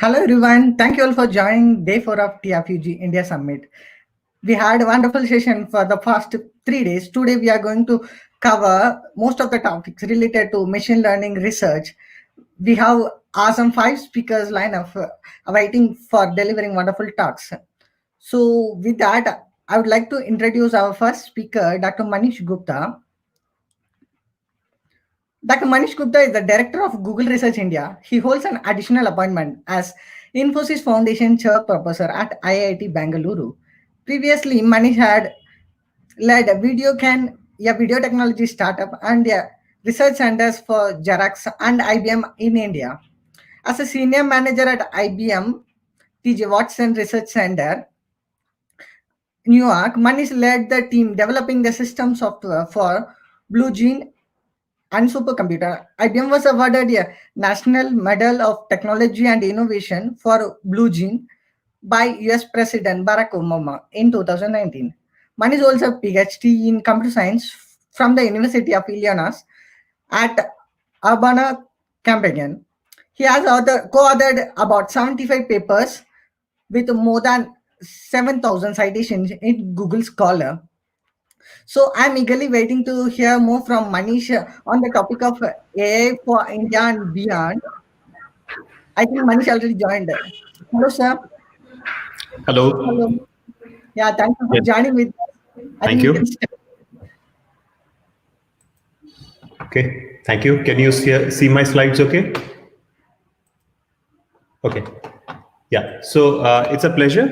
Hello everyone, thank you all for joining day 4 of TFUG India Summit. We had a wonderful session for the first 3 days. Today we are going to cover most of the topics related to machine learning research. We have awesome 5 speakers lineup waiting for delivering wonderful talks. So with that, I would like to introduce our first speaker, Dr. Manish Gupta. Dr. Manish Gupta is the director of Google Research India. He holds an additional appointment as Infosys Foundation Chair Professor at IIT Bangalore. Previously, Manish had led a video technology startup, and a research centers for Xerox and IBM in India. As a senior manager at IBM TJ Watson Research Center, New York, Manish led the team developing the system software for Blue Gene and supercomputer. IBM was awarded a National Medal of Technology and Innovation for Blue Gene by US President Barack Obama in 2019. Manish holds a PhD in computer science from the University of Illinois at Urbana-Champaign. He has co-authored about 75 papers with more than 7,000 citations in Google Scholar. So I'm eagerly waiting to hear more from Manish on the topic of AI for India and beyond. I think Manish already joined. Hello, sir. Hello. Hello. Yeah, thank you for Yes. joining with us. I Thank think you. we can start. Okay. Thank you. Can you see my slides okay? Okay. Yeah. So it's a pleasure.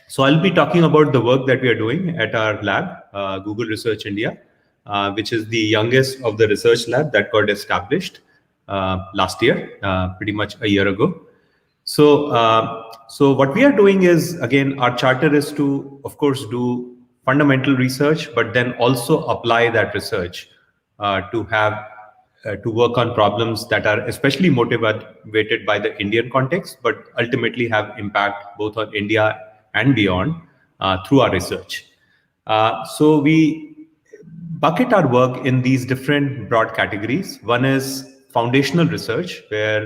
So I'll be talking about the work that we are doing at our lab, Google Research India, which is the youngest of the research lab that got established last year, pretty much a year ago. So what we are doing is, again, our charter is to, of course, do fundamental research, but then also apply that research to work on problems that are especially motivated by the Indian context, but ultimately have impact both on India and beyond through our research. So we bucket our work in these different broad categories. One is foundational research, where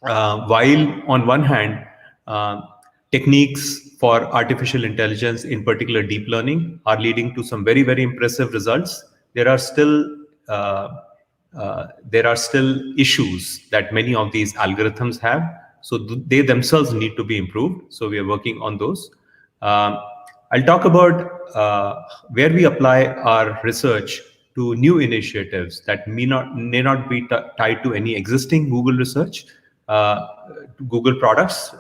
while on one hand, techniques for artificial intelligence, in particular deep learning, are leading to some very, very impressive results, there are still issues that many of these algorithms have. So they themselves need to be improved. So we are working on those. I'll talk about where we apply our research to new initiatives that may not be tied to any existing Google research, Google products.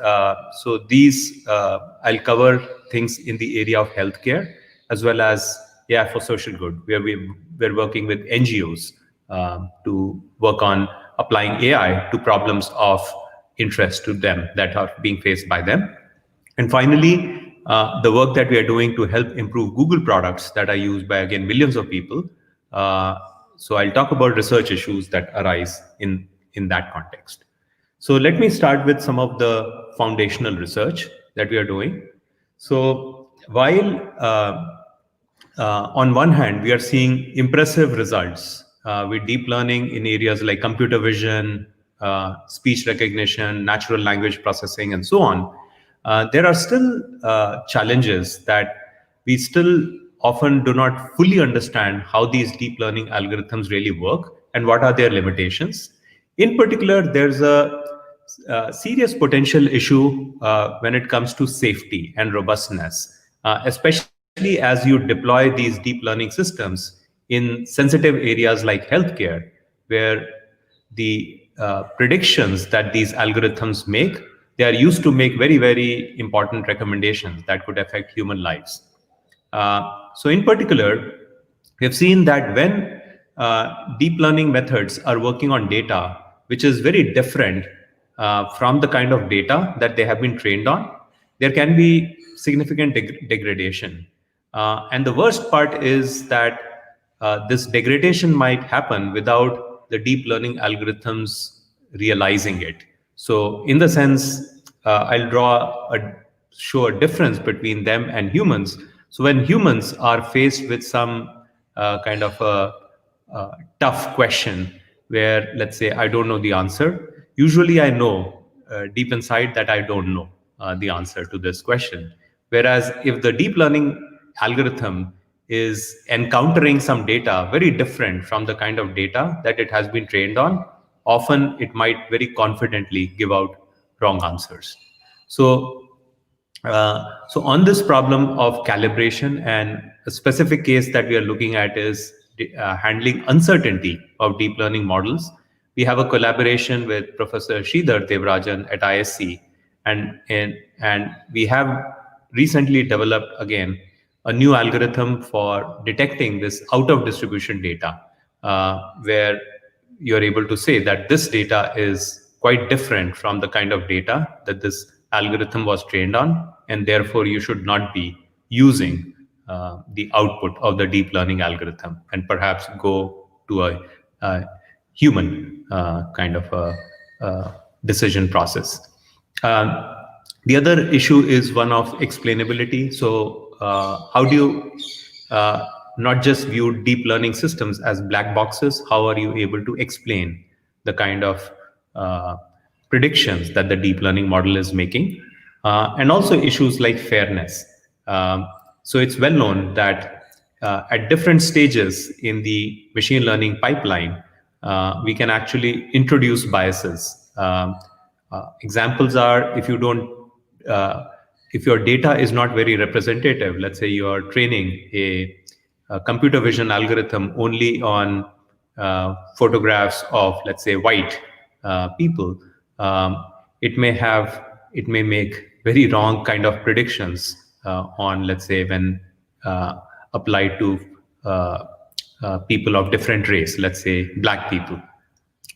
So these, I'll cover things in the area of healthcare, as well as AI for social good, where we're working with NGOs to work on applying AI to problems of interest to them that are being faced by them. And finally, the work that we are doing to help improve Google products that are used by, again, millions of people. So I'll talk about research issues that arise in that context. So let me start with some of the foundational research that we are doing. So while on one hand, we are seeing impressive results with deep learning in areas like computer vision, speech recognition, natural language processing, and so on. There are still challenges that we still often do not fully understand how these deep learning algorithms really work and what are their limitations. In particular, there's a serious potential issue when it comes to safety and robustness, especially as you deploy these deep learning systems in sensitive areas like healthcare, where the predictions that these algorithms make, they are used to make very, very important recommendations that could affect human lives. So in particular, we have seen that when deep learning methods are working on data, which is very different from the kind of data that they have been trained on, there can be significant degradation. And the worst part is that this degradation might happen without the deep learning algorithms realizing it. So in the sense, show a difference between them and humans. So when humans are faced with some kind of a tough question where, let's say, I don't know the answer, usually I know deep inside that I don't know the answer to this question. Whereas if the deep learning algorithm is encountering some data very different from the kind of data that it has been trained on, often it might very confidently give out wrong answers. So on this problem of calibration, and a specific case that we are looking at is handling uncertainty of deep learning models. We have a collaboration with Professor Sridhar Devarajan at ISC, and we have recently developed again a new algorithm for detecting this out of distribution data, where you're able to say that this data is quite different from the kind of data that this algorithm was trained on, and therefore you should not be using the output of the deep learning algorithm, and perhaps go to a human kind of a decision process. The other issue is one of explainability. So how do you not just view deep learning systems as black boxes? How are you able to explain the kind of predictions that the deep learning model is making? And also issues like fairness. So it's well known that at different stages in the machine learning pipeline, we can actually introduce biases. Examples are, if you don't, if your data is not very representative, let's say you are training a computer vision algorithm only on photographs of, let's say, white people, it may make very wrong kind of predictions on, let's say, when applied to people of different race, let's say black people.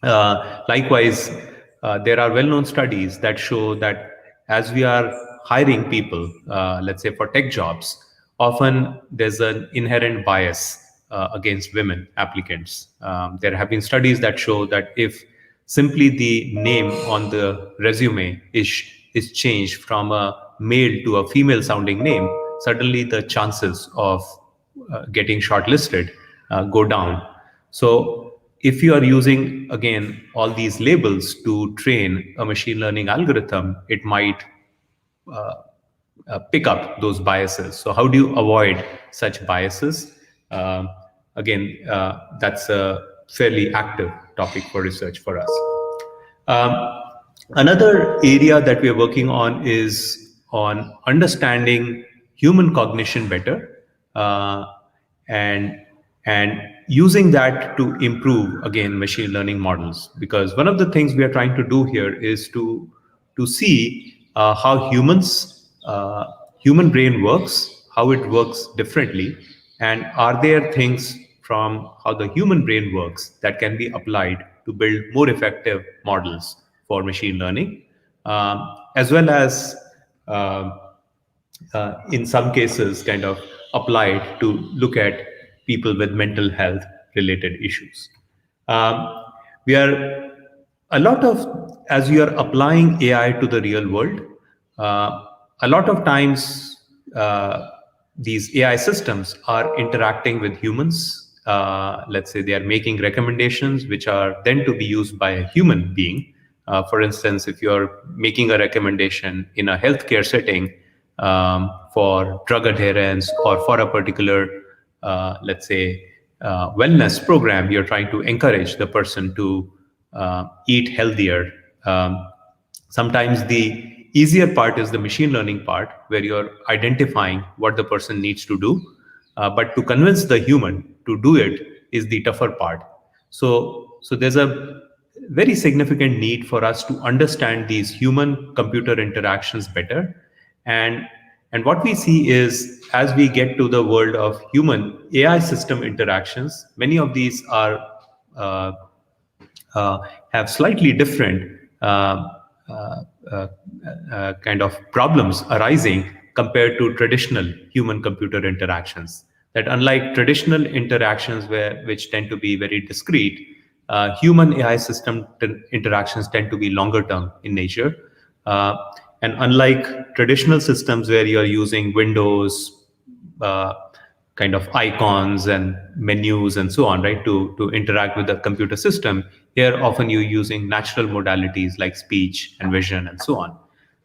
Likewise, there are well-known studies that show that as we are hiring people, let's say for tech jobs, often there's an inherent bias against women applicants. There have been studies that show that if simply the name on the resume is changed from a male to a female sounding name, suddenly the chances of getting shortlisted go down. So if you are using, again, all these labels to train a machine learning algorithm, it might pick up those biases. So how do you avoid such biases? Again, that's a fairly active topic for research for us. Another area that we are working on is on understanding human cognition better, and using that to improve, again, machine learning models. Because one of the things we are trying to do here is to see how human brain works, how it works differently, and are there things from how the human brain works that can be applied to build more effective models for machine learning, as well as in some cases kind of applied to look at people with mental health related issues. We are a lot of, as we are applying AI to the real world, a lot of times these AI systems are interacting with humans. Let's say they are making recommendations which are then to be used by a human being. For instance, if you're making a recommendation in a healthcare setting for drug adherence or for a particular, let's say, wellness program, you're trying to encourage the person to eat healthier. Sometimes the easier part is the machine learning part, where you're identifying what the person needs to do. But to convince the human to do it is the tougher part. So there's a very significant need for us to understand these human-computer interactions better. And what we see is, as we get to the world of human AI system interactions, many of these are have slightly different kind of problems arising compared to traditional human-computer interactions. That unlike traditional interactions which tend to be very discrete, human AI system interactions tend to be longer term in nature. And unlike traditional systems where you're using Windows, kind of icons and menus and so on, right, to interact with the computer system. Here, often you're using natural modalities like speech and vision and so on.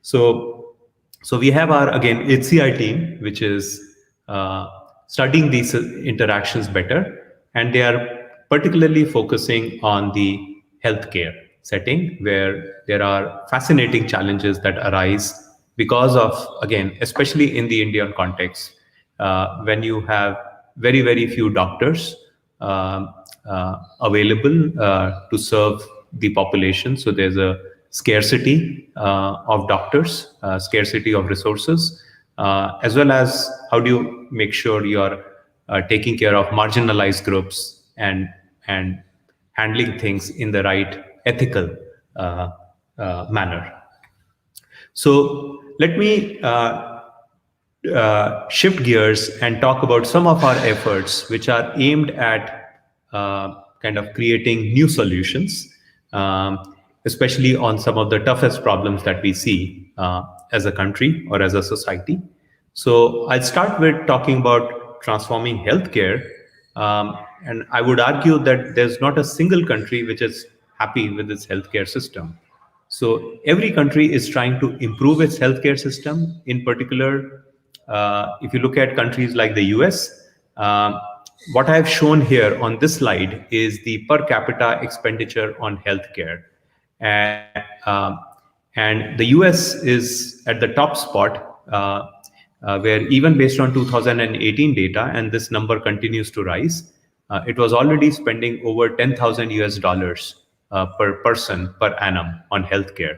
So, so we have our again HCI team, which is uh, studying these interactions better, and they are particularly focusing on the healthcare setting where there are fascinating challenges that arise because of, again, especially in the Indian context, when you have very, very few doctors available to serve the population. So there's a scarcity of doctors, scarcity of resources, as well as how do you make sure you're taking care of marginalized groups and handling things in the right ethical uh, manner. So let me shift gears and talk about some of our efforts which are aimed at kind of creating new solutions, especially on some of the toughest problems that we see as a country or as a society. So I'll start with talking about transforming healthcare. And I would argue that there's not a single country which is happy with its healthcare system. So every country is trying to improve its healthcare system. In particular, if you look at countries like the US, what I have shown here on this slide is the per capita expenditure on healthcare. And, and the US is at the top spot, where even based on 2018 data, and this number continues to rise, it was already spending over 10,000 US dollars per person per annum on healthcare.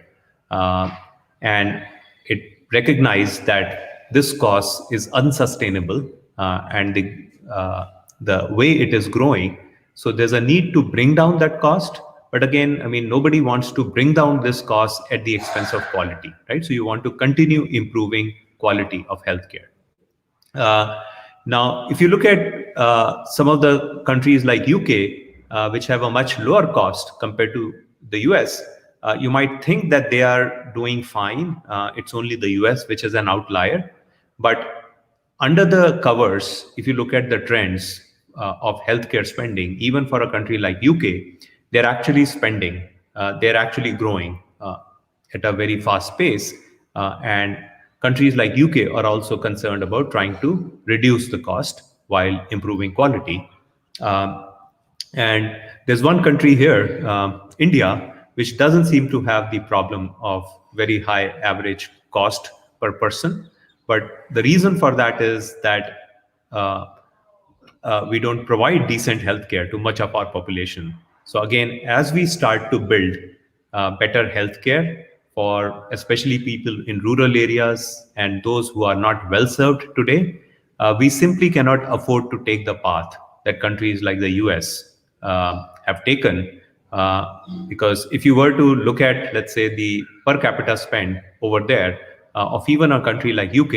And it recognized that this cost is unsustainable, and the way it is growing. So there's a need to bring down that cost. But again, I mean, nobody wants to bring down this cost at the expense of quality, right? So you want to continue improving quality of healthcare. Now, if you look at some of the countries like UK, which have a much lower cost compared to the US, you might think that they are doing fine. It's only the US which is an outlier. But under the covers, if you look at the trends of healthcare spending, even for a country like UK, they're actually spending, they're actually growing at a very fast pace. And countries like UK are also concerned about trying to reduce the cost while improving quality. Um, and there's one country here, India, which doesn't seem to have the problem of very high average cost per person. But the reason for that is that uh, we don't provide decent healthcare to much of our population. So again, as we start to build better healthcare for especially people in rural areas and those who are not well served today, we simply cannot afford to take the path that countries like the US have taken. Because if you were to look at, let's say, the per capita spend over there of even a country like UK,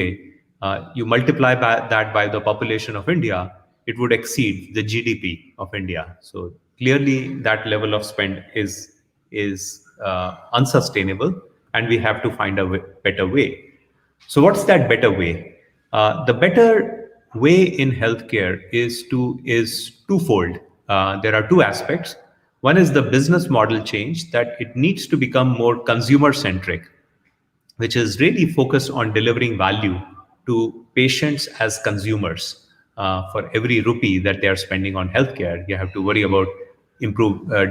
you multiply that by the population of India, it would exceed the GDP of India. So clearly, that level of spend is unsustainable, and we have to find a better way. So, what's that better way? The better way in healthcare is twofold. There are two aspects. One is the business model change, that it needs to become more consumer centric, which is really focused on delivering value to patients as consumers. For every rupee that they are spending on healthcare, you have to worry about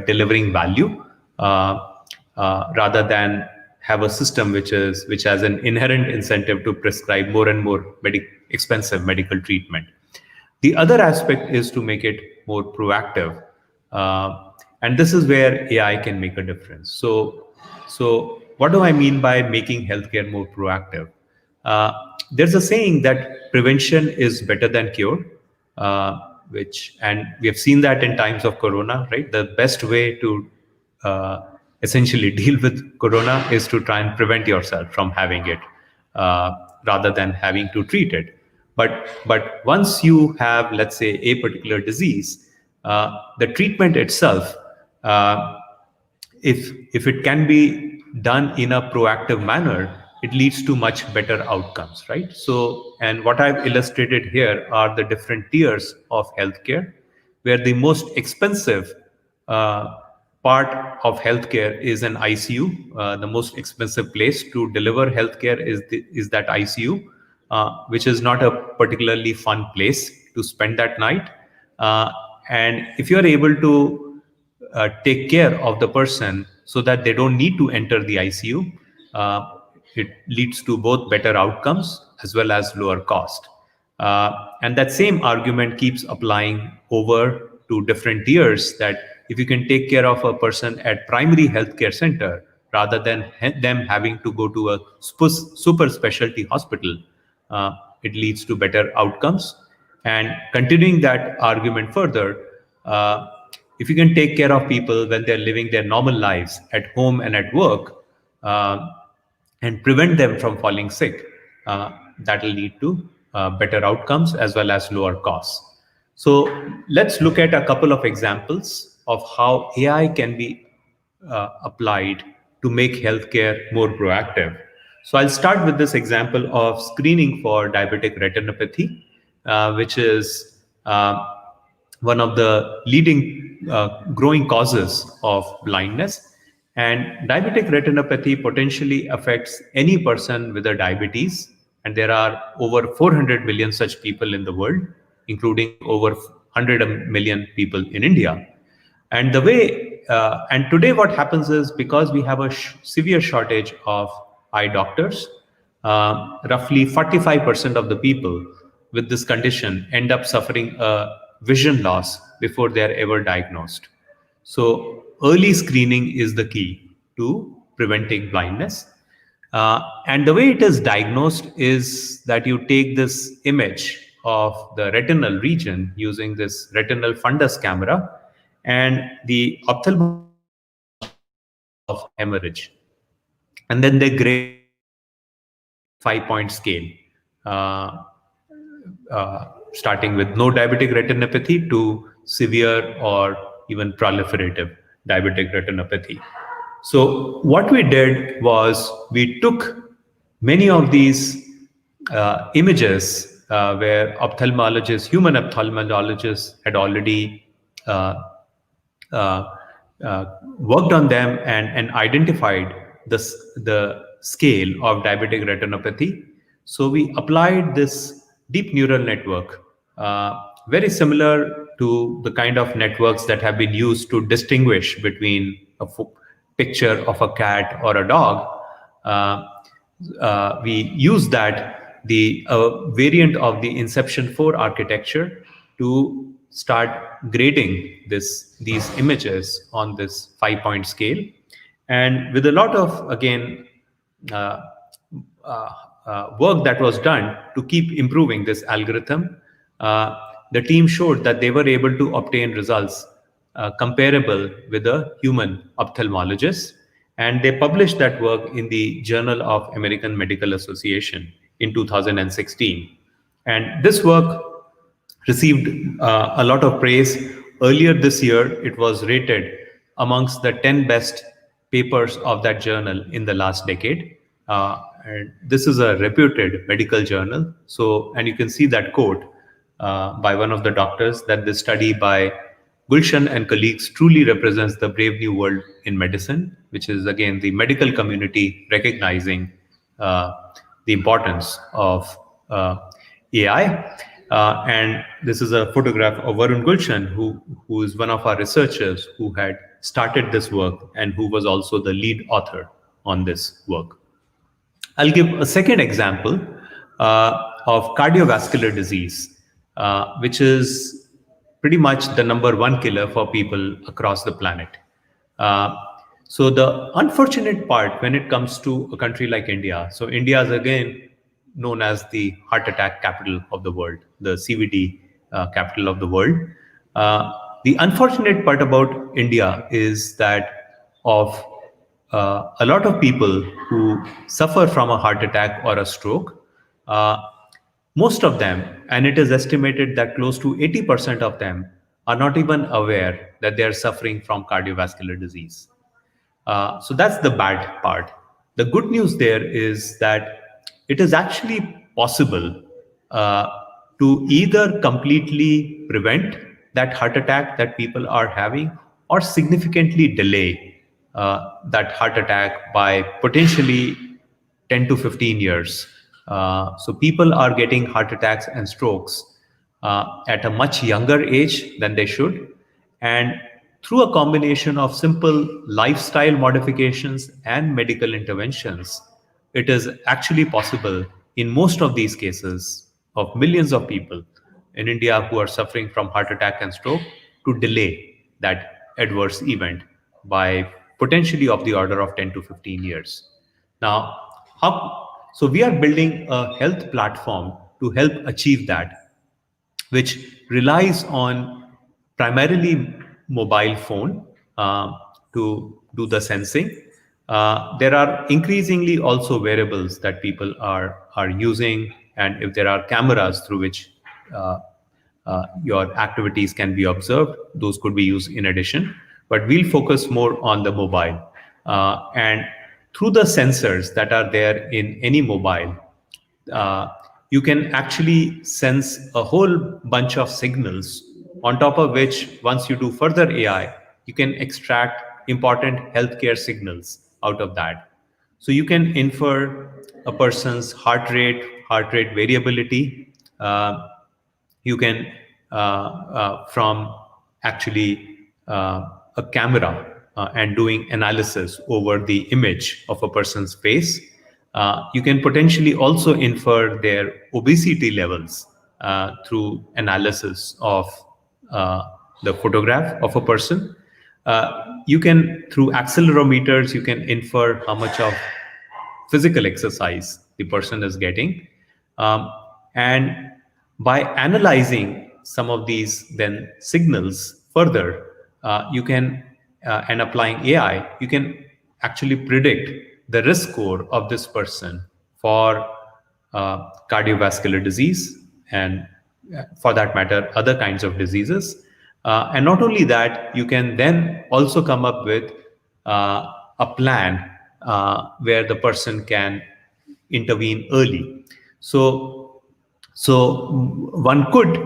delivering value, rather than have a system which has an inherent incentive to prescribe more and more expensive medical treatment. The other aspect is to make it more proactive, and this is where AI can make a difference. So what do I mean by making healthcare more proactive? There's a saying that prevention is better than cure, and we have seen that in times of Corona, right? The best way to uh, essentially deal with Corona is to try and prevent yourself from having it, rather than having to treat it. But once you have, let's say, a particular disease, the treatment itself, if it can be done in a proactive manner, it leads to much better outcomes, right? So, and what I've illustrated here are the different tiers of healthcare, where the most expensive uh, part of healthcare is an ICU. The most expensive place to deliver healthcare is that ICU, which is not a particularly fun place to spend that night. Uh, and if you are able to take care of the person so that they don't need to enter the ICU, it leads to both better outcomes as well as lower cost. And that same argument keeps applying over to different tiers, that if you can take care of a person at primary healthcare center rather than them having to go to a super specialty hospital, uh, it leads to better outcomes. And continuing that argument further, uh, if you can take care of people when they're living their normal lives at home and at work, uh, and prevent them from falling sick, that will lead to better outcomes as well as lower costs. So let's look at a couple of examples of how AI can be applied to make healthcare more proactive. So I'll start with this example of screening for diabetic retinopathy, which is one of the leading growing causes of blindness. And diabetic retinopathy potentially affects any person with a diabetes. And there are over 400 million such people in the world, including over 100 million people in India. And the way, and today what happens is, because we have a severe shortage of eye doctors, roughly 45% of the people with this condition end up suffering a vision loss before they are ever diagnosed. So early screening is the key to preventing blindness. And the way it is diagnosed is that you take this image of the retinal region using this retinal fundus camera, and the ophthalmologist takes pictures of hemorrhage, and then they grade it using a 5-point scale, uh, starting with no diabetic retinopathy to severe or even proliferative diabetic retinopathy. So what we did was we took many of these images where ophthalmologists, human ophthalmologists, had already uh, uh, worked on them and identified the scale of diabetic retinopathy. So we applied this deep neural network, very similar to the kind of networks that have been used to distinguish between a picture of a cat or a dog. Uh, we use that, the variant of the Inception 4 architecture, to start grading these images on this 5-point scale. And with a lot of, again, uh, work that was done to keep improving this algorithm, the team showed that they were able to obtain results comparable with a human ophthalmologist. And they published that work in the Journal of American Medical Association in 2016. And this work received a lot of praise. Earlier this year, it was rated amongst the 10 best papers of that journal in the last decade. And this is a reputed medical journal. So, and you can see that quote by one of the doctors, that this study by Gulshan and colleagues truly represents the brave new world in medicine, which is again the medical community recognizing the importance of AI. And this is a photograph of Varun Gulshan, who is one of our researchers who had started this work and who was also the lead author on this work. I'll give a second example of cardiovascular disease, which is pretty much the number one killer for people across the planet. Uh, so the unfortunate part when it comes to a country like India, so India is again known as the heart attack capital of the world, the CVD capital of the world. The unfortunate part about India is that of a lot of people who suffer from a heart attack or a stroke, uh, most of them, and it is estimated that close to 80% of them, are not even aware that they are suffering from cardiovascular disease. So that's the bad part. The good news there is that it is actually possible uh, to either completely prevent that heart attack that people are having, or significantly delay that heart attack by potentially 10 to 15 years. So people are getting heart attacks and strokes at a much younger age than they should. And through a combination of simple lifestyle modifications and medical interventions, it is actually possible in most of these cases of millions of people in India who are suffering from heart attack and stroke to delay that adverse event by potentially of the order of 10 to 15 years. Now, so we are building a health platform to help achieve that, which relies on primarily mobile phone to do the sensing. There are increasingly also wearables that people are using, and if there are cameras through which your activities can be observed, those could be used in addition. But we'll focus more on the mobile. And through the sensors that are there in any mobile, uh, you can actually sense a whole bunch of signals, on top of which, once you do further AI, you can extract important healthcare signals out of that. So you can infer a person's heart rate variability. You can from actually a camera and doing analysis over the image of a person's face. You can potentially also infer their obesity levels through analysis of the photograph of a person. You can, through accelerometers, you can infer how much of physical exercise the person is getting. And by analyzing some of these then signals further, you can, and applying AI, you can actually predict the risk score of this person for cardiovascular disease, and for that matter, other kinds of diseases. And not only that, you can then also come up with a plan where the person can intervene early. So one could,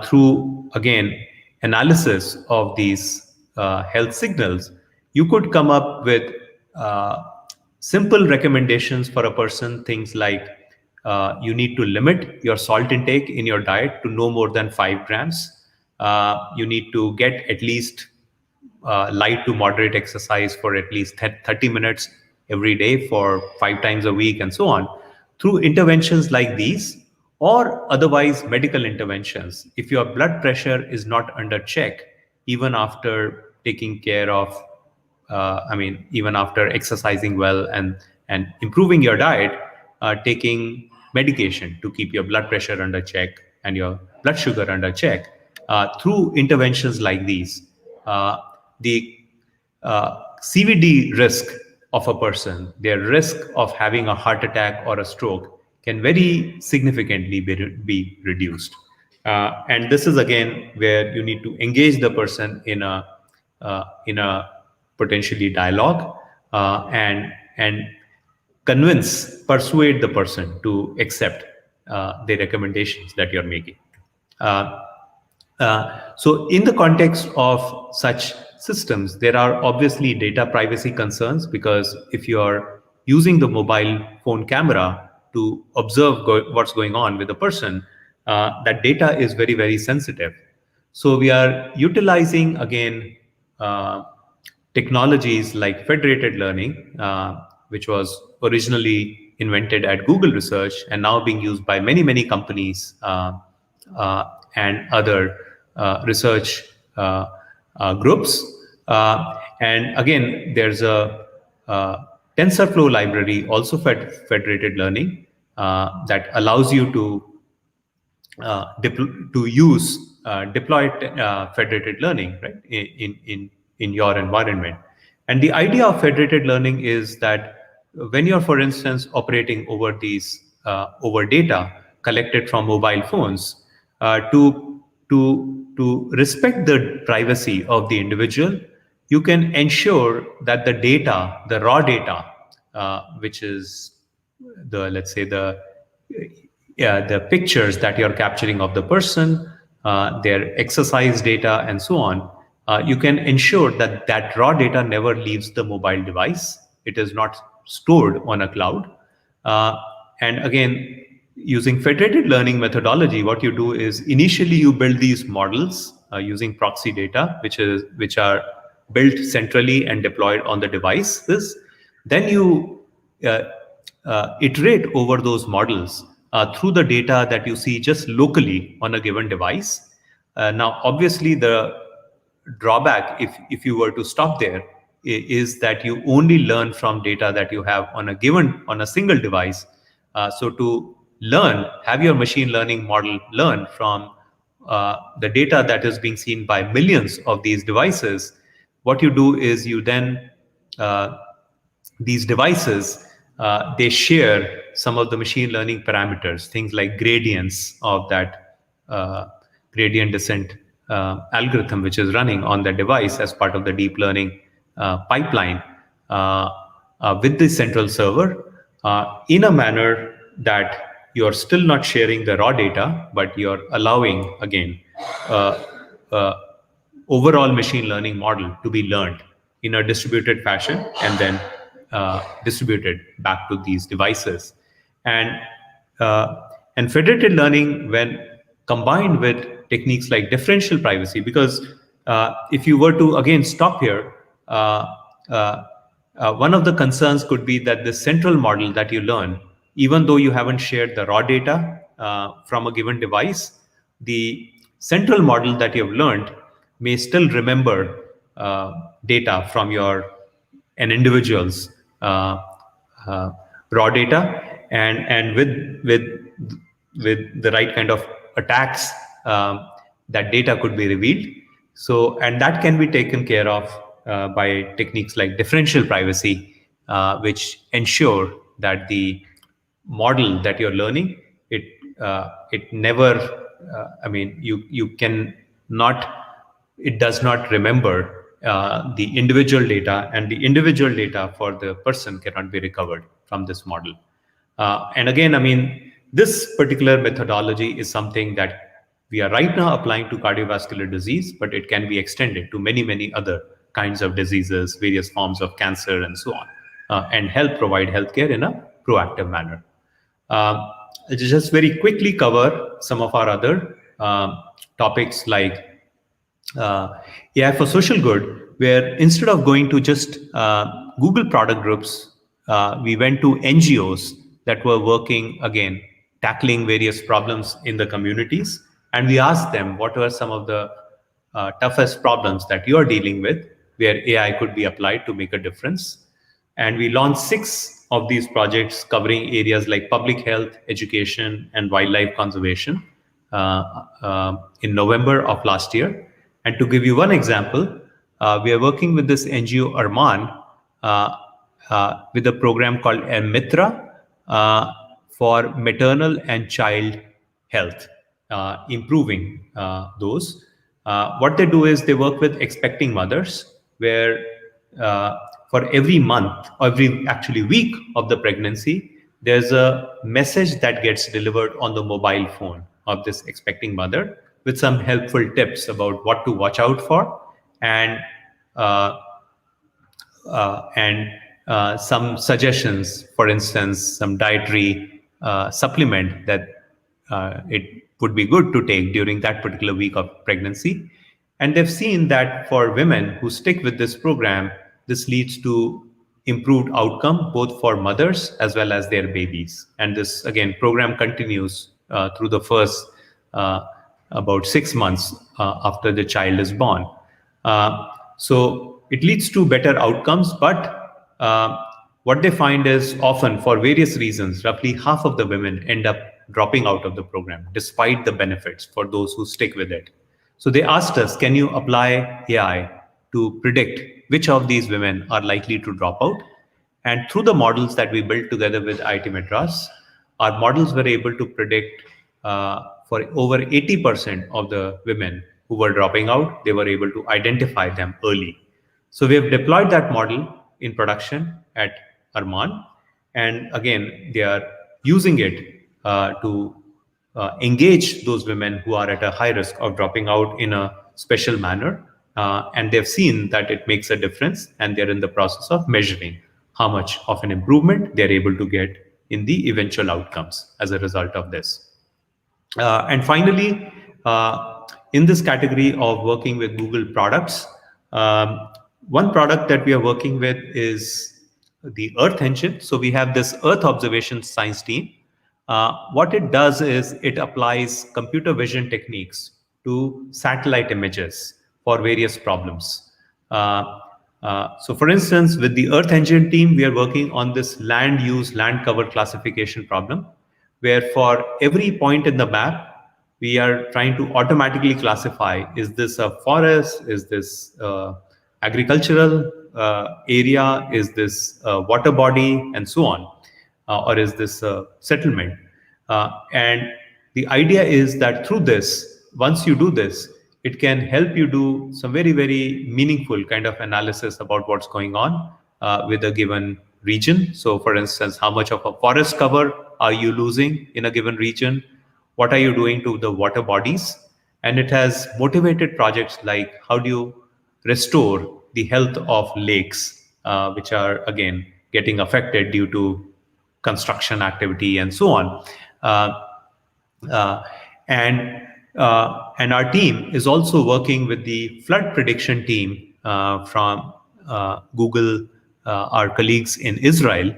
through again analysis of these health signals, you could come up with simple recommendations for a person. Things like you need to limit your salt intake in your diet to no more than 5 grams. You need to get at least light to moderate exercise for at least 30 minutes every day for 5 times a week, and so on. Through interventions like these, or otherwise medical interventions, if your blood pressure is not under check, even after taking care of, even after exercising well and improving your diet, taking medication to keep your blood pressure under check and your blood sugar under check, through interventions like these, the CVD risk of a person, their risk of having a heart attack or a stroke, can very significantly be reduced. And this is again where you need to engage the person in a potentially dialogue, and persuade the person to accept the recommendations that you're making. Uh, so in the context of such systems, there are obviously data privacy concerns, because if you are using the mobile phone camera to observe what's going on with the person, that data is very, very sensitive. So we are utilizing, again, technologies like federated learning, which was originally invented at Google Research and now being used by many, many companies and other research groups. And again, there's a TensorFlow library, also federated learning, that allows you to use deployed federated learning, right, in your environment. And the idea of federated learning is that when you're, for instance, operating over over data collected from mobile phones, to respect the privacy of the individual, you can ensure that the data, the raw data, which is the, let's say, the pictures that you're capturing of the person, their exercise data, and so on, you can ensure that that raw data never leaves the mobile device. It is not stored on a cloud. Uh, and again, using federated learning methodology, what you do is initially you build these models using proxy data, which are built centrally and deployed on the devices. Then you uh, iterate over those models through the data that you see just locally on a given device. Now, obviously, the drawback, if you were to stop there, is that you only learn from data that you have on a single device. So to learn, have your machine learning model learn from the data that is being seen by millions of these devices. What you do is you then these devices, they share some of the machine learning parameters, things like gradients of that gradient descent algorithm, which is running on the device as part of the deep learning pipeline with the central server in a manner that you're still not sharing the raw data, but you're allowing, again, uh, uh, overall machine learning model to be learned in a distributed fashion and then distributed back to these devices. And uh, and federated learning, when combined with techniques like differential privacy, because if you were to again stop here, uh, one of the concerns could be that the central model that you learn, even though you haven't shared the raw data from a given device, the central model that you have learned may still remember data from an individual's uh, raw data, and with the right kind of attacks, that data could be revealed. So, and that can be taken care of by techniques like differential privacy, which ensure that the model that you're learning, it never, you can not, it does not remember the individual data, and the individual data for the person cannot be recovered from this model. And again, this particular methodology is something that we are right now applying to cardiovascular disease, but it can be extended to many, many other kinds of diseases, various forms of cancer, and so on, and help provide healthcare in a proactive manner. I'll just very quickly cover some of our other topics, like AI for social good, where instead of going to just Google product groups, we went to NGOs that were working, again, tackling various problems in the communities. And we asked them what were some of the toughest problems that you're dealing with, where AI could be applied to make a difference. And we launched 6 of these projects covering areas like public health, education, and wildlife conservation in November of last year. And to give you one example, we are working with this NGO Arman with a program called Mitra for maternal and child health, improving those. What they do is they work with expecting mothers, where for every month, every actually week of the pregnancy, there's a message that gets delivered on the mobile phone of this expecting mother with some helpful tips about what to watch out for, and uh, some suggestions, for instance, some dietary supplement that it would be good to take during that particular week of pregnancy. And they've seen that for women who stick with this program, this leads to improved outcome both for mothers as well as their babies. And this, again, program continues through the first about 6 months after the child is born. So it leads to better outcomes, but what they find is often, for various reasons, roughly half of the women end up dropping out of the program despite the benefits for those who stick with it. So they asked us, can you apply AI to predict which of these women are likely to drop out? And through the models that we built together with IIT Madras, our models were able to predict for over 80% of the women who were dropping out, they were able to identify them early. So we have deployed that model in production at Arman. And again, they are using it to engage those women who are at a high risk of dropping out in a special manner. And they've seen that it makes a difference, and they're in the process of measuring how much of an improvement they're able to get in the eventual outcomes as a result of this. And finally, in this category of working with Google products, one product that we are working with is the Earth Engine. So we have this Earth observation science team. What it does is it applies computer vision techniques to satellite images for various problems. So for instance, with the Earth Engine team, we are working on this land use, land cover classification problem, where for every point in the map, we are trying to automatically classify, is this a forest, is this agricultural area, is this a water body, and so on, or is this a settlement? And the idea is that through this, once you do this, it can help you do some very, very meaningful kind of analysis about what's going on with a given region. So for instance, how much of a forest cover are you losing in a given region? What are you doing to the water bodies? And it has motivated projects like how do you restore the health of lakes, which are again getting affected due to construction activity and so on. Uh, and and our team is also working with the flood prediction team from Google, our colleagues in Israel,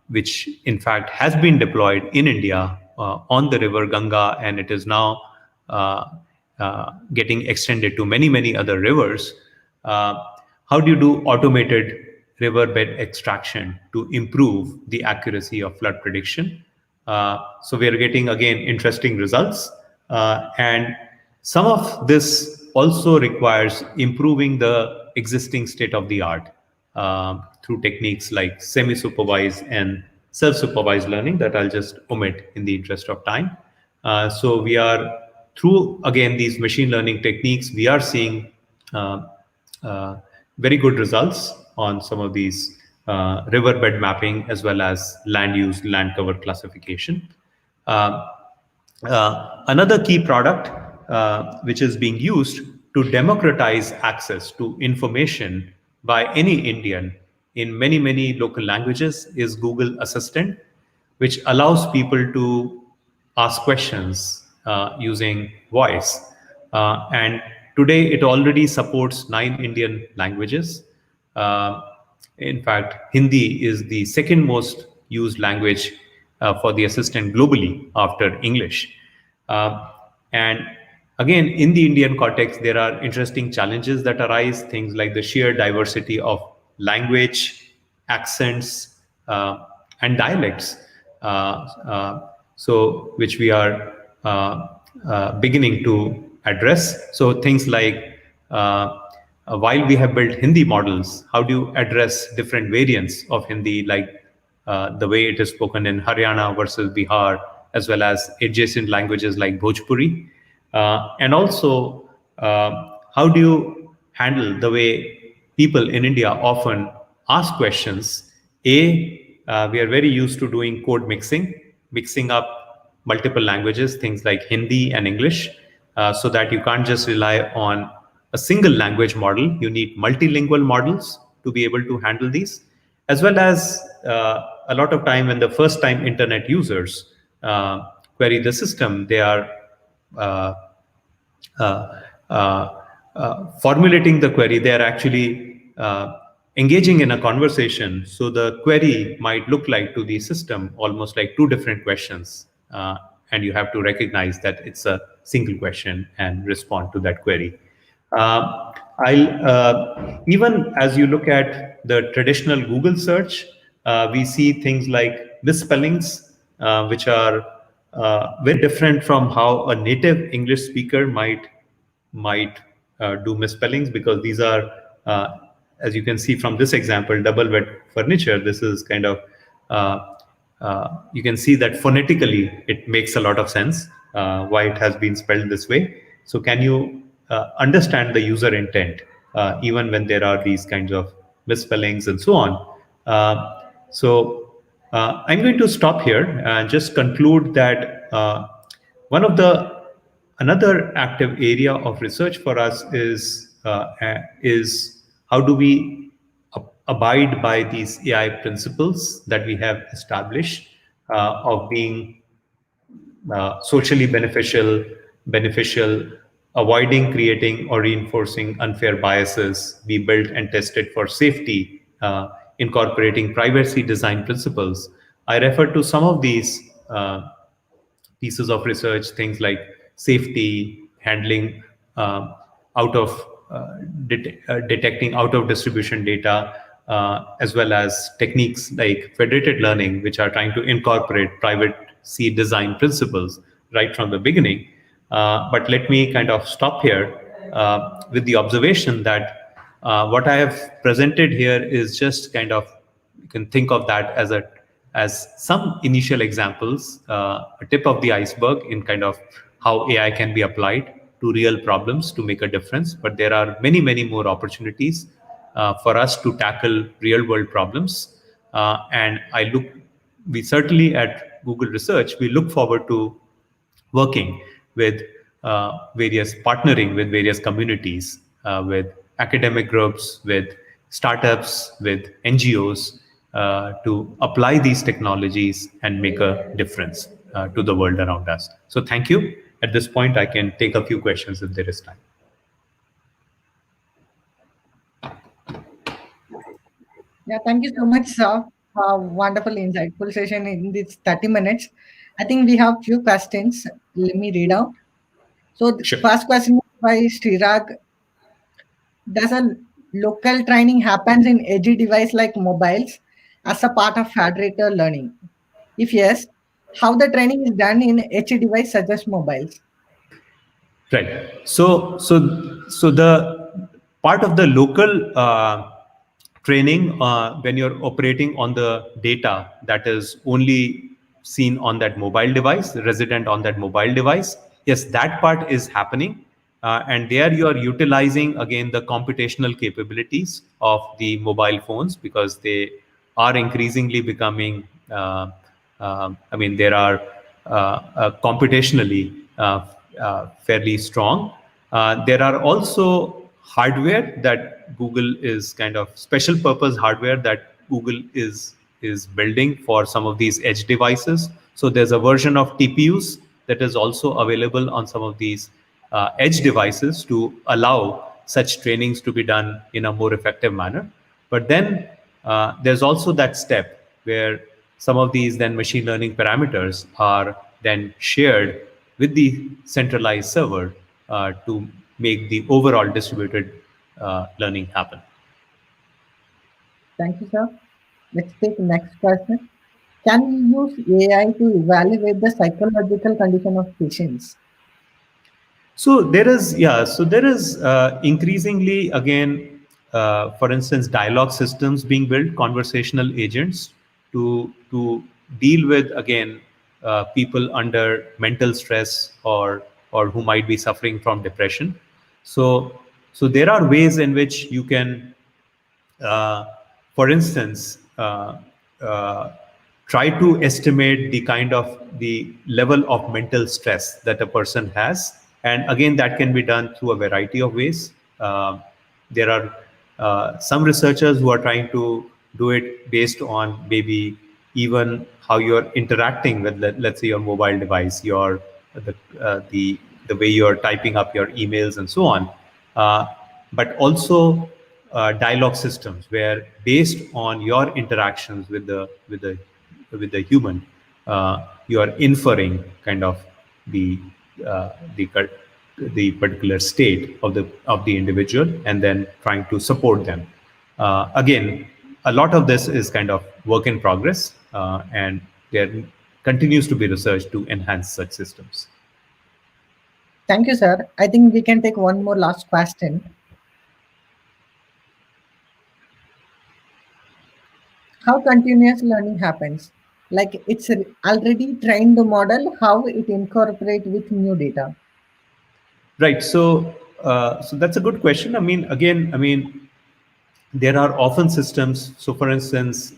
which in fact has been deployed in India on the river Ganga, and it is now getting extended to many, many other rivers. How do you do automated riverbed extraction to improve the accuracy of flood prediction? So we are getting, again, interesting results. And some of this also requires improving the existing state of the art through techniques like semi-supervised and self-supervised learning that I'll just omit in the interest of time. So we are, through, again, these machine learning techniques, we are seeing very good results on some of these riverbed mapping as well as land use, land cover classification. Another key product which is being used to democratize access to information by any Indian in many, many local languages is Google Assistant, which allows people to ask questions using voice. And today it already supports 9 Indian languages. In fact, Hindi is the second most used language for the assistant globally after English. And again, in the Indian context, there are interesting challenges that arise, things like the sheer diversity of language, accents, and dialects, so which we are beginning to address. So things like while we have built Hindi models, how do you address different variants of Hindi, like the way it is spoken in Haryana versus Bihar, as well as adjacent languages like Bhojpuri? And also, how do you handle the way people in India often ask questions? We are very used to doing code mixing up multiple languages, things like Hindi and English, so that you can't just rely on a single language model. You need multilingual models to be able to handle these, as well as a lot of time when the first time internet users query the system, they are formulating the query, they are actually engaging in a conversation. So the query might look like to the system almost like 2 different questions, and you have to recognize that it's a single question and respond to that query. Even as you look at the traditional Google search, we see things like misspellings, which are very different from how a native English speaker might do misspellings, because these are, as you can see from this example, double bed furniture. This is kind of, you can see that phonetically it makes a lot of sense why it has been spelled this way. So can you understand the user intent even when there are these kinds of misspellings, and so on. I'm going to stop here and just conclude that one of the another active area of research for us is how do we abide by these AI principles that we have established of being socially beneficial, avoiding creating or reinforcing unfair biases, be built and tested for safety, incorporating privacy design principles. I refer to some of these pieces of research, things like safety, handling out of detecting out of distribution data, as well as techniques like federated learning, which are trying to incorporate privacy design principles right from the beginning. But let me kind of stop here with the observation that what I have presented here is just kind of, you can think of that as some initial examples, a tip of the iceberg in kind of how AI can be applied to real problems to make a difference. But there are many, many more opportunities for us to tackle real world problems. We certainly at Google Research, we look forward to working with partnering with various communities, with academic groups, with startups, with NGOs, to apply these technologies and make a difference to the world around us. So thank you. At this point, I can take a few questions if there is time. Yeah, thank you so much, sir. Wonderful, insightful session in this 30 minutes. I think we have few questions. Let me read out. So, the Sure. first question is by Srirag. Does a local training happens in edge device like mobiles as a part of federated learning? If yes, how the training is done in edge device such as mobiles? Right. So the part of the local training, when you're operating on the data that is only seen on that mobile device, resident on that mobile device, yes, that part is happening. And there you are utilizing again the computational capabilities of the mobile phones, because they are increasingly becoming, I mean, there are computationally fairly strong. There are also hardware that Google is kind of special purpose hardware that Google is building for some of these edge devices. So there's a version of TPUs that is also available on some of these edge devices to allow such trainings to be done in a more effective manner. But then there's also that step where some of these then machine learning parameters are then shared with the centralized server to make the overall distributed learning happen. Thank you, sir. Let's take next question. Can we use AI to evaluate the psychological condition of patients? So there is increasingly again, for instance, dialogue systems being built, conversational agents to deal with again people under mental stress or who might be suffering from depression. So there are ways in which you can uh, for instance, uh, try to estimate the kind of the level of mental stress that a person has, and again, that can be done through a variety of ways. There are some researchers who are trying to do it based on maybe even how you're interacting with, let's say, your mobile device, your the way you're typing up your emails and so on. Uh, but also dialogue systems where, based on your interactions with the human, you are inferring kind of the uh, the cur- the particular state of the individual, and then trying to support them. Again, a lot of this is kind of work in progress, and there continues to be research to enhance such systems. Thank you, sir. I think we can take one more last question. How continuous learning happens? Like it's already trained the model, how it incorporate with new data? Right. So that's a good question. I mean, again, I mean, there are often systems. So, for instance,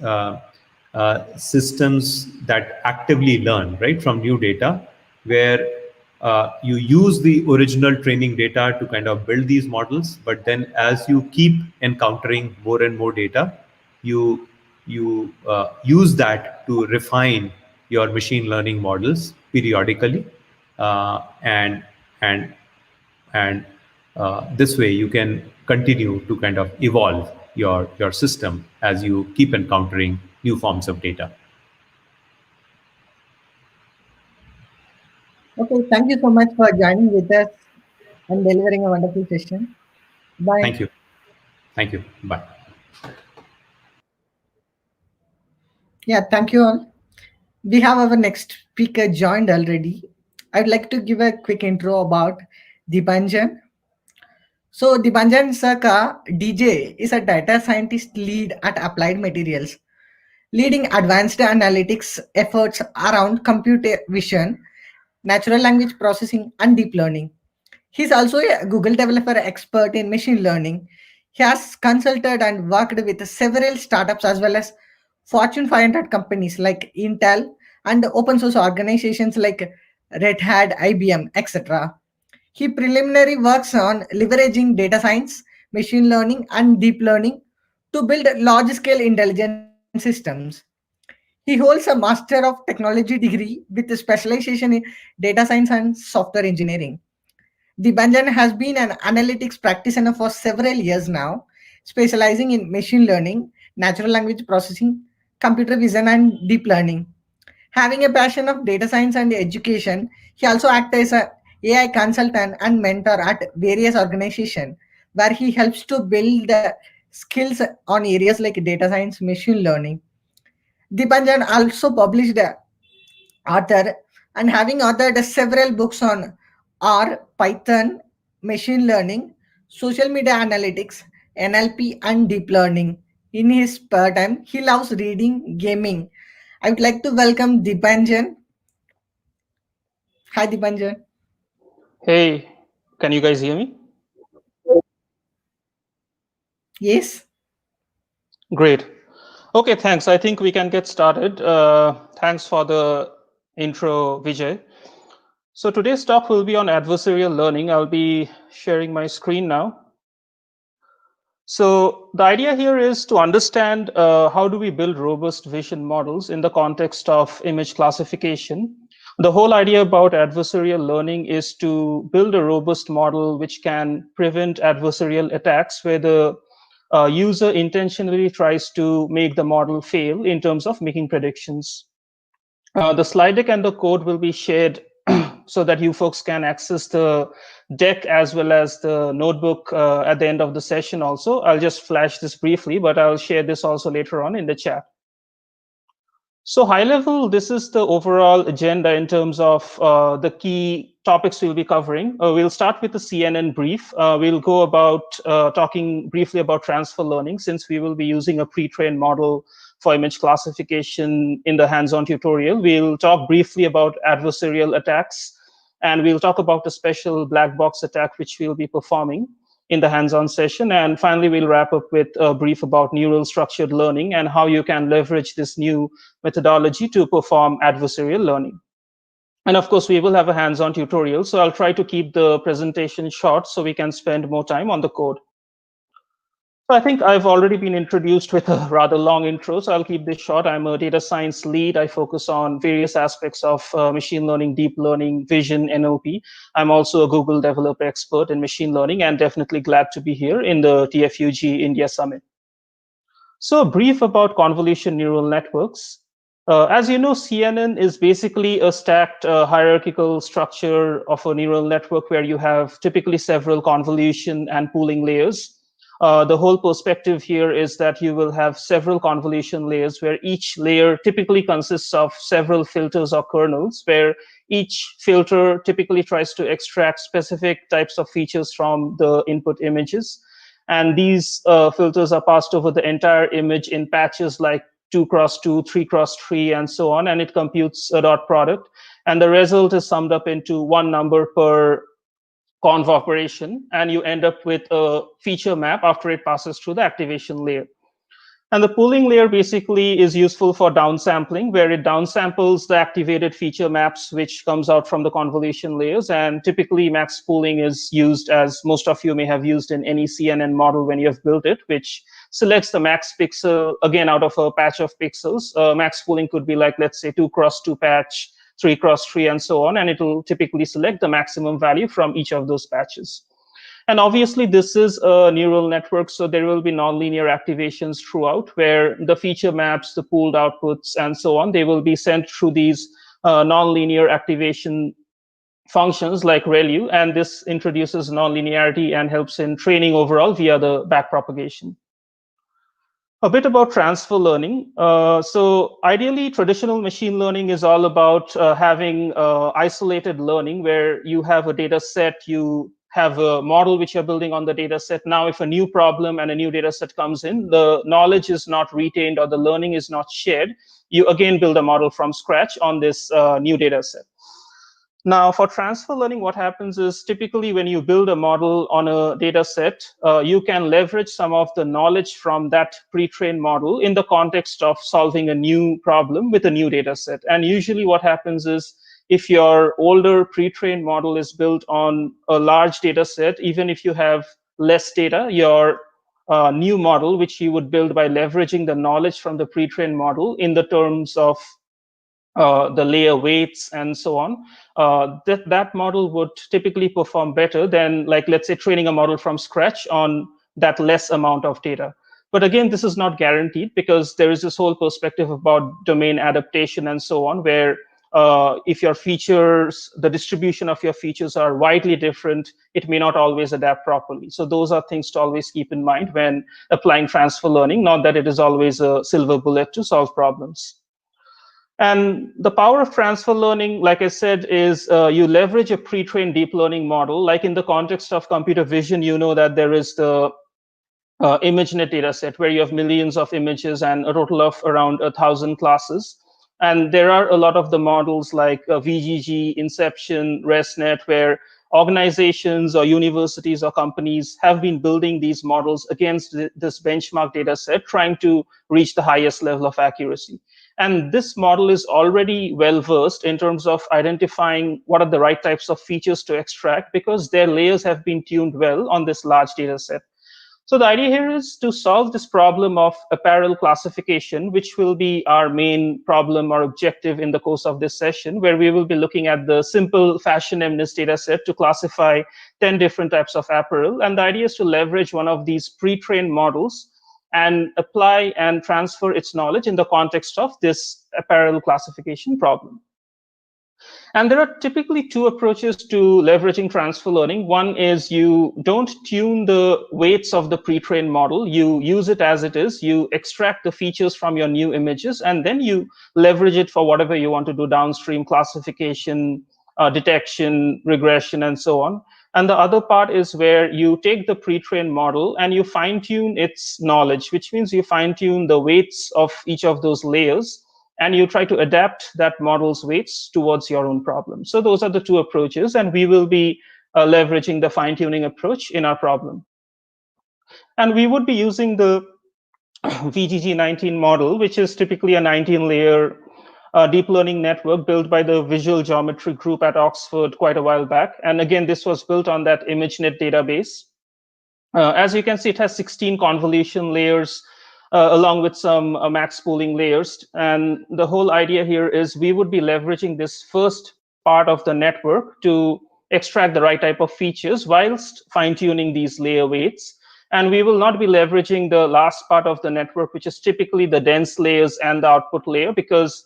systems that actively learn right from new data, where you use the original training data to kind of build these models, but then as you keep encountering more and more data, you use that to refine your machine learning models periodically, and and this way you can continue to kind of evolve your system as you keep encountering new forms of data. Okay, thank you so much for joining with us and delivering a wonderful session. Bye. Thank you. Thank you. Bye. Yeah, thank you all. We have our next speaker joined already. I'd like to give a quick intro about Dipanjan. So Dipanjan Saka, DJ, is a data scientist lead at Applied Materials, leading advanced analytics efforts around computer vision, natural language processing, and deep learning. He's also a Google developer expert in machine learning. He has consulted and worked with several startups as well as Fortune 500 companies like Intel and open source organizations like Red Hat, IBM, etc. He preliminary works on leveraging data science, machine learning, and deep learning to build large scale intelligence systems. He holds a Master of Technology degree with a specialization in data science and software engineering. Dibanjan has been an analytics practitioner for several years now, specializing in machine learning, natural language processing, computer vision, and deep learning. Having a passion of data science and education, he also acts as a AI consultant and mentor at various organizations where he helps to build skills on areas like data science, machine learning. Dipanjan also published author and having authored several books on R, Python, machine learning, social media analytics, NLP, and deep learning. In his spare time, he loves reading, gaming. I would like to welcome Dipanjan. Hi, Dipanjan. Hey, can you guys hear me? Yes. Great. Okay, thanks. I think we can get started. Thanks for the intro, Vijay. So today's talk will be on adversarial learning. I'll be sharing my screen now. So the idea here is to understand how do we build robust vision models in the context of image classification. The whole idea about adversarial learning is to build a robust model which can prevent adversarial attacks where the user intentionally tries to make the model fail in terms of making predictions. The slide deck and the code will be shared so that you folks can access the deck as well as the notebook at the end of the session also. I'll just flash this briefly, but I'll share this also later on in the chat. So high level, this is the overall agenda in terms of the key topics we'll be covering. We'll start with the CNN brief. We'll go about talking briefly about transfer learning, since we will be using a pre-trained model for image classification in the hands-on tutorial. We'll talk briefly about adversarial attacks, and we'll talk about the special black box attack which we'll be performing in the hands-on session. And finally, we'll wrap up with a brief about neural structured learning and how you can leverage this new methodology to perform adversarial learning. And of course, we will have a hands-on tutorial. So I'll try to keep the presentation short so we can spend more time on the code. So I think I've already been introduced with a rather long intro, so I'll keep this short. I'm a data science lead. I focus on various aspects of machine learning, deep learning, vision, NLP. I'm also a Google developer expert in machine learning, and definitely glad to be here in the TFUG India Summit. So a brief about convolution neural networks. As you know, CNN is basically a stacked hierarchical structure of a neural network where you have typically several convolution and pooling layers. The whole perspective here is that you will have several convolution layers where each layer typically consists of several filters or kernels, where each filter typically tries to extract specific types of features from the input images. And these filters are passed over the entire image in patches like 2x2, 3x3, and so on, and it computes a dot product. And the result is summed up into one number per conv operation, and you end up with a feature map after it passes through the activation layer. And the pooling layer basically is useful for downsampling, where it downsamples the activated feature maps, which comes out from the convolution layers. And typically, max pooling is used, as most of you may have used in any CNN model when you have built it, which selects the max pixel, again, out of a patch of pixels. Max pooling could be like, let's say, 2x2 patch, 3x3, and so on. And it will typically select the maximum value from each of those patches. And obviously, this is a neural network, so there will be nonlinear activations throughout, where the feature maps, the pooled outputs, and so on, they will be sent through these nonlinear activation functions like ReLU, and this introduces nonlinearity and helps in training overall via the backpropagation. A bit about transfer learning. So ideally, traditional machine learning is all about having isolated learning, where you have a data set, you have a model which you're building on the data set. Now, if a new problem and a new data set comes in, the knowledge is not retained or the learning is not shared. You again build a model from scratch on this new data set. Now, for transfer learning, what happens is typically when you build a model on a data set, you can leverage some of the knowledge from that pre-trained model in the context of solving a new problem with a new data set. And usually what happens is, if your older pre-trained model is built on a large data set, even if you have less data, your new model, which you would build by leveraging the knowledge from the pre-trained model in the terms of the layer weights and so on, that model would typically perform better than, like, let's say, training a model from scratch on that less amount of data. But again, this is not guaranteed, because there is this whole perspective about domain adaptation and so on, where if your features, the distribution of your features are widely different, it may not always adapt properly. So those are things to always keep in mind when applying transfer learning, not that it is always a silver bullet to solve problems. And the power of transfer learning, like I said, is you leverage a pre-trained deep learning model. Like in the context of computer vision, you know that there is the ImageNet data set, where you have millions of images and a total of around 1,000 classes. And there are a lot of the models like VGG, Inception, ResNet, where organizations or universities or companies have been building these models against this benchmark data set, trying to reach the highest level of accuracy. And this model is already well versed in terms of identifying what are the right types of features to extract, because their layers have been tuned well on this large data set. So the idea here is to solve this problem of apparel classification, which will be our main problem or objective in the course of this session, where we will be looking at the simple fashion MNIST data set to classify 10 different types of apparel. And the idea is to leverage one of these pre-trained models and apply and transfer its knowledge in the context of this apparel classification problem. And there are typically two approaches to leveraging transfer learning. One is you don't tune the weights of the pre-trained model. You use it as it is. You extract the features from your new images, and then you leverage it for whatever you want to do, downstream classification, detection, regression, and so on. And the other part is where you take the pre-trained model and you fine-tune its knowledge, which means you fine-tune the weights of each of those layers, and you try to adapt that model's weights towards your own problem. So those are the two approaches, and we will be leveraging the fine-tuning approach in our problem. And we would be using the VGG19 model, which is typically a 19-layer deep learning network built by the Visual Geometry group at Oxford quite a while back. And again, this was built on that ImageNet database. As you can see, it has 16 convolution layers, along with some max pooling layers. And the whole idea here is we would be leveraging this first part of the network to extract the right type of features whilst fine-tuning these layer weights. And we will not be leveraging the last part of the network, which is typically the dense layers and the output layer, because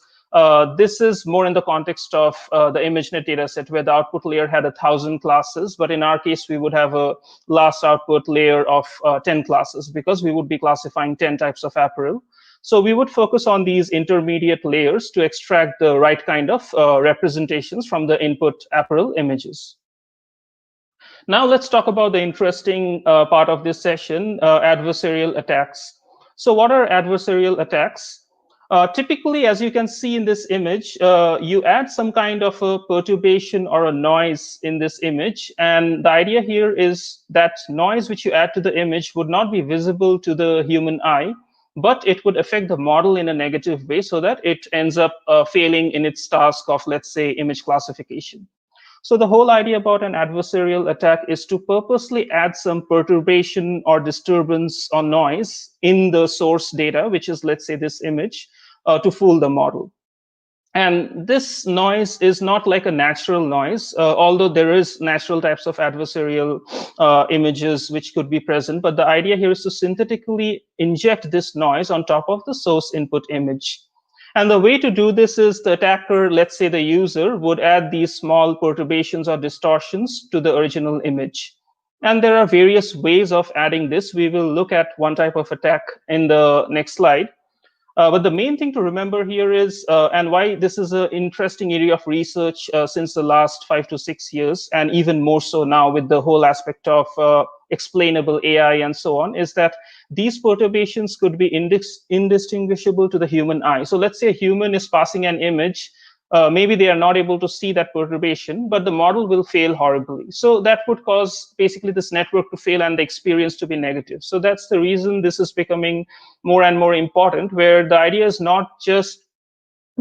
this is more in the context of the ImageNet dataset, where the output layer had 1,000 classes. But in our case, we would have a last output layer of 10 classes, because we would be classifying 10 types of apparel. So we would focus on these intermediate layers to extract the right kind of representations from the input apparel images. Now let's talk about the interesting part of this session, adversarial attacks. So what are adversarial attacks? Typically, as you can see in this image, you add some kind of a perturbation or a noise in this image. And the idea here is that noise which you add to the image would not be visible to the human eye, but it would affect the model in a negative way so that it ends up failing in its task of, let's say, image classification. So the whole idea about an adversarial attack is to purposely add some perturbation or disturbance or noise in the source data, which is, let's say, this image, to fool the model. And this noise is not like a natural noise, although there is natural types of adversarial images which could be present. But the idea here is to synthetically inject this noise on top of the source input image. And the way to do this is the attacker, let's say the user, would add these small perturbations or distortions to the original image. And there are various ways of adding this. We will look at one type of attack in the next slide. But the main thing to remember here is, and why this is an interesting area of research since the last 5 to 6 years, and even more so now with the whole aspect of explainable AI and so on, is that these perturbations could be indistinguishable to the human eye. So let's say a human is passing an image. Maybe they are not able to see that perturbation, but the model will fail horribly. So that would cause basically this network to fail and the experience to be negative. So that's the reason this is becoming more and more important, where the idea is not just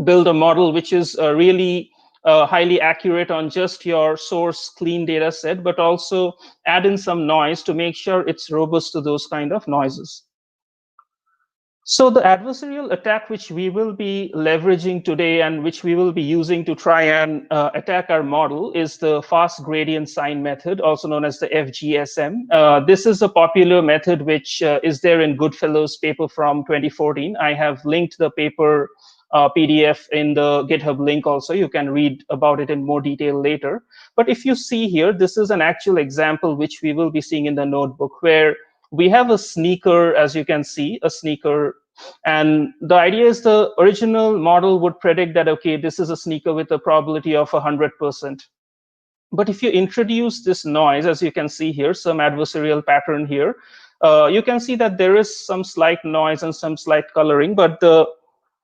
build a model which is really highly accurate on just your source clean data set, but also add in some noise to make sure it's robust to those kind of noises. So the adversarial attack which we will be leveraging today and which we will be using to try and attack our model is the fast gradient sign method, also known as the FGSM. This is a popular method which is there in Goodfellow's paper from 2014. I have linked the paper PDF in the GitHub link also. You can read about it in more detail later. But if you see here, this is an actual example which we will be seeing in the notebook, where we have a sneaker, as you can see, a sneaker. And the idea is the original model would predict that, okay, this is a sneaker with a probability of 100%. But if you introduce this noise, as you can see here, some adversarial pattern here, you can see that there is some slight noise and some slight coloring, but the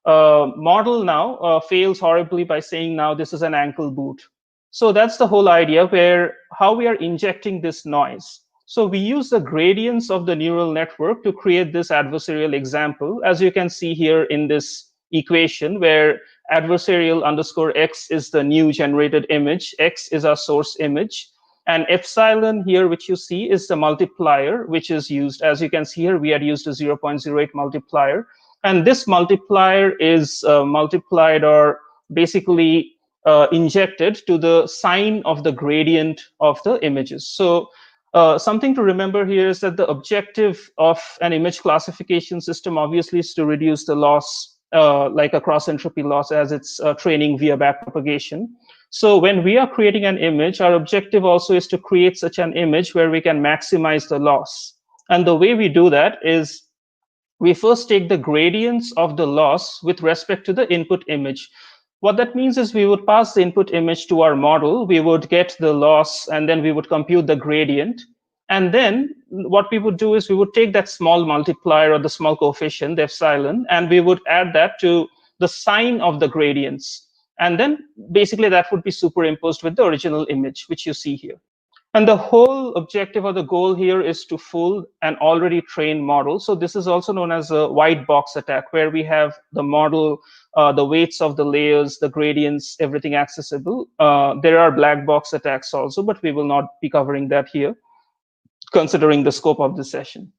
model now fails horribly by saying now this is an ankle boot. So that's the whole idea, where how we are injecting this noise. So we use the gradients of the neural network to create this adversarial example, as you can see here in this equation, where adversarial underscore x is the new generated image, x is our source image, and epsilon here, which you see, is the multiplier, which is used. As you can see here, we had used a 0.08 multiplier. And this multiplier is multiplied or basically injected to the sign of the gradient of the images. So something to remember here is that the objective of an image classification system obviously is to reduce the loss, like a cross entropy loss, as it's training via backpropagation. So when we are creating an image, our objective also is to create such an image where we can maximize the loss. And the way we do that is we first take the gradients of the loss with respect to the input image. What that means is we would pass the input image to our model, we would get the loss, and then we would compute the gradient. And then what we would do is we would take that small multiplier or the small coefficient, the epsilon, and we would add that to the sign of the gradients. And then basically that would be superimposed with the original image, which you see here. And the whole objective or the goal here is to fool an already trained model. So this is also known as a white box attack, where we have the model, the weights of the layers, the gradients, everything accessible. There are black box attacks also, but we will not be covering that here, considering the scope of the session.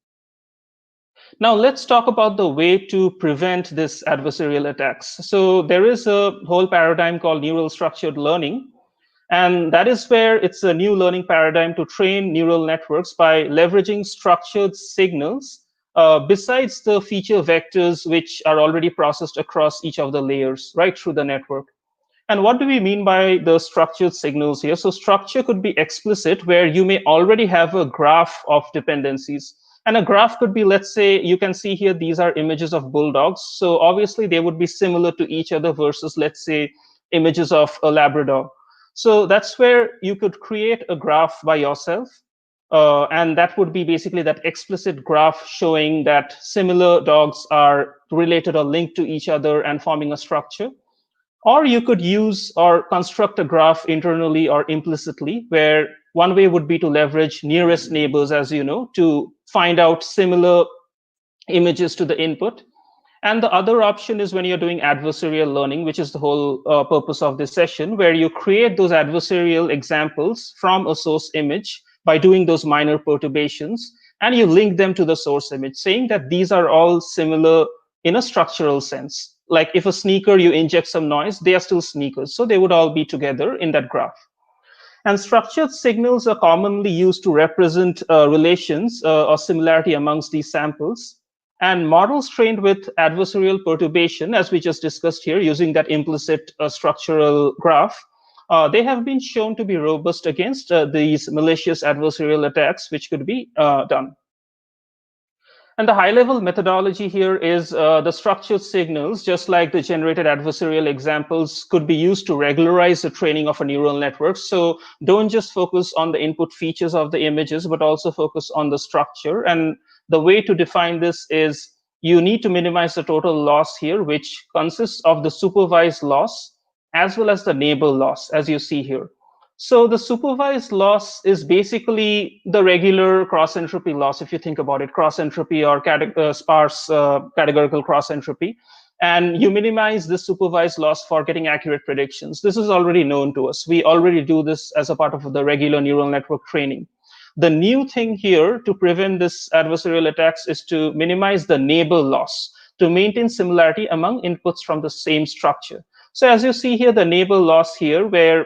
Now let's talk about the way to prevent this adversarial attacks. So there is a whole paradigm called neural structured learning. And that is where it's a new learning paradigm to train neural networks by leveraging structured signals besides the feature vectors which are already processed across each of the layers right through the network. And what do we mean by the structured signals here? So structure could be explicit, where you may already have a graph of dependencies. And a graph could be, let's say, you can see here, these are images of bulldogs. So obviously they would be similar to each other versus, let's say, images of a Labrador. So that's where you could create a graph by yourself. and that would be basically that explicit graph showing that similar dogs are related or linked to each other and forming a structure. Or you could use or construct a graph internally or implicitly, where one way would be to leverage nearest neighbors, as you know, to find out similar images to the input. And the other option is when you're doing adversarial learning, which is the whole purpose of this session, where you create those adversarial examples from a source image by doing those minor perturbations, and you link them to the source image, saying that these are all similar in a structural sense. Like if a sneaker, you inject some noise, they are still sneakers. So they would all be together in that graph. And structured signals are commonly used to represent relations or similarity amongst these samples. And models trained with adversarial perturbation, as we just discussed here, using that implicit structural graph, they have been shown to be robust against these malicious adversarial attacks, which could be done. And the high-level methodology here is the structured signals, just like the generated adversarial examples, could be used to regularize the training of a neural network. So don't just focus on the input features of the images, but also focus on the structure. And the way to define this is you need to minimize the total loss here, which consists of the supervised loss as well as the neighbor loss, as you see here. So the supervised loss is basically the regular cross entropy loss, if you think about it, cross entropy or sparse categorical cross entropy. And you minimize this supervised loss for getting accurate predictions. This is already known to us. We already do this as a part of the regular neural network training. The new thing here to prevent this adversarial attacks is to minimize the neighbor loss to maintain similarity among inputs from the same structure. So as you see here, the neighbor loss here, where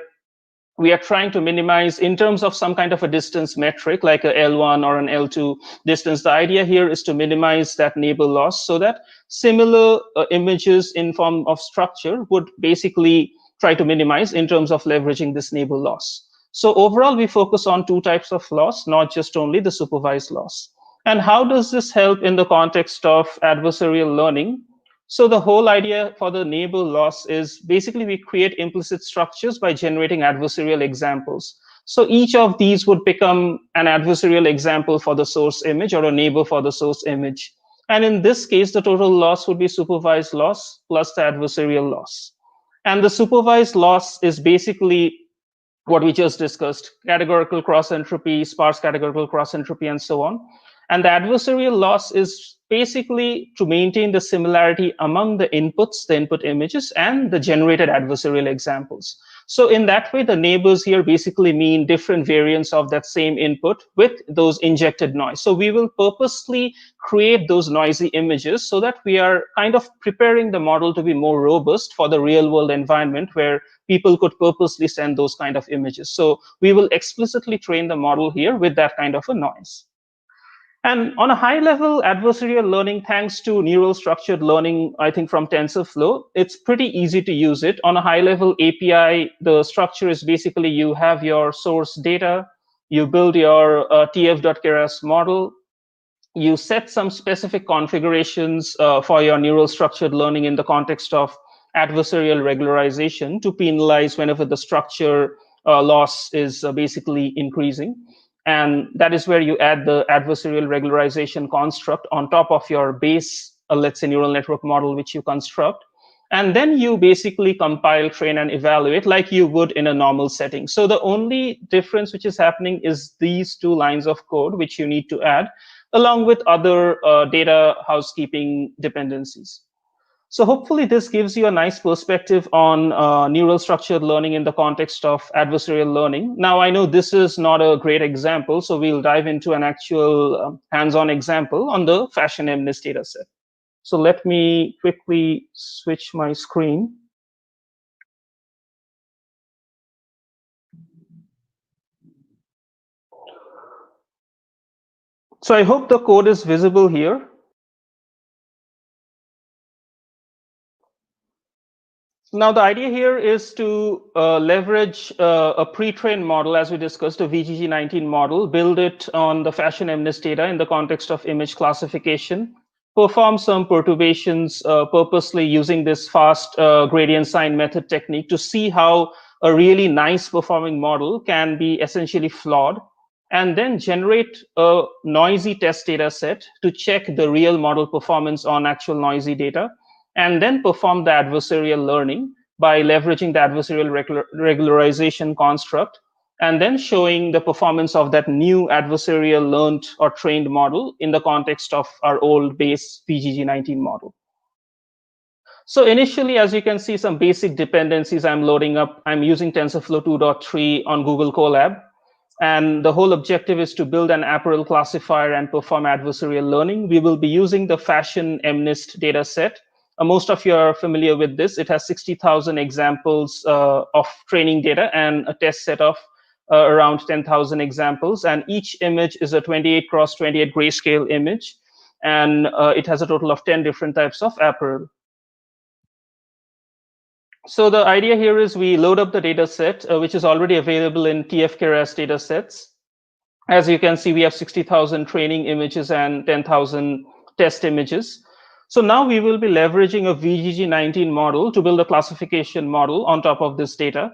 we are trying to minimize in terms of some kind of a distance metric, like a L1 or an L2 distance. The idea here is to minimize that neighbor loss so that similar images in form of structure would basically try to minimize in terms of leveraging this neighbor loss. So overall, we focus on two types of loss, not just only the supervised loss. And how does this help in the context of adversarial learning? So the whole idea for the neighbor loss is basically we create implicit structures by generating adversarial examples. So each of these would become an adversarial example for the source image or a neighbor for the source image. And in this case, the total loss would be supervised loss plus the adversarial loss. And the supervised loss is basically what we just discussed, categorical cross entropy, sparse categorical cross entropy, and so on. And the adversarial loss is basically to maintain the similarity among the inputs, the input images, and the generated adversarial examples. So in that way, the neighbors here basically mean different variants of that same input with those injected noise. So we will purposely create those noisy images so that we are kind of preparing the model to be more robust for the real world environment where people could purposely send those kind of images. So we will explicitly train the model here with that kind of a noise. And on a high level, adversarial learning, thanks to neural structured learning, I think from TensorFlow, it's pretty easy to use it. On a high level API, the structure is basically you have your source data, you build your TF.keras model, you set some specific configurations for your neural structured learning in the context of adversarial regularization to penalize whenever the structure loss is basically increasing. And that is where you add the adversarial regularization construct on top of your base, let's say, neural network model, which you construct. And then you basically compile, train, and evaluate like you would in a normal setting. So the only difference which is happening is these two lines of code, which you need to add, along with other data housekeeping dependencies. So hopefully this gives you a nice perspective on neural structured learning in the context of adversarial learning. Now, I know this is not a great example, so we'll dive into an actual hands-on example on the fashion MNIST dataset. So let me quickly switch my screen. So I hope the code is visible here. Now, the idea here is to leverage a pre-trained model, as we discussed, a VGG19 model, build it on the fashion MNIST data in the context of image classification, perform some perturbations purposely using this fast gradient sign method technique to see how a really nice performing model can be essentially flawed. and then generate a noisy test data set to check the real model performance on actual noisy data, and then perform the adversarial learning by leveraging the adversarial regularization construct, and then showing the performance of that new adversarial learned or trained model in the context of our old base VGG19 model. So initially, as you can see, some basic dependencies I'm loading up. I'm using TensorFlow 2.3 on Google Colab. And the whole objective is to build an apparel classifier and perform adversarial learning. We will be using the fashion MNIST data set. Most of you are familiar with this. It has 60,000 examples of training data and a test set of around 10,000 examples. And each image is a 28 cross 28 grayscale image. And it has a total of 10 different types of apparel. So the idea here is we load up the data set, which is already available in TFKRS data sets. As you can see, we have 60,000 training images and 10,000 test images. So now we will be leveraging a VGG19 model to build a classification model on top of this data.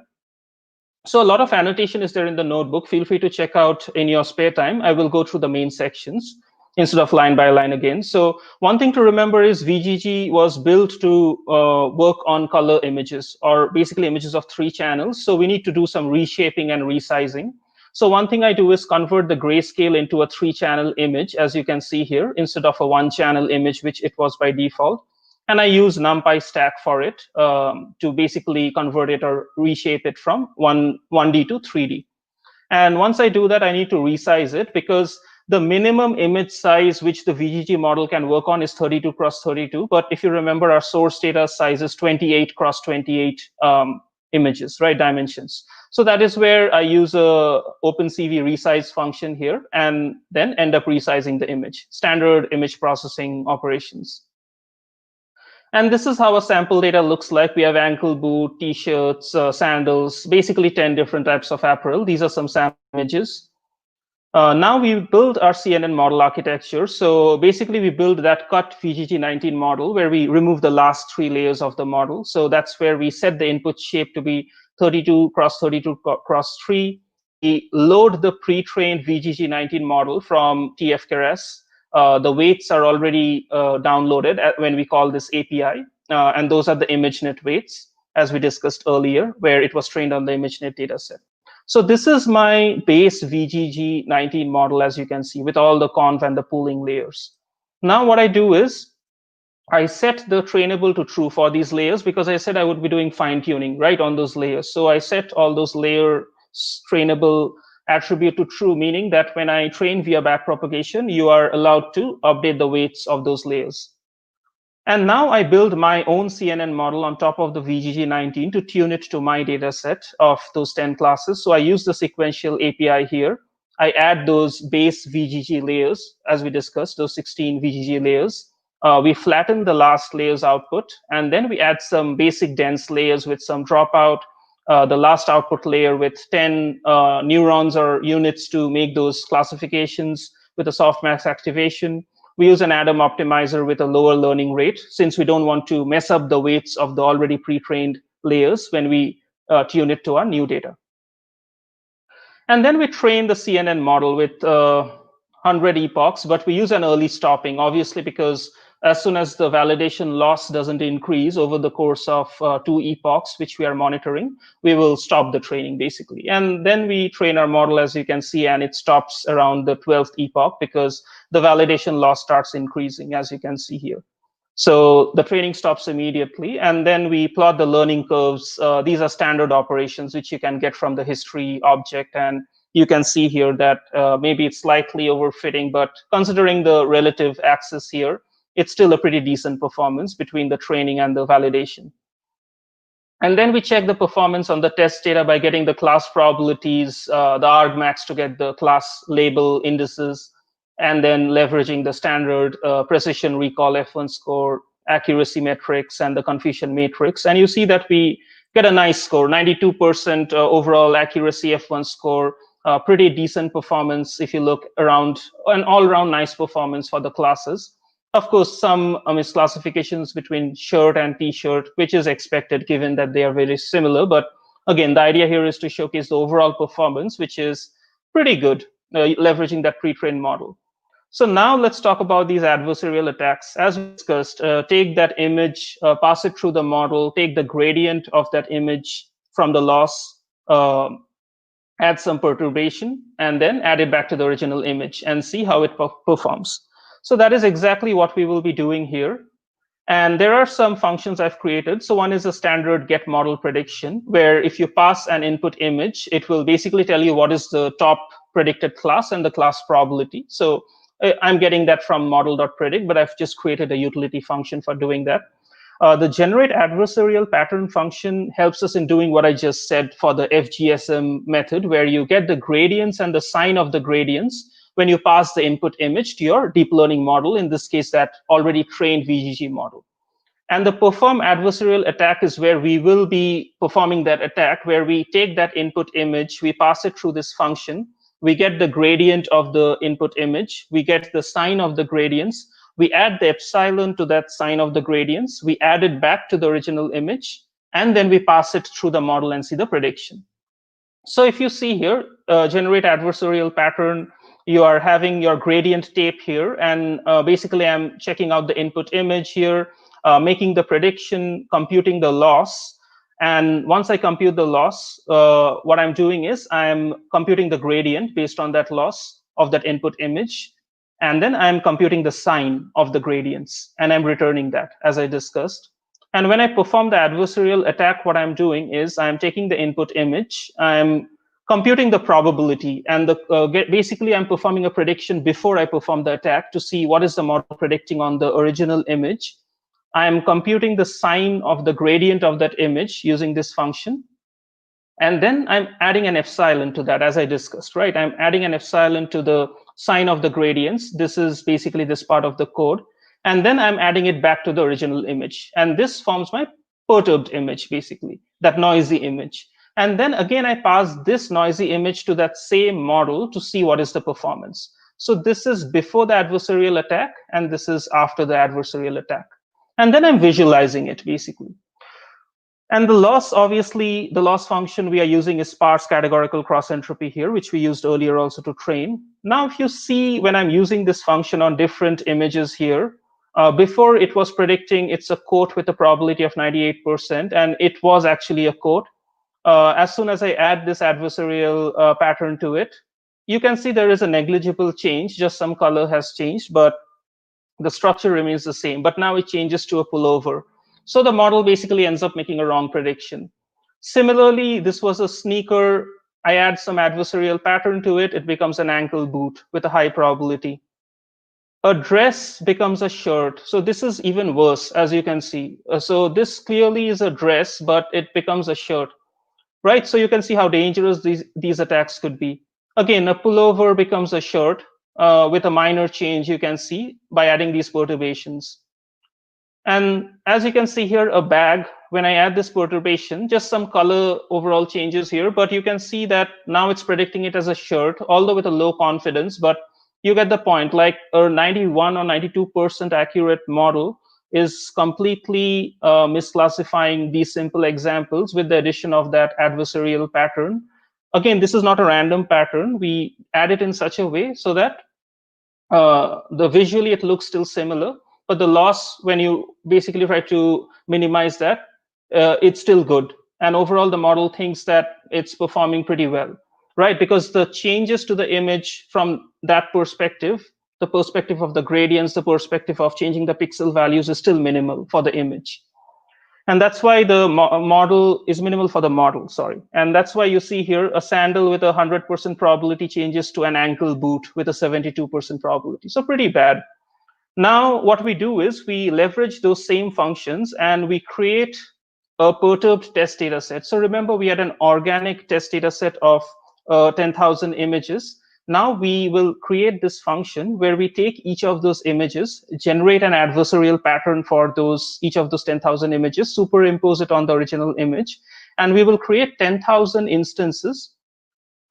So a lot of annotation is there in the notebook. Feel free to check out in your spare time. I will go through the main sections instead of line by line again. So one thing to remember is VGG was built to work on color images, or basically images of 3 channels. So we need to do some reshaping and resizing. So one thing I do is convert the grayscale into a 3-channel image, as you can see here, instead of a 1-channel image, which it was by default. And I use NumPy stack for it to basically convert it or reshape it from 1D to 3D. And once I do that, I need to resize it, because the minimum image size which the VGG model can work on is 32 cross 32. But if you remember, our source data size is 28 cross 28 images, right, dimensions. So that is where I use a OpenCV resize function here, and then end up resizing the image. Standard image processing operations. And this is how a sample data looks like. We have ankle boot, t-shirts, sandals, basically 10 different types of apparel. These are some sample images. Now we build our CNN model architecture. So basically we build that cut VGG19 model where we remove the last 3 layers of the model. So that's where we set the input shape to be 32 cross 32 cross 3. We load the pre-trained VGG19 model from TFKRS. The weights are already downloaded when we call this API. And those are the ImageNet weights, as we discussed earlier, where it was trained on the ImageNet dataset. So this is my base VGG19 model, as you can see, with all the conv and the pooling layers. Now what I do is I set the trainable to true for these layers, because I said I would be doing fine tuning right on those layers. So I set all those layer trainable attribute to true, meaning that when I train via backpropagation, you are allowed to update the weights of those layers. And now I build my own CNN model on top of the VGG19 to tune it to my data set of those 10 classes. So I use the sequential API here. I add those base VGG layers, as we discussed, those 16 VGG layers. We flatten the last layer's output, and then we add some basic dense layers with some dropout, the last output layer with 10 neurons or units to make those classifications with a softmax activation. We use an Adam optimizer with a lower learning rate, since we don't want to mess up the weights of the already pre-trained layers when we tune it to our new data. And then we train the CNN model with 100 epochs, but we use an early stopping, obviously, because as soon as the validation loss doesn't increase over the course of 2 epochs, which we are monitoring, we will stop the training, basically. And then we train our model, as you can see, and it stops around the 12th epoch, because the validation loss starts increasing, as you can see here. So the training stops immediately, and then we plot the learning curves. These are standard operations, which you can get from the history object, and you can see here that maybe it's slightly overfitting, but considering the relative axis here, it's still a pretty decent performance between the training and the validation. And then we check the performance on the test data by getting the class probabilities, the argmax to get the class label indices, and then leveraging the standard precision recall F1 score, accuracy metrics, and the confusion matrix. And you see that we get a nice score, 92% overall accuracy F1 score, pretty decent performance if you look around, an all-around nice performance for the classes. Of course, some misclassifications between shirt and t-shirt, which is expected given that they are very similar. But again, the idea here is to showcase the overall performance, which is pretty good leveraging that pre-trained model. So now let's talk about these adversarial attacks. As we discussed, take that image, pass it through the model, take the gradient of that image from the loss, add some perturbation, and then add it back to the original image and see how it performs. So that is exactly what we will be doing here. And there are some functions I've created. So one is a standard get model prediction, where if you pass an input image, it will basically tell you what is the top predicted class and the class probability. So I'm getting that from model.predict, but I've just created a utility function for doing that. The generate adversarial pattern function helps us in doing what I just said for the FGSM method, where you get the gradients and the sign of the gradients when you pass the input image to your deep learning model, in this case, that already trained VGG model. And the perform adversarial attack is where we will be performing that attack, where we take that input image, we pass it through this function, we get the gradient of the input image, we get the sign of the gradients, we add the epsilon to that sign of the gradients, we add it back to the original image, and then we pass it through the model and see the prediction. So if you see here, generate adversarial pattern, you are having your gradient tape here, and basically I'm checking out the input image here, making the prediction, computing the loss. And once I compute the loss, what I'm doing is I'm computing the gradient based on that loss of that input image. And then I'm computing the sign of the gradients, and I'm returning that, as I discussed. And when I perform the adversarial attack, what I'm doing is I'm taking the input image, I'm computing the probability, and basically I'm performing a prediction before I perform the attack to see what is the model predicting on the original image. I'm computing the sign of the gradient of that image using this function. And then I'm adding an epsilon to that, as I discussed, right? I'm adding an epsilon to the sign of the gradients. This is basically this part of the code. And then I'm adding it back to the original image. And this forms my perturbed image, basically, that noisy image. And then again, I pass this noisy image to that same model to see what is the performance. So this is before the adversarial attack, and this is after the adversarial attack. And then I'm visualizing it, basically. And the loss, obviously, the loss function we are using is sparse categorical cross entropy here, which we used earlier also to train. Now, if you see when I'm using this function on different images here, before it was predicting it's a quote with a probability of 98%, and it was actually a quote. As soon as I add this adversarial pattern to it, you can see there is a negligible change, just some color has changed, but the structure remains the same. But now it changes to a pullover. So the model basically ends up making a wrong prediction. Similarly, this was a sneaker. I add some adversarial pattern to it. It becomes an ankle boot with a high probability. A dress becomes a shirt. So this is even worse, as you can see. So this clearly is a dress, but it becomes a shirt, right? So you can see how dangerous these attacks could be. Again, a pullover becomes a shirt with a minor change, you can see, by adding these perturbations. And as you can see here, a bag, when I add this perturbation, just some color overall changes here, but you can see that now it's predicting it as a shirt, although with a low confidence, but you get the point. Like a 91 or 92% accurate model is completely misclassifying these simple examples with the addition of that adversarial pattern. Again, this is not a random pattern. We add it in such a way so that visually it looks still similar, but the loss, when you basically try to minimize that, it's still good. And overall, the model thinks that it's performing pretty well, right? Because the changes to the image from that perspective, the perspective of the gradients, the perspective of changing the pixel values is still minimal for the image. And that's why the model is minimal for the model, sorry. And that's why you see here a sandal with 100% probability changes to an ankle boot with a 72% probability. So pretty bad. Now, what we do is we leverage those same functions and we create a perturbed test data set. So remember, we had an organic test data set of 10,000 images. Now we will create this function where we take each of those images, generate an adversarial pattern for each of those 10,000 images, superimpose it on the original image, and we will create 10,000 instances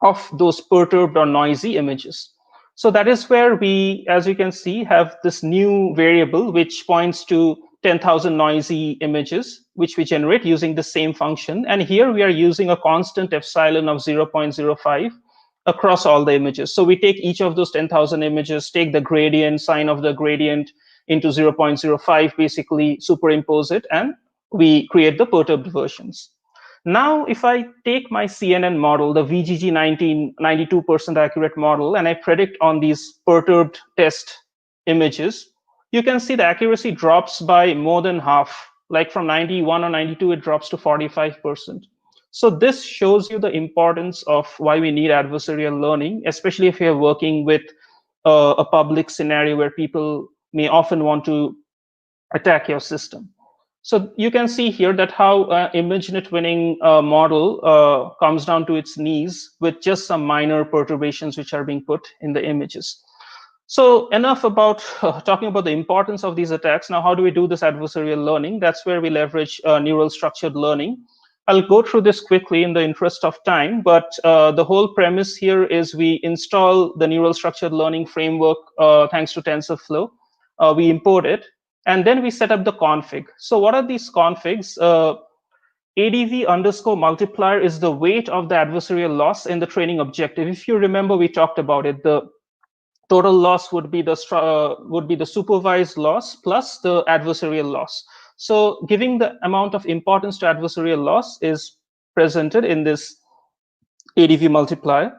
of those perturbed or noisy images. So that is where we, as you can see, have this new variable which points to 10,000 noisy images, which we generate using the same function. And here we are using a constant epsilon of 0.05. across all the images. So we take each of those 10,000 images, take the gradient, sine of the gradient into 0.05, basically superimpose it, and we create the perturbed versions. Now, if I take my CNN model, the VGG19 92% accurate model, and I predict on these perturbed test images, you can see the accuracy drops by more than half. Like from 91 or 92, it drops to 45%. So this shows you the importance of why we need adversarial learning, especially if you're working with a public scenario where people may often want to attack your system. So you can see here that how ImageNet winning model comes down to its knees with just some minor perturbations which are being put in the images. So enough about talking about the importance of these attacks. Now, how do we do this adversarial learning? That's where we leverage neural structured learning. I'll go through this quickly in the interest of time, but the whole premise here is we install the neural structured learning framework thanks to TensorFlow. We import it, and then we set up the config. So what are these configs? ADV underscore multiplier is the weight of the adversarial loss in the training objective. If you remember, we talked about it. The total loss would be the supervised loss plus the adversarial loss. So giving the amount of importance to adversarial loss is presented in this ADV multiplier.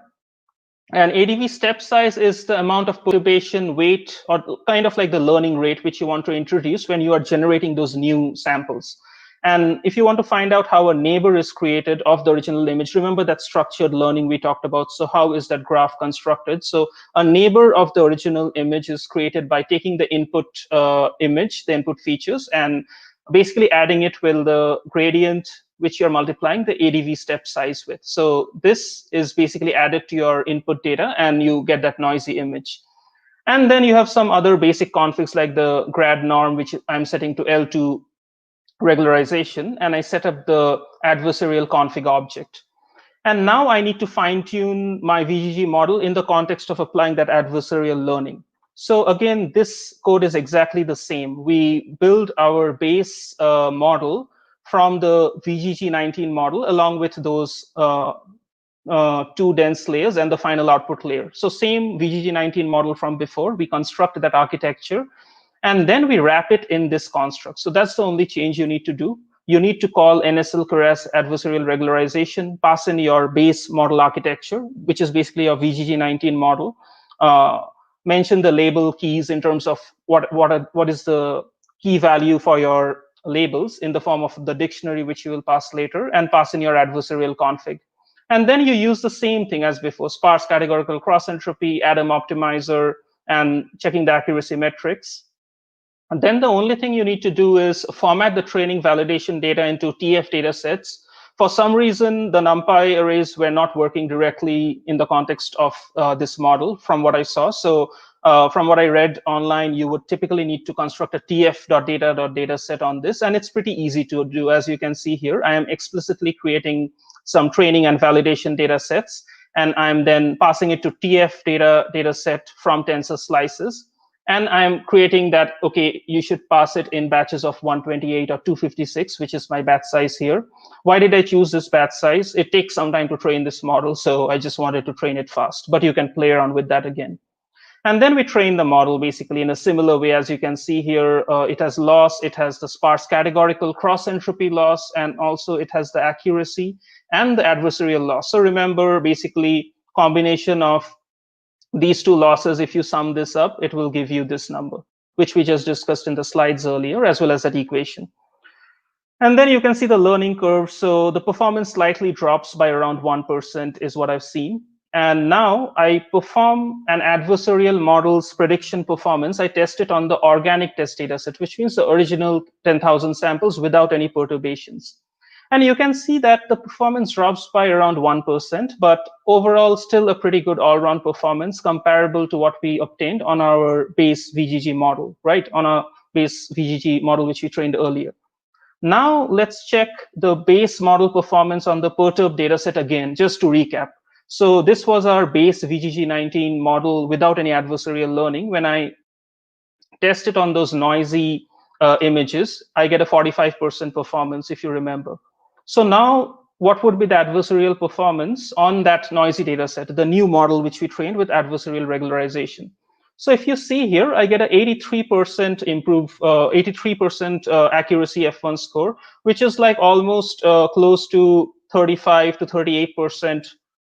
And ADV step size is the amount of perturbation weight, or kind of like the learning rate, which you want to introduce when you are generating those new samples. And if you want to find out how a neighbor is created of the original image, remember that structured learning we talked about. So how is that graph constructed? So a neighbor of the original image is created by taking the input image, the input features, and basically adding it with the gradient which you're multiplying the ADV step size with. So this is basically added to your input data, and you get that noisy image. And then you have some other basic configs like the grad norm, which I'm setting to L2 regularization, and I set up the adversarial config object. And now I need to fine tune my VGG model in the context of applying that adversarial learning. So again, this code is exactly the same. We build our base model from the VGG19 model along with those two dense layers and the final output layer. So same VGG19 model from before, we construct that architecture, and then we wrap it in this construct. So that's the only change you need to do. You need to call NSL Keras adversarial regularization, pass in your base model architecture, which is basically a VGG19 model. Mention the label keys in terms of what is the key value for your labels in the form of the dictionary, which you will pass later, and pass in your adversarial config. And then you use the same thing as before: sparse categorical cross entropy, Adam optimizer, and checking the accuracy metrics. And then the only thing you need to do is format the training validation data into TF data sets. For some reason, the NumPy arrays were not working directly in the context of this model from what I saw. So from what I read online, you would typically need to construct a tf.data.data set on this. And it's pretty easy to do. As you can see here, I am explicitly creating some training and validation data sets. And I'm then passing it to TF data set from tensor slices. And I'm creating that, okay, you should pass it in batches of 128 or 256, which is my batch size here. Why did I choose this batch size? It takes some time to train this model, so I just wanted to train it fast. But you can play around with that again. And then we train the model basically in a similar way. As you can see here, it has loss, it has the sparse categorical cross entropy loss, and also it has the accuracy and the adversarial loss. So remember, basically, combination of these two losses, if you sum this up, it will give you this number, which we just discussed in the slides earlier, as well as that equation. And then you can see the learning curve. So the performance slightly drops by around 1% is what I've seen. And now I perform an adversarial model's prediction performance. I test it on the organic test data set, which means the original 10,000 samples without any perturbations. And you can see that the performance drops by around 1%, but overall still a pretty good all-round performance comparable to what we obtained on our base VGG model, right? On our base VGG model, which we trained earlier. Now let's check the base model performance on the perturbed dataset again, just to recap. So this was our base VGG19 model without any adversarial learning. When I test it on those noisy images, I get a 45% performance, if you remember. So now what would be the adversarial performance on that noisy data set, the new model which we trained with adversarial regularization. So if you see here, I get a 83% improve, 83% accuracy F1 score, which is like almost close to 35 to 38%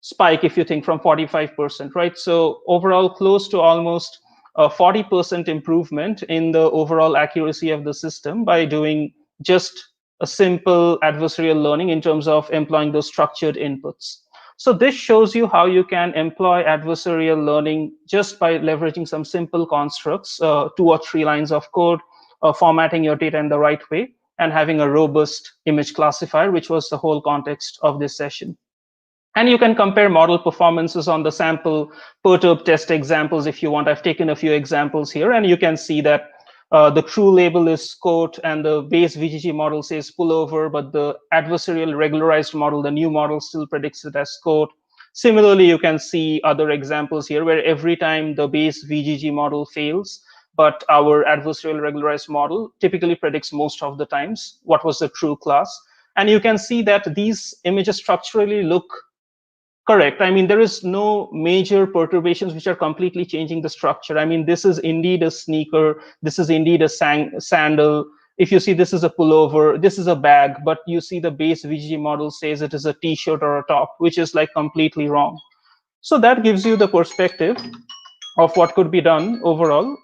spike if you think from 45%, right? So overall, close to almost 40% improvement in the overall accuracy of the system by doing just a simple adversarial learning in terms of employing those structured inputs. So this shows you how you can employ adversarial learning just by leveraging some simple constructs, 2 or 3 lines of code, formatting your data in the right way, and having a robust image classifier, which was the whole context of this session. And you can compare model performances on the sample perturb test examples if you want. I've taken a few examples here, and you can see that the true label is quote, and the base VGG model says pullover, but the adversarial regularized model, the new model, still predicts it as quote. Similarly, you can see other examples here where every time the base VGG model fails, but our adversarial regularized model typically predicts most of the times what was the true class. And you can see that these images structurally look correct. I mean, there is no major perturbations which are completely changing the structure. I mean, this is indeed a sneaker. This is indeed a sandal. If you see, this is a pullover. This is a bag. But you see the base VGG model says it is a t-shirt or a top, which is like completely wrong. So that gives you the perspective of what could be done overall.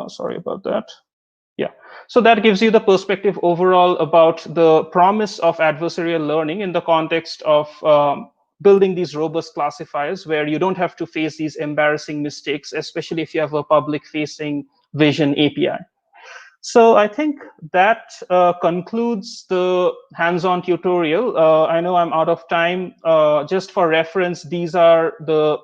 Sorry about that. Yeah. So that gives you the perspective overall about the promise of adversarial learning in the context of building these robust classifiers where you don't have to face these embarrassing mistakes, especially if you have a public facing vision API. So I think that concludes the hands-on tutorial. I know I'm out of time. Just for reference, these are the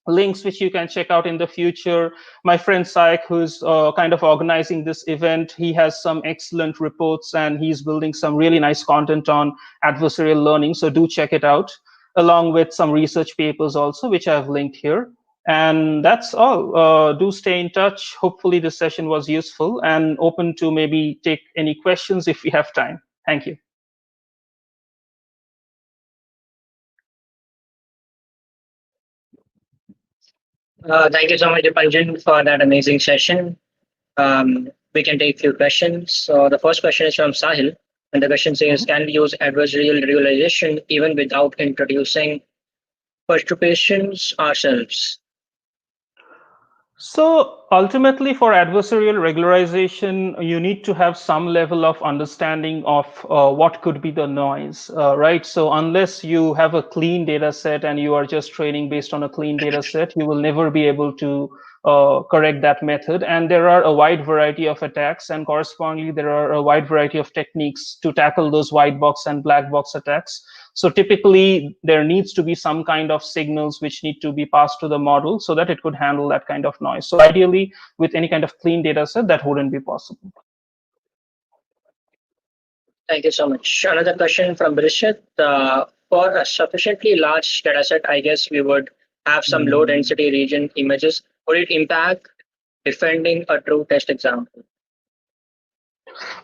links which you can check out in the future. My friend Saik, who's kind of organizing this event, he has some excellent reports and he's building some really nice content on adversarial learning. So do check it out, along with some research papers also, which I've linked here. And that's all. Do stay in touch. Hopefully this session was useful and open to maybe take any questions if we have time. Thank you. Thank you so much, Dipanjan, for that amazing session. We can take few questions. So the first question is from Sahil, and the question says, can we use adversarial regularization even without introducing perturbations ourselves? So ultimately, for adversarial regularization, you need to have some level of understanding of what could be the noise, right? So unless you have a clean data set and you are just training based on a clean data set, you will never be able to correct that method. And there are a wide variety of attacks, and correspondingly, there are a wide variety of techniques to tackle those white box and black box attacks. So typically, there needs to be some kind of signals which need to be passed to the model so that it could handle that kind of noise. So ideally, with any kind of clean data set, that wouldn't be possible. Thank you so much. Another question from Brishit. For a sufficiently large data set, I guess we would have some low density region images. Would it impact defending a true test example?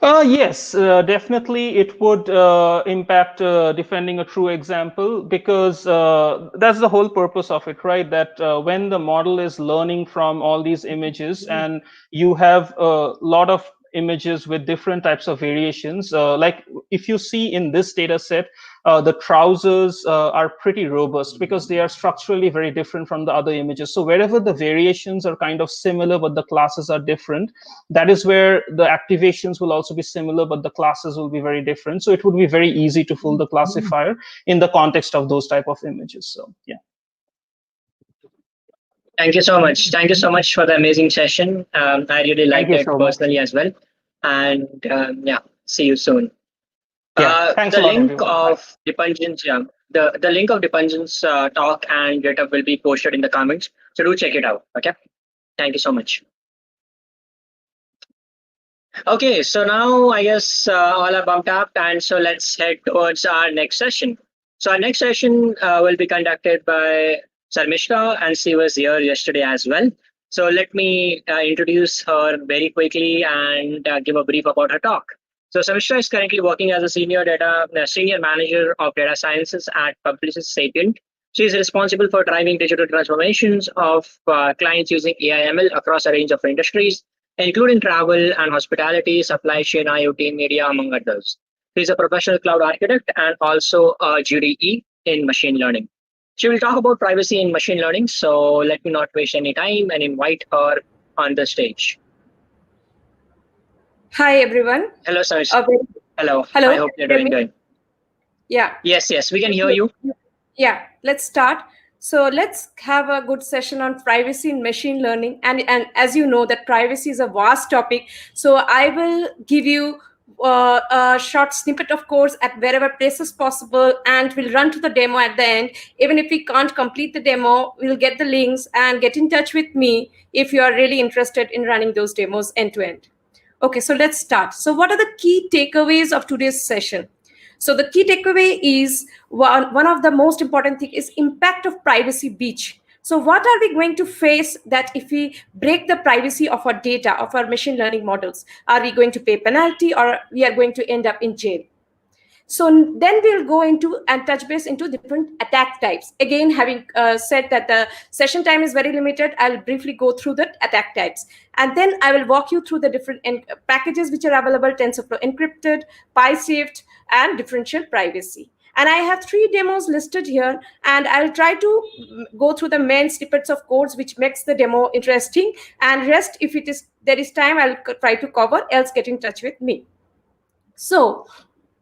Yes, definitely it would impact defending a true example, because that's the whole purpose of it, right? That when the model is learning from all these images and you have a lot of images with different types of variations, like if you see in this data set, the trousers are pretty robust because they are structurally very different from the other images. So wherever the variations are kind of similar, but the classes are different, that is where the activations will also be similar, but the classes will be very different. So it would be very easy to fool the classifier in the context of those type of images. So yeah. Thank you so much. Thank you so much for the amazing session. I really liked it personally as well. And yeah, see you soon. Yeah, thanks the a lot, link everyone. of Dipanjan's the link of Dipanjan's talk and GitHub will be posted in the comments. So do check it out. Okay. Thank you so much. Okay, so now I guess all are bumped up, and so let's head towards our next session. So our next session will be conducted by Sarmishka, and she was here yesterday as well. So let me introduce her very quickly and give a brief about her talk. So Samishra is currently working as a senior manager of data sciences at Publicis Sapient. She is responsible for driving digital transformations of clients using AI/ML across a range of industries, including travel and hospitality, supply chain, IoT, media, among others. She is a professional cloud architect and also a GDE in machine learning. She will talk about privacy in machine learning. So let me not waste any time and invite her on the stage. Hi, everyone. Hello, Samishra. Hello. Hello. I hope you're doing good. Yeah. Yes, we can hear you. Yeah, let's start. So let's have a good session on privacy in machine learning. And as you know, that privacy is a vast topic. So I will give you a short snippet of course at wherever places possible, and we'll run to the demo at the end. Even if we can't complete the demo, we'll get the links and get in touch with me if you are really interested in running those demos end to end. Okay, so let's start. So what are the key takeaways of today's session? So the key takeaway is one of the most important thing is impact of privacy breach. So what are we going to face that if we break the privacy of our data, of our machine learning models? Are we going to pay penalty or we are going to end up in jail? So then we'll go into and touch base into different attack types. Again, having said that the session time is very limited, I'll briefly go through the attack types. And then I will walk you through the different packages which are available: TensorFlow Encrypted, PySwift, and differential privacy. And I have 3 demos listed here, and I'll try to go through the main snippets of codes which makes the demo interesting. And rest, if there is time, I'll try to cover, else get in touch with me. So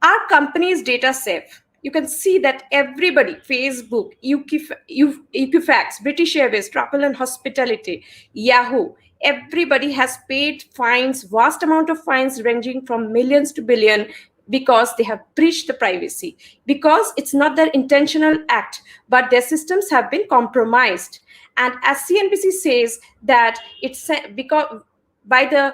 our company is data safe. You can see that everybody, Facebook, Equifax, British Airways, Travel and Hospitality, Yahoo, everybody has paid fines, vast amount of fines ranging from millions to billion, because they have breached the privacy, because it's not their intentional act, but their systems have been compromised. And as CNBC says that it's because by the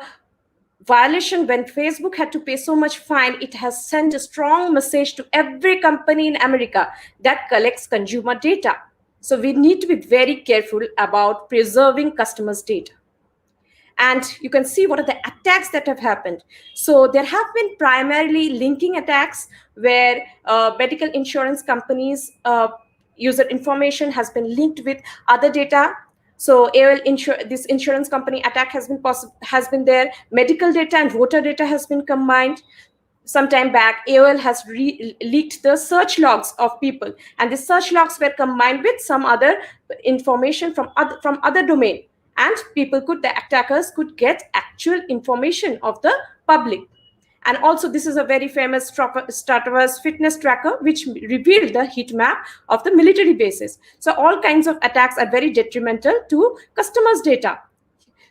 violation, when Facebook had to pay so much fine, it has sent a strong message to every company in America that collects consumer data. So we need to be very careful about preserving customers' data. And you can see what are the attacks that have happened. So there have been primarily linking attacks where medical insurance companies' user information has been linked with other data. So this insurance company attack has been there. Medical data and voter data has been combined. Some time back, AOL has leaked the search logs of people, and the search logs were combined with some other information from other domain, and the attackers could get actual information of the public. And also, this is a very famous Strata's fitness tracker, which revealed the heat map of the military bases. So all kinds of attacks are very detrimental to customers' data.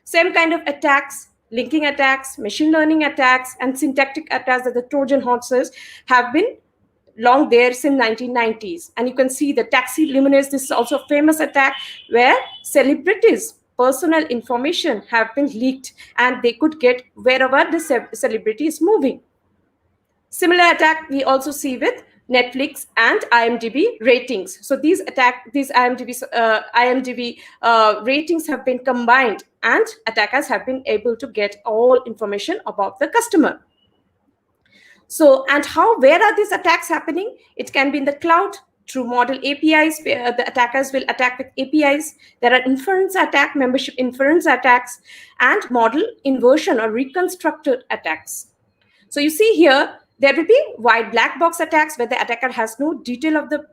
Same kind of attacks, linking attacks, machine learning attacks, and syntactic attacks, that the Trojan horses have been long there since 1990s. And you can see the taxi luminaires. This is also a famous attack where celebrities' personal information have been leaked, and they could get wherever the celebrity is moving. Similar attack we also see with Netflix and IMDb ratings. So these IMDb ratings have been combined, and attackers have been able to get all information about the customer. So, and where are these attacks happening? It can be in the cloud, through model APIs, where the attackers will attack with APIs. There are inference attack, membership inference attacks, and model inversion or reconstructed attacks. So you see here, there will be white black box attacks where the attacker has no detail of the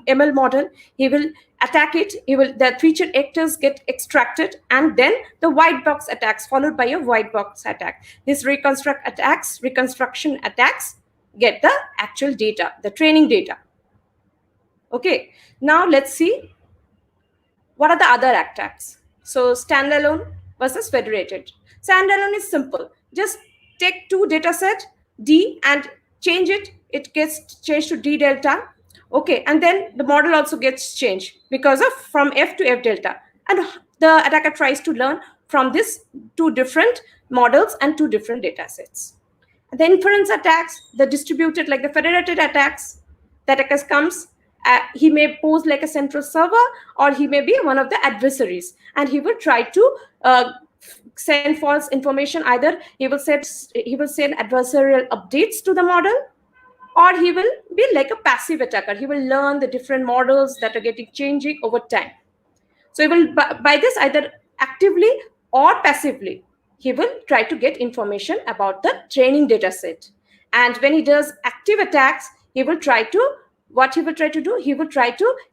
ML model. He will attack it. The featured actors get extracted, and then the white box attacks followed by a white box attack. These reconstruction attacks get the actual data, the training data. Okay, now let's see what are the other attacks. So standalone versus federated. Standalone is simple. Just take 2 data set D and change it. It gets changed to D delta. Okay, and then the model also gets changed because of from F to F delta. And the attacker tries to learn from these 2 different models and 2 different data sets. The inference attacks, the distributed, like the federated attacks, the attacker comes. He may pose like a central server, or he may be one of the adversaries, and he will try to send false information. Either he will send adversarial updates to the model, or he will be like a passive attacker. He will learn the different models that are getting changing over time. So he will, by this, either actively or passively, he will try to get information about the training data set. And when he does active attacks, he will try to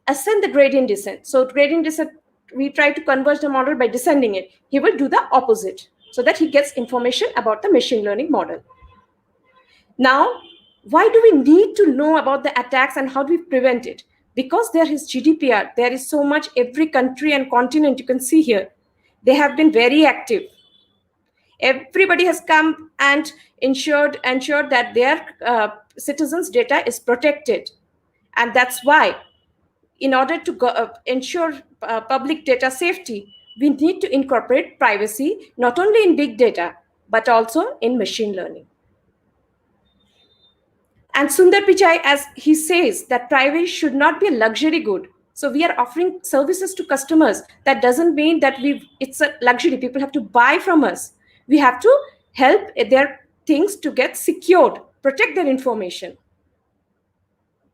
ascend the gradient descent. So gradient descent, we try to converge the model by descending it. He will do the opposite so that he gets information about the machine learning model. Now, why do we need to know about the attacks and how do we prevent it? Because there is GDPR, there is so much, every country and continent you can see here. They have been very active. Everybody has come and ensured that their citizens' data is protected. And that's why, in order to ensure public data safety, we need to incorporate privacy, not only in big data, but also in machine learning. And Sundar Pichai, as he says, that privacy should not be a luxury good. So we are offering services to customers. That doesn't mean that it's a luxury. People have to buy from us. We have to help their things to get secured, protect their information.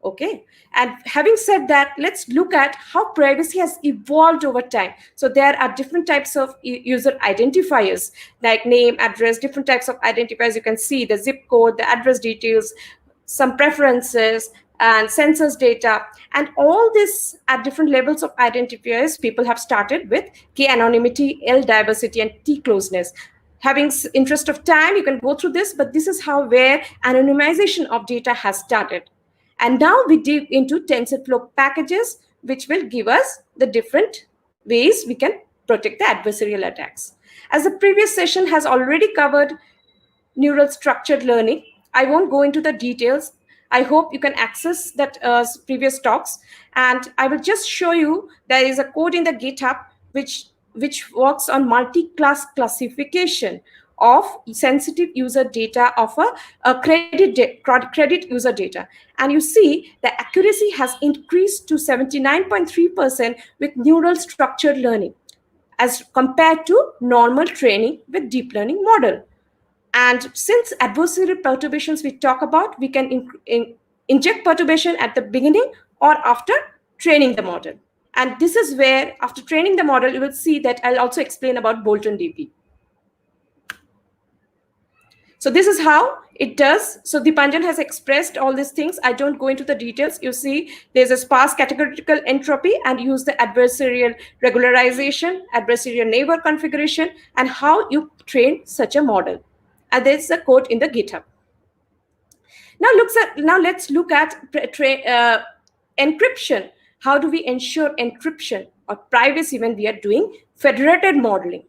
Okay. And having said that, let's look at how privacy has evolved over time. So there are different types of user identifiers, like name, address, different types of identifiers. You can see the zip code, the address details, some preferences, and census data. And all this at different levels of identifiers, people have started with K anonymity, L diversity, and T closeness. Having interest of time, you can go through this, but this is where anonymization of data has started. And now we dig into TensorFlow packages, which will give us the different ways we can protect the adversarial attacks. As the previous session has already covered neural structured learning, I won't go into the details. I hope you can access that previous talks. And I will just show you there is a code in the GitHub which works on multi-class classification of sensitive user data of a credit user data. And you see the accuracy has increased to 79.3% with neural structured learning as compared to normal training with deep learning model. And since adversarial perturbations we talk about, we can inject perturbation at the beginning or after training the model. And this is where, after training the model, you will see that I'll also explain about Bolton DP. So this is how it does. So Dipanjan has expressed all these things. I don't go into the details. You see there's a sparse categorical entropy and use the adversarial regularization, adversarial neighbor configuration, and how you train such a model. And there's a code in the GitHub. Now let's look at encryption. How do we ensure encryption or privacy when we are doing federated modeling?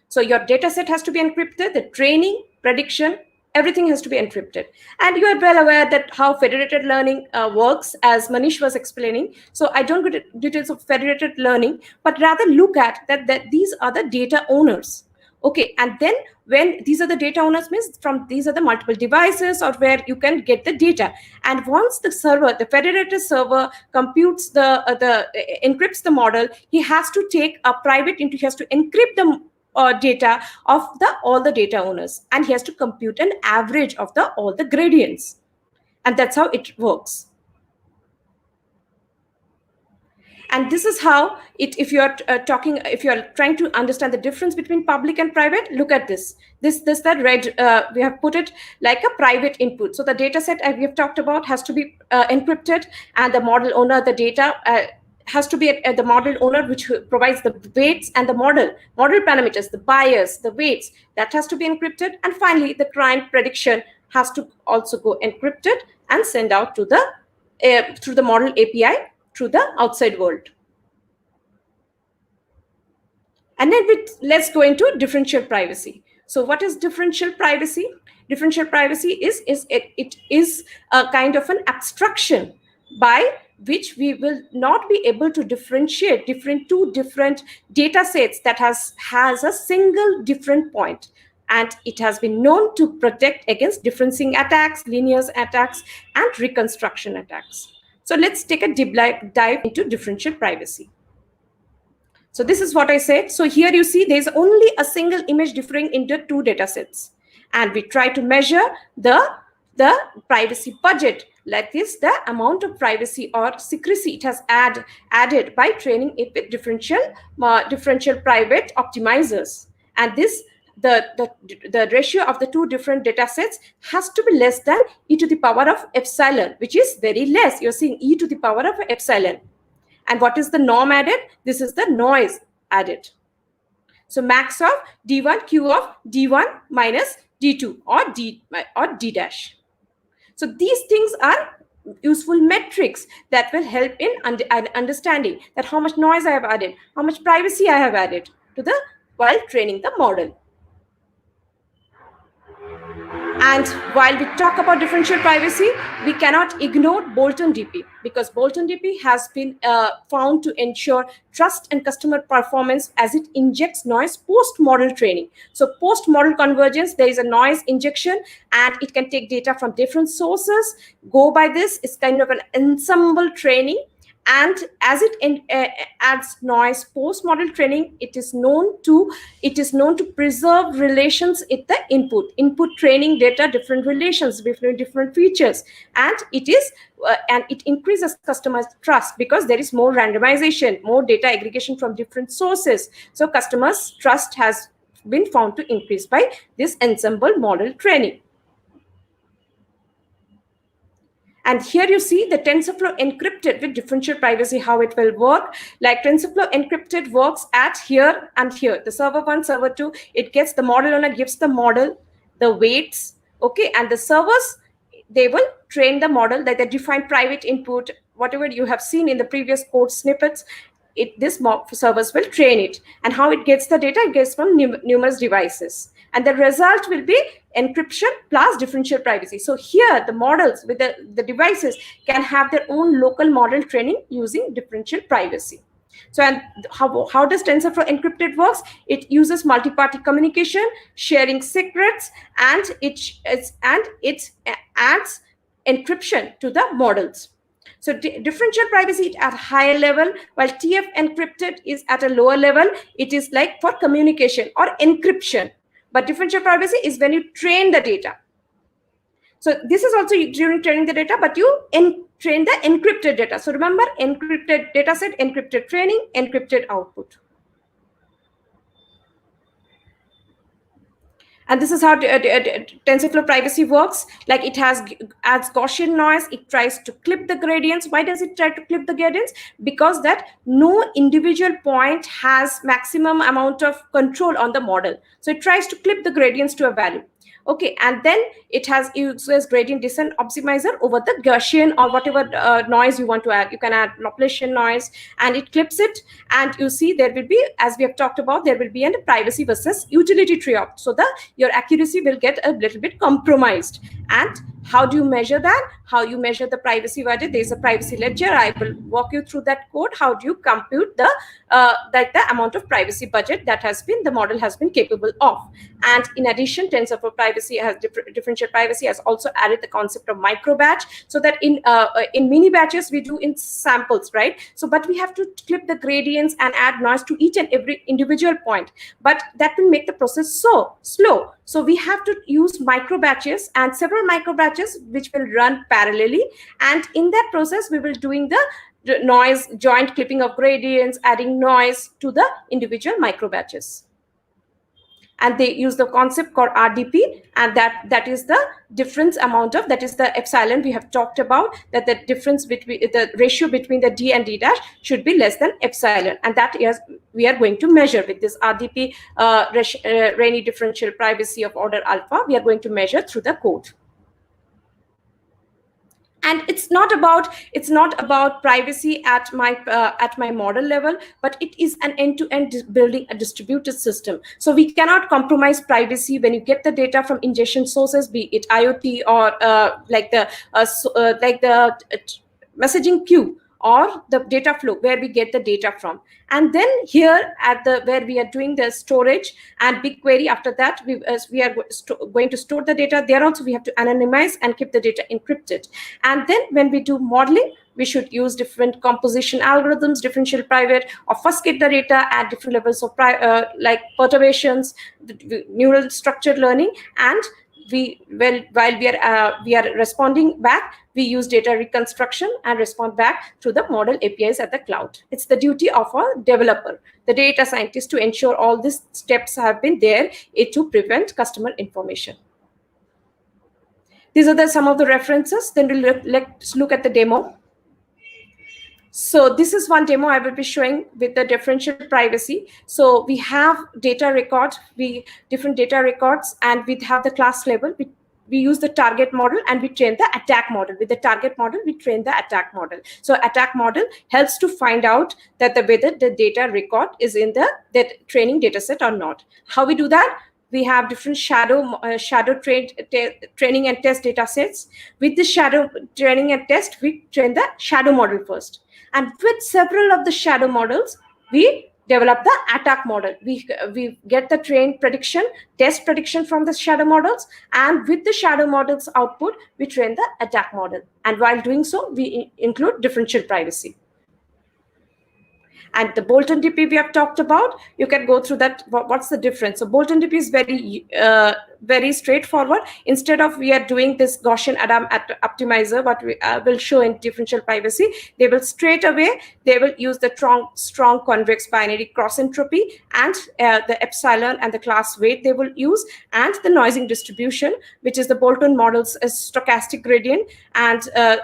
So your data set has to be encrypted, the training, prediction, everything has to be encrypted. And you are well aware that how federated learning works, as Manish was explaining. So I don't go into details of federated learning, but rather look at that these are the data owners. Okay, and then when these are the data owners, means from these are the multiple devices or where you can get the data. And once the server, the federated server computes encrypts the model, he has to take a private he has to encrypt the data of all the data owners, and he has to compute an average of all the gradients. And that's how it works. And this is how if you are trying to understand the difference between public and private, look at this. That red, we have put it like a private input. So the data set we have talked about has to be encrypted, and the model owner, the data has to be the model owner, which provides the weights and the model parameters, the bias, the weights, that has to be encrypted. And finally, the client prediction has to also go encrypted and send out to through the model API through the outside world. And then let's go into differential privacy. So what is differential privacy? Differential privacy is a kind of an abstraction by which we will not be able to differentiate two different data sets that has a single different point. And it has been known to protect against differencing attacks, linear attacks, and reconstruction attacks. So let's take a deep dive into differential privacy. So this is what I said. So here you see there's only a single image differing into 2 data sets. And we try to measure the privacy budget, like this, the amount of privacy or secrecy it has added by training it with differential private optimizers. And this, the ratio of the 2 different data sets has to be less than e to the power of epsilon, which is very less. You're seeing e to the power of epsilon. And what is the norm added? This is the noise added. So max of D1, Q of D1 minus D2 or D dash. So these things are useful metrics that will help in understanding that how much noise I have added, how much privacy I have added to while training the model. And while we talk about differential privacy, we cannot ignore Bolton DP, because Bolton DP has been found to ensure trust and customer performance as it injects noise post-model training. So post-model convergence, there is a noise injection and it can take data from different sources. Go by this, it's kind of an ensemble training. And as it adds noise post-model training, it is known to preserve relations at the input training data, different relations between different features, and it increases customers' trust because there is more randomization, more data aggregation from different sources. So customers' trust has been found to increase by this ensemble model training. And here you see the TensorFlow encrypted with differential privacy, how it will work. Like TensorFlow encrypted works at here and here. The server 1, server 2, it gets the model owner, gives the model, the weights, okay, and the servers, they will train the model, that they define private input, whatever you have seen in the previous code snippets. This servers will train it. And how it gets the data? It gets from numerous devices. And the result will be encryption plus differential privacy. So here the models with the devices can have their own local model training using differential privacy. So, and how does TensorFlow encrypted works? It uses multi-party communication, sharing secrets, and it adds encryption to the models. So differential privacy is at a higher level, while TF encrypted is at a lower level. It is like for communication or encryption. But differential privacy is when you train the data. So this is also during training the data, but you train the encrypted data. So remember, encrypted data set, encrypted training, encrypted output. And this is how TensorFlow privacy works. Like it adds Gaussian noise. It tries to clip the gradients. Why does it try to clip the gradients? Because that no individual point has maximum amount of control on the model. So it tries to clip the gradients to a value. Okay, and then it uses gradient descent optimizer over the Gaussian or whatever noise you want to add. You can add Laplacian noise, and it clips it. And you see there will be, as we have talked about, there will be a privacy versus utility trade-off. So your accuracy will get a little bit compromised. And how do you measure that? How you measure the privacy budget? There is a privacy ledger. I will walk you through that code. How do you compute the amount of privacy budget that the model has been capable of? And in addition, TensorFlow privacy has differential privacy has also added the concept of micro batch, so that in mini batches we do in samples, right? So, but we have to clip the gradients and add noise to each and every individual point. But that will make the process so slow. So we have to use micro batches and several micro batches which will run parallelly. And in that process, we will doing the noise, joint clipping of gradients, adding noise to the individual micro batches. And they use the concept called RDP, and that is the difference amount of, that is the epsilon we have talked about, that the difference between the ratio between the D and D dash should be less than epsilon, and that is we are going to measure with this RDP Rayleigh differential privacy of order alpha. We are going to measure through the code. And it's not about privacy at my model level, but it is an end-to-end building a distributed system. So we cannot compromise privacy when you get the data from ingestion sources, be it IoT or like the messaging queue or the data flow where we get the data from. And then here at where we are doing the storage and BigQuery, after that we are going to store the data there. Also we have to anonymize and keep the data encrypted. And then when we do modeling, we should use different composition algorithms, differential private, or first get the data at different levels of like perturbations, neural structured learning, and while we are responding back, we use data reconstruction and respond back to the model APIs at the cloud. It's the duty of a developer, the data scientist, to ensure all these steps have been there to prevent customer information. These are some of the references. Then let's look at the demo. So this is one demo I will be showing with the differential privacy. So we have data records, different data records, and we have the class label. We use the target model and we train the attack model. With the target model, we train the attack model. So attack model helps to find out that whether the data record is in that training data set or not. How we do that? We have different shadow training and test data sets. With the shadow training and test, we train the shadow model first. And with several of the shadow models, we develop the attack model. We get the trained prediction, test prediction from the shadow models, and with the shadow models output, we train the attack model. And while doing so, we include differential privacy. And the Bolton DP we have talked about, you can go through that. What's the difference? So Bolton DP is very straightforward. Instead of we are doing this Gaussian optimizer, what we will show in differential privacy, they will straight away, they will use the strong convex binary cross entropy and the epsilon and the class weight they will use, and the noising distribution, which is the Bolton model's stochastic gradient and the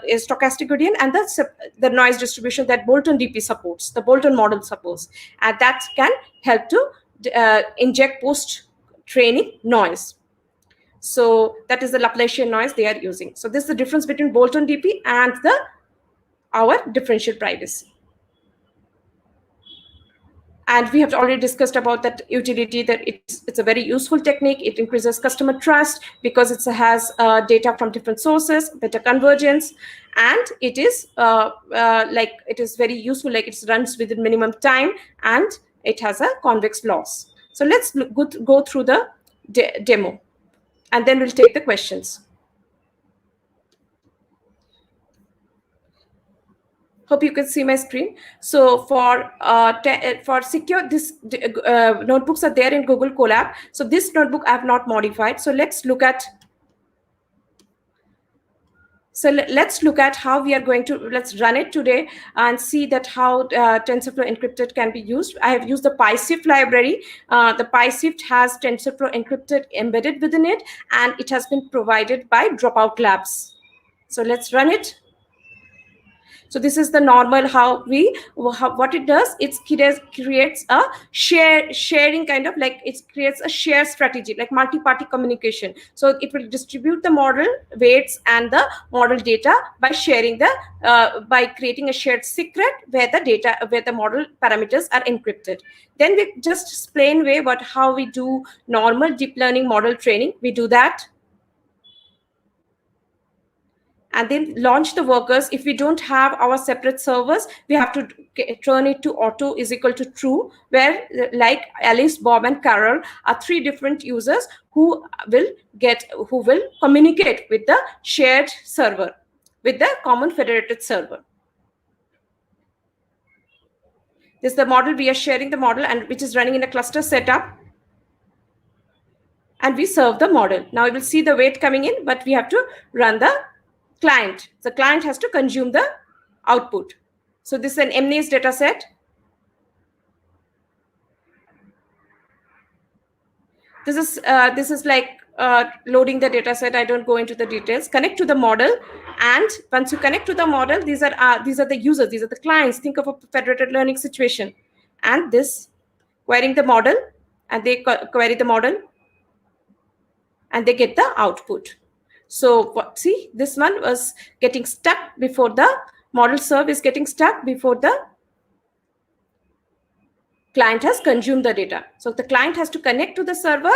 noise distribution that Bolton DP supports, the Bolton model supports, and that can help to inject post-training noise. So that is the Laplacian noise they are using. So this is the difference between Bolton DP and our differential privacy. And we have already discussed about that utility, that it's a very useful technique. It increases customer trust because it has data from different sources, better convergence, and it is it is very useful. Like, it runs within minimum time and it has a convex loss. So let's go through the demo, and then we'll take the questions. Hope you can see my screen. So for secure, this notebooks are there in Google Colab. So this notebook I have not modified. So let's look at. So let's look at how we are going to, let's run it today and see that how TensorFlow encrypted can be used. I have used the PySwift library. The PySwift has TensorFlow encrypted embedded within it, and it has been provided by Dropout Labs. So let's run it. So this is the normal what it does. It creates a sharing kind of, like, it creates a share strategy, like multi-party communication. So it will distribute the model weights and the model data by sharing by creating a shared secret where the model parameters are encrypted. Then we just plain way how we do normal deep learning model training. We do that. And then launch the workers. If we don't have our separate servers, we have to turn it to auto is equal to true, where like Alice, Bob, and Carol are 3 different users who will communicate with the shared server, with the common federated server. This is the model. We are sharing the model, and which is running in a cluster setup. And we serve the model. Now we will see the weight coming in, but we have to run the client. The client has to consume the output. So this is an MNIST data set. This is like loading the data set. I don't go into the details. Connect to the model, and once you connect to the model, these are the users. These are the clients. Think of a federated learning situation, and this querying the model, and they query the model, and they get the output. So see, this one was getting stuck before the model serve is getting stuck before the client has consumed the data. So the client has to connect to the server,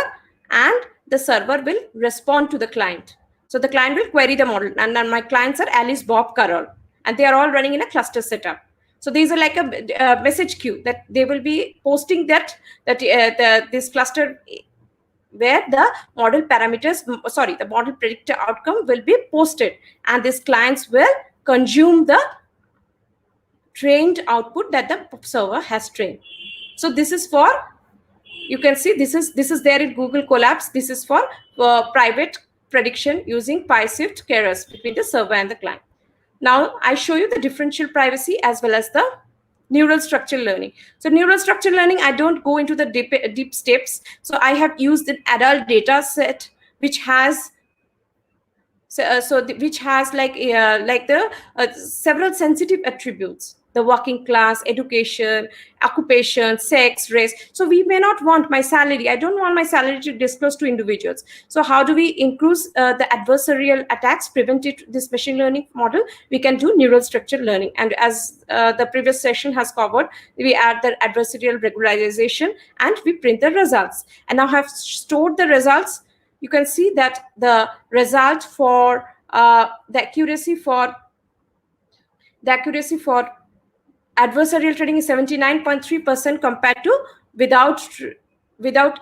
and the server will respond to the client. So the client will query the model, and then my clients are Alice, Bob, Carol, and they are all running in a cluster setup. So these are like a message queue that they will be posting this cluster, where the model parameters, the model predictor outcome will be posted, and these clients will consume the trained output that the server has trained. So this is for, you can see this is there in Google Colabs. This is for private prediction using PySwift Keras between the server and the client. Now I show you the differential privacy as well as the neural structural learning. So neural structural learning, I don't go into the deep steps. So I have used an adult data set which has which has like the several sensitive attributes: the working class, education, occupation, sex, race. So we may not want my salary. I don't want my salary to disclose to individuals. So how do we increase the adversarial attacks, prevent it, this machine learning model? We can do neural structural learning. And as the previous session has covered, we add the adversarial regularization and we print the results. And now I have stored the results. You can see that the result for the accuracy for adversarial trading is 79.3% compared to without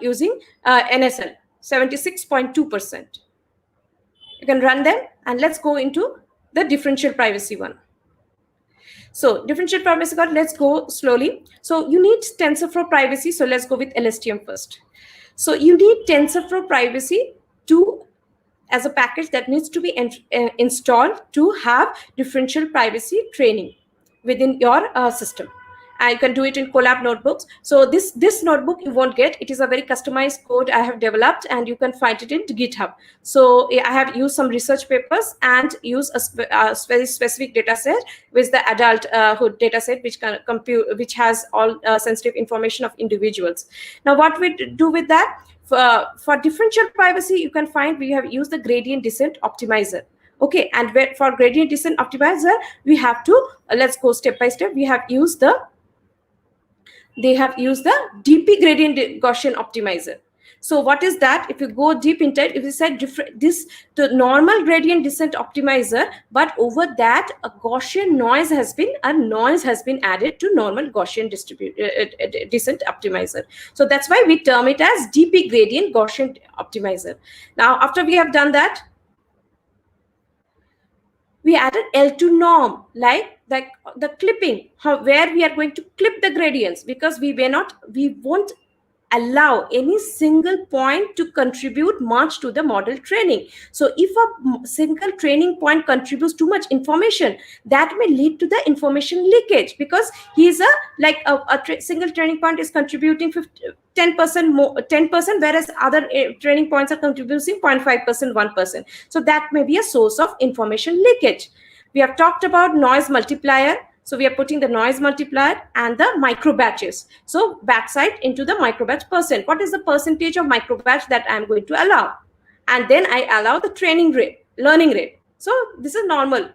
using NSL, 76.2%. You can run them, and let's go into the differential privacy one. So differential privacy, let's go slowly. So you need TensorFlow privacy. So let's go with LSTM first. So you need TensorFlow privacy as a package that needs to be installed to have differential privacy training within your system. And you can do it in Colab notebooks. So this notebook you won't get. It is a very customized code I have developed, and you can find it in GitHub. So I have used some research papers and use a very specific data set with the adulthood data set, which has all sensitive information of individuals. Now, what we do with that? For differential privacy, you can find we have used the gradient descent optimizer. Okay, and for gradient descent optimizer, we have to let's go step by step. They have used the DP gradient Gaussian optimizer. So what is that? If you go deep into it, if you said the normal gradient descent optimizer, but over that a Gaussian noise has been added to normal Gaussian descent optimizer. So that's why we term it as DP gradient Gaussian optimizer. Now, after we have done that, we added L2 norm, like the clipping, where we are going to clip the gradients, because we won't allow any single point to contribute much to the model training. So if a single training point contributes too much information, that may lead to the information leakage, because he's a single training point is contributing 10% more, 10%, whereas other training points are contributing 0.5%, 1%. So that may be a source of information leakage. We have talked about noise multiplier. So we are putting the noise multiplier and the micro batches. So backside into the micro batch percent. What is the percentage of micro batch that I am going to allow? And then I allow the training rate, learning rate. So this is normal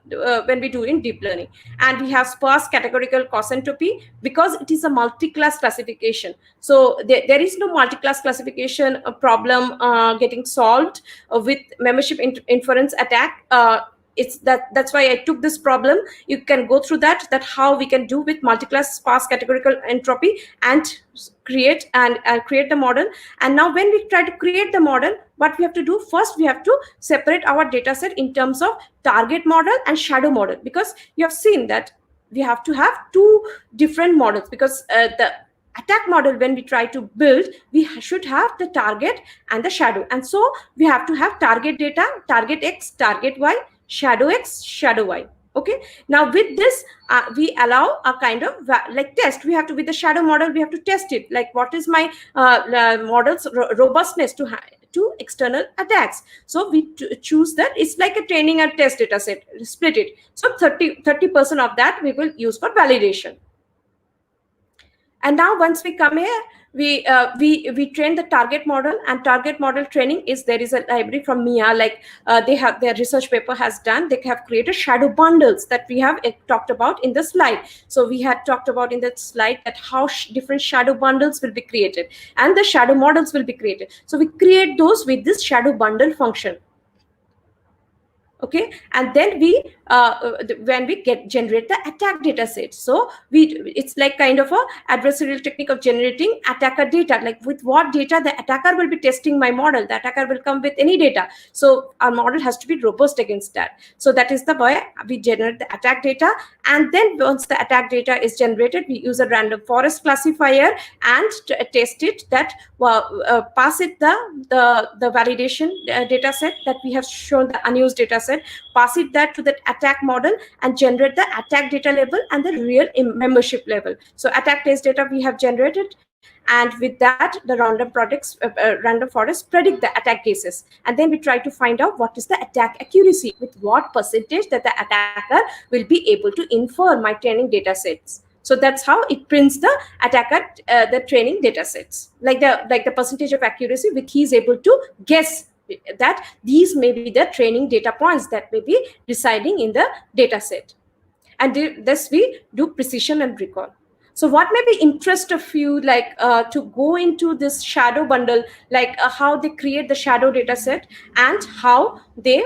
when we do in deep learning. And we have sparse categorical cause entropy, because it is a multi-class classification. So there is no multi-class classification problem getting solved with membership inference attack. That's why I took this problem. You can go through that how we can do with multi-class sparse categorical entropy and create the model. And now when we try to create the model, what we have to do first, we have to separate our data set in terms of target model and shadow model, because you have seen that we have to have two different models, because the attack model, when we try to build, we should have the target and the shadow. And so we have to have target data, target X, target Y, shadow X, shadow Y. Okay, now with this we allow a kind of test. We have to, with the shadow model, we have to test it, like what is my model's robustness to external attacks. So we choose that. It's like a training and test data set, split it. So 30% of that we will use for validation. And now once we come here, we train the target model, and target model training is, there is a library from MIA, they have, their research paper has done, they have created shadow bundles that we have talked about in the slide. So we had talked about in that slide that how different shadow bundles will be created and the shadow models will be created. So we create those with this shadow bundle function. Okay, and then we when we generate the attack data set. So it's like kind of a adversarial technique of generating attacker data, like with what data the attacker will be testing my model. The attacker will come with any data, so our model has to be robust against that. So that is the way we generate the attack data. And then once the attack data is generated, we use a random forest classifier and test it, that pass it the validation data set that we have shown, the unused data set, pass it that to the attack model and generate the attack data level and the real membership level. So attack test data we have generated, and with that the random forest predict the attack cases, and then we try to find out what is the attack accuracy, with what percentage that the attacker will be able to infer my training data sets. So that's how it prints the attacker the training data sets, like the percentage of accuracy which he is able to guess that these may be the training data points that may be residing in the data set. And this we do precision and recall. So what may be interest of you, like to go into this shadow bundle, like how they create the shadow data set and how they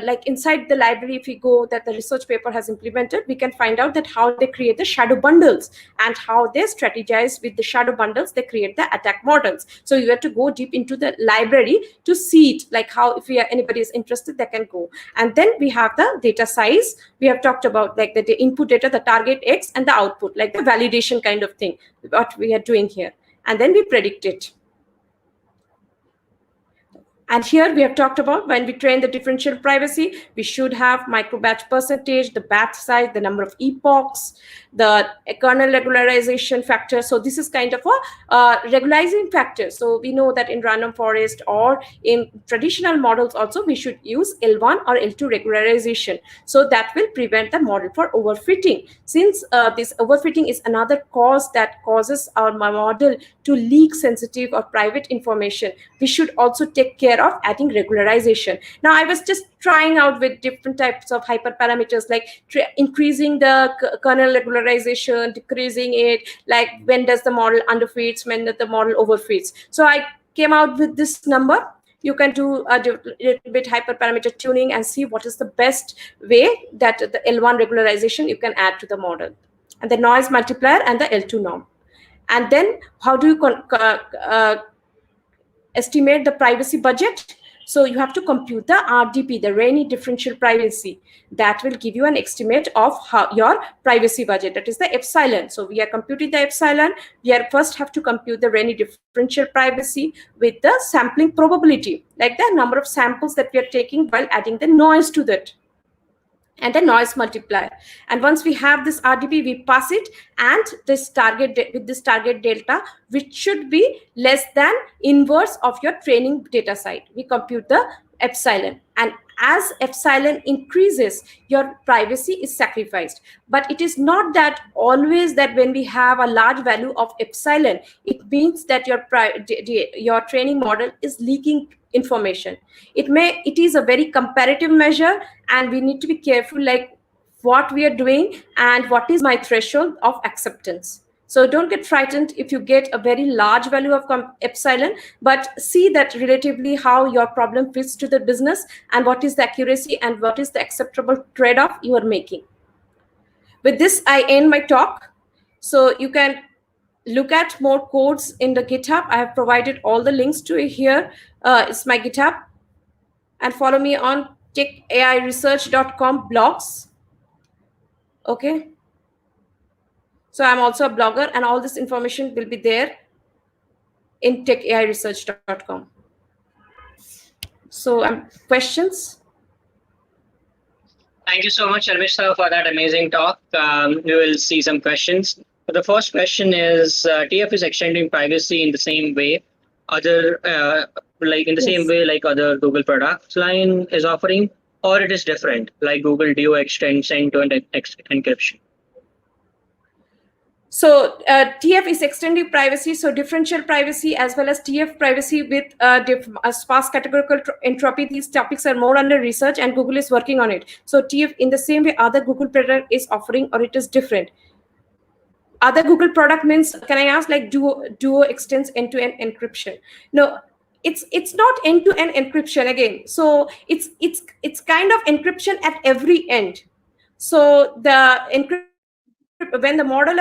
like inside the library, if we go that the research paper has implemented, we can find out that how they create the shadow bundles and how they strategize with the shadow bundles, they create the attack models. So you have to go deep into the library to see it, like how, if anybody is interested, they can go. And then we have the data size. We have talked about like the input data, the target X, and the output, like the validation kind of thing, what we are doing here. And then we predict it. And here we have talked about when we train the differential privacy, we should have micro batch percentage, the batch size, the number of epochs, the kernel regularization factor. So this is kind of a regularizing factor. So we know that in random forest or in traditional models also, we should use L1 or L2 regularization. So that will prevent the model for overfitting. Since this overfitting is another cause that causes our model to leak sensitive or private information, we should also take care of adding regularization. Now, I was just trying out with different types of hyperparameters, like increasing the kernel regularization, decreasing it, like when does the model underfits, when does the model overfits. So I came out with this number. You can do a little bit hyperparameter tuning and see what is the best way that the L1 regularization you can add to the model, and the noise multiplier and the L2 norm. And then how do you estimate the privacy budget? So you have to compute the RDP, the Rainy Differential Privacy. That will give you an estimate of how your privacy budget, that is the epsilon. So we are computing the epsilon. We are first have to compute the Rainy Differential Privacy with the sampling probability, like the number of samples that we are taking while adding the noise to that, and the noise multiplier. And once we have this RDP, we pass it, and this target with this target delta, which should be less than inverse of your training data set. We compute the epsilon, and as epsilon increases, your privacy is sacrificed. But it is not that always that when we have a large value of epsilon, it means that your training model is leaking information. It is a very comparative measure, and we need to be careful, like what we are doing and what is my threshold of acceptance. So don't get frightened if you get a very large value of epsilon, but see that relatively how your problem fits to the business and what is the accuracy and what is the acceptable trade-off you are making. With this, I end my talk. So you can look at more codes in the GitHub. I have provided all the links to it here. It's my GitHub. And follow me on techairesearch.com blogs. Okay. So I'm also a blogger, and all this information will be there in techairesearch.com. So questions? Thank you so much, Sharmishta, for that amazing talk. We will see some questions. So the first question is, TF is extending privacy in the same way, same way like other Google products line is offering, or it is different, like Google Duo extends end-to-end encryption? So TF is extending privacy, so differential privacy as well as TF privacy with sparse categorical entropy. These topics are more under research, and Google is working on it. So TF in the same way other Google product is offering, or it is different? Other Google product means, can I ask, like Duo extends end-to-end encryption? No, it's not end-to-end encryption again. So it's kind of encryption at every end. So the when the model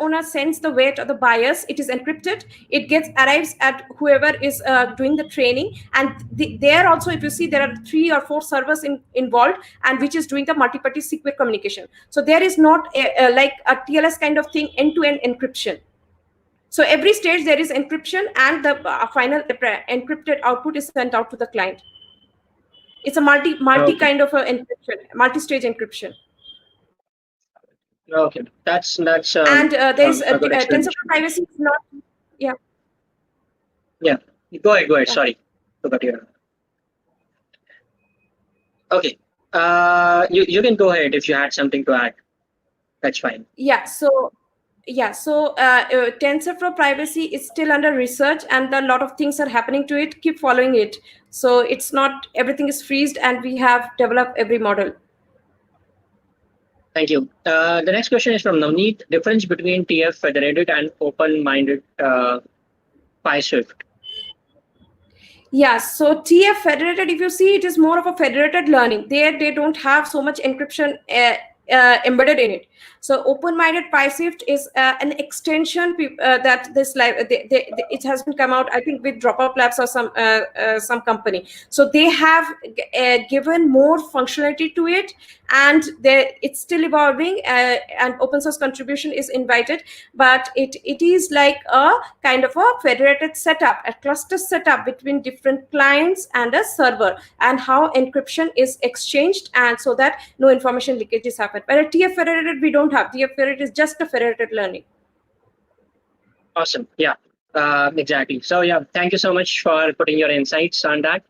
owner sends the weight or the bias, it is encrypted. It arrives at whoever is doing the training, and there also, if you see, there are 3 or 4 servers involved, and which is doing the multi-party secret communication. So there is not like a TLS kind of thing, end-to-end encryption. So every stage there is encryption, and the final encrypted output is sent out to the client. It's a multi Okay. kind of a encryption, multi-stage encryption. Okay. That's And there's a good explanation. TensorFlow privacy is not. Yeah. Yeah. Go ahead. Yeah. Sorry. Forgot you. Okay. You can go ahead if you had something to add. That's fine. Yeah. So TensorFlow privacy is still under research, and a lot of things are happening to it. Keep following it. So it's not everything is freezed, and we have developed every model. Thank you. The next question is from Navneet. Difference between TF federated and open-minded PySwift. Yeah, so TF federated, if you see, it is more of a federated learning. They don't have so much encryption embedded in it. So open-minded PySwift is an extension that this it has been come out, I think, with Dropout Labs or some company. So they have given more functionality to it, and it's still evolving, and open source contribution is invited. But it is like a kind of a federated setup, a cluster setup between different clients and a server, and how encryption is exchanged, and so that no information leakages happen. But at TF federated, we don't have. TF federated is just a federated learning. Awesome. Yeah, exactly. So yeah, thank you so much for putting your insights on that.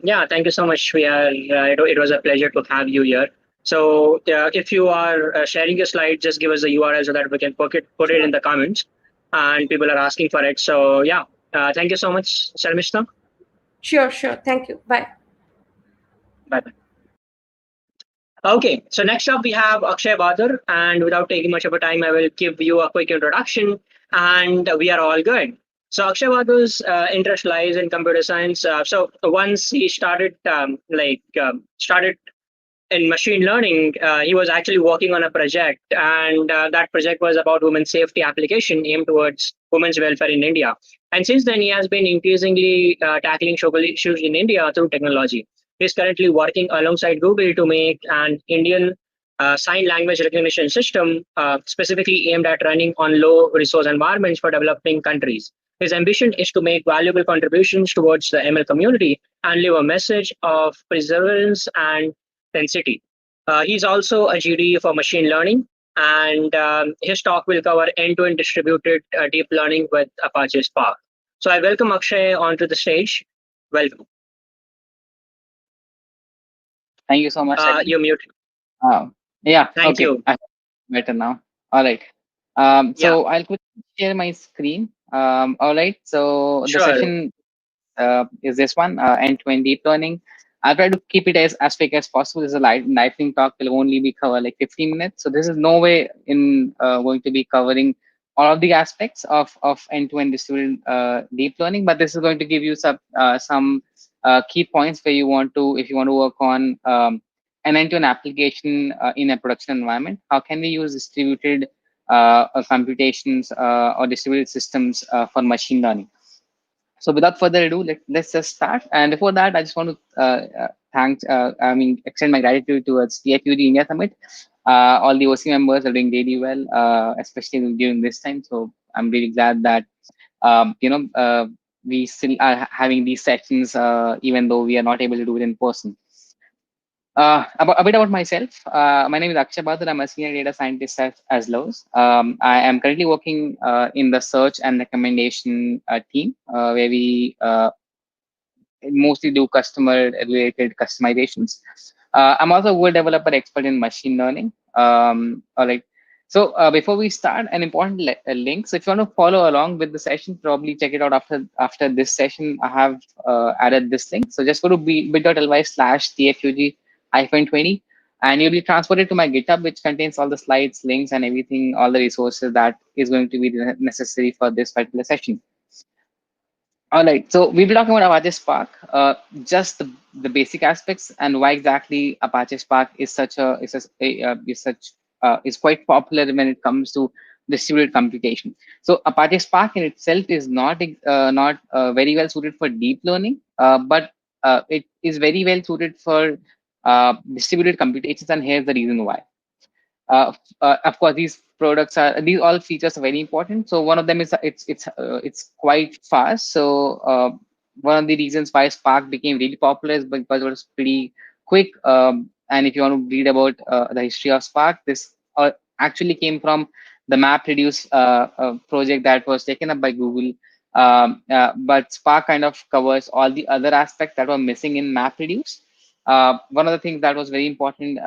Yeah, thank you so much. It was a pleasure to have you here. So if you are sharing your slide, just give us a URL so that we can put it in the comments, and people are asking for it. So yeah, thank you so much, Sharmishta. Sure. Thank you. Bye. Bye. Okay, so next up we have Akshay Bahadur, and without taking much of a time, I will give you a quick introduction, and we are all good. So Akshay Bahadur's interest lies in computer science. So once he started in machine learning, he was actually working on a project, and that project was about women's safety application aimed towards women's welfare in India. And since then, he has been increasingly tackling social issues in India through technology. He's currently working alongside Google to make an Indian sign language recognition system specifically aimed at running on low resource environments for developing countries. His ambition is to make valuable contributions towards the ML community and leave a message of perseverance and density. He's also a GD for machine learning, and his talk will cover end-to-end distributed deep learning with Apache Spark. So I welcome Akshay onto the stage. Welcome. Thank you so much. You're muted. Yeah. Thank you. Better now. All right. So I'll quickly share my screen. All right. So the session is this one, end-to-end deep learning. I'll try to keep it as quick as possible. This is a lightning talk. Will only be cover like 15 minutes. So this is no way in going to be covering all of the aspects of end-to-end distributed deep learning, but this is going to give you some key points where you want to, if you want to work on an end-to-end application in a production environment. How can we use distributed computations or distributed systems for machine learning? So without further ado, let's just start. And before that, I just want to extend my gratitude towards TFUG India Summit. All the OC members are doing really well, especially during this time. So I'm really glad that we still are having these sessions, even though we are not able to do it in person. A bit about myself. My name is Akshay Bahadur. I'm a senior data scientist as Lowe's. I am currently working in the search and recommendation team, where we mostly do customer-related customizations. I'm also a word developer expert in machine learning. All right. So before we start, an important link. So if you want to follow along with the session, probably check it out after this session. I have added this link. So just go to bit.ly/TFUG-20, and you'll be transported to my GitHub, which contains all the slides, links, and everything, all the resources that is going to be necessary for this particular session. All right, so we'll be talking about Apache Spark, just the basic aspects and why exactly Apache Spark is such a is quite popular when it comes to distributed computation. So Apache Spark in itself is not very well suited for deep learning, but it is very well suited for distributed computations, and here's the reason why. Of course, these all features are very important. So one of them is it's quite fast. So one of the reasons why Spark became really popular is because it was pretty quick. And if you want to read about the history of Spark, this actually came from the MapReduce project that was taken up by Google. But Spark kind of covers all the other aspects that were missing in MapReduce. One of the things that was very important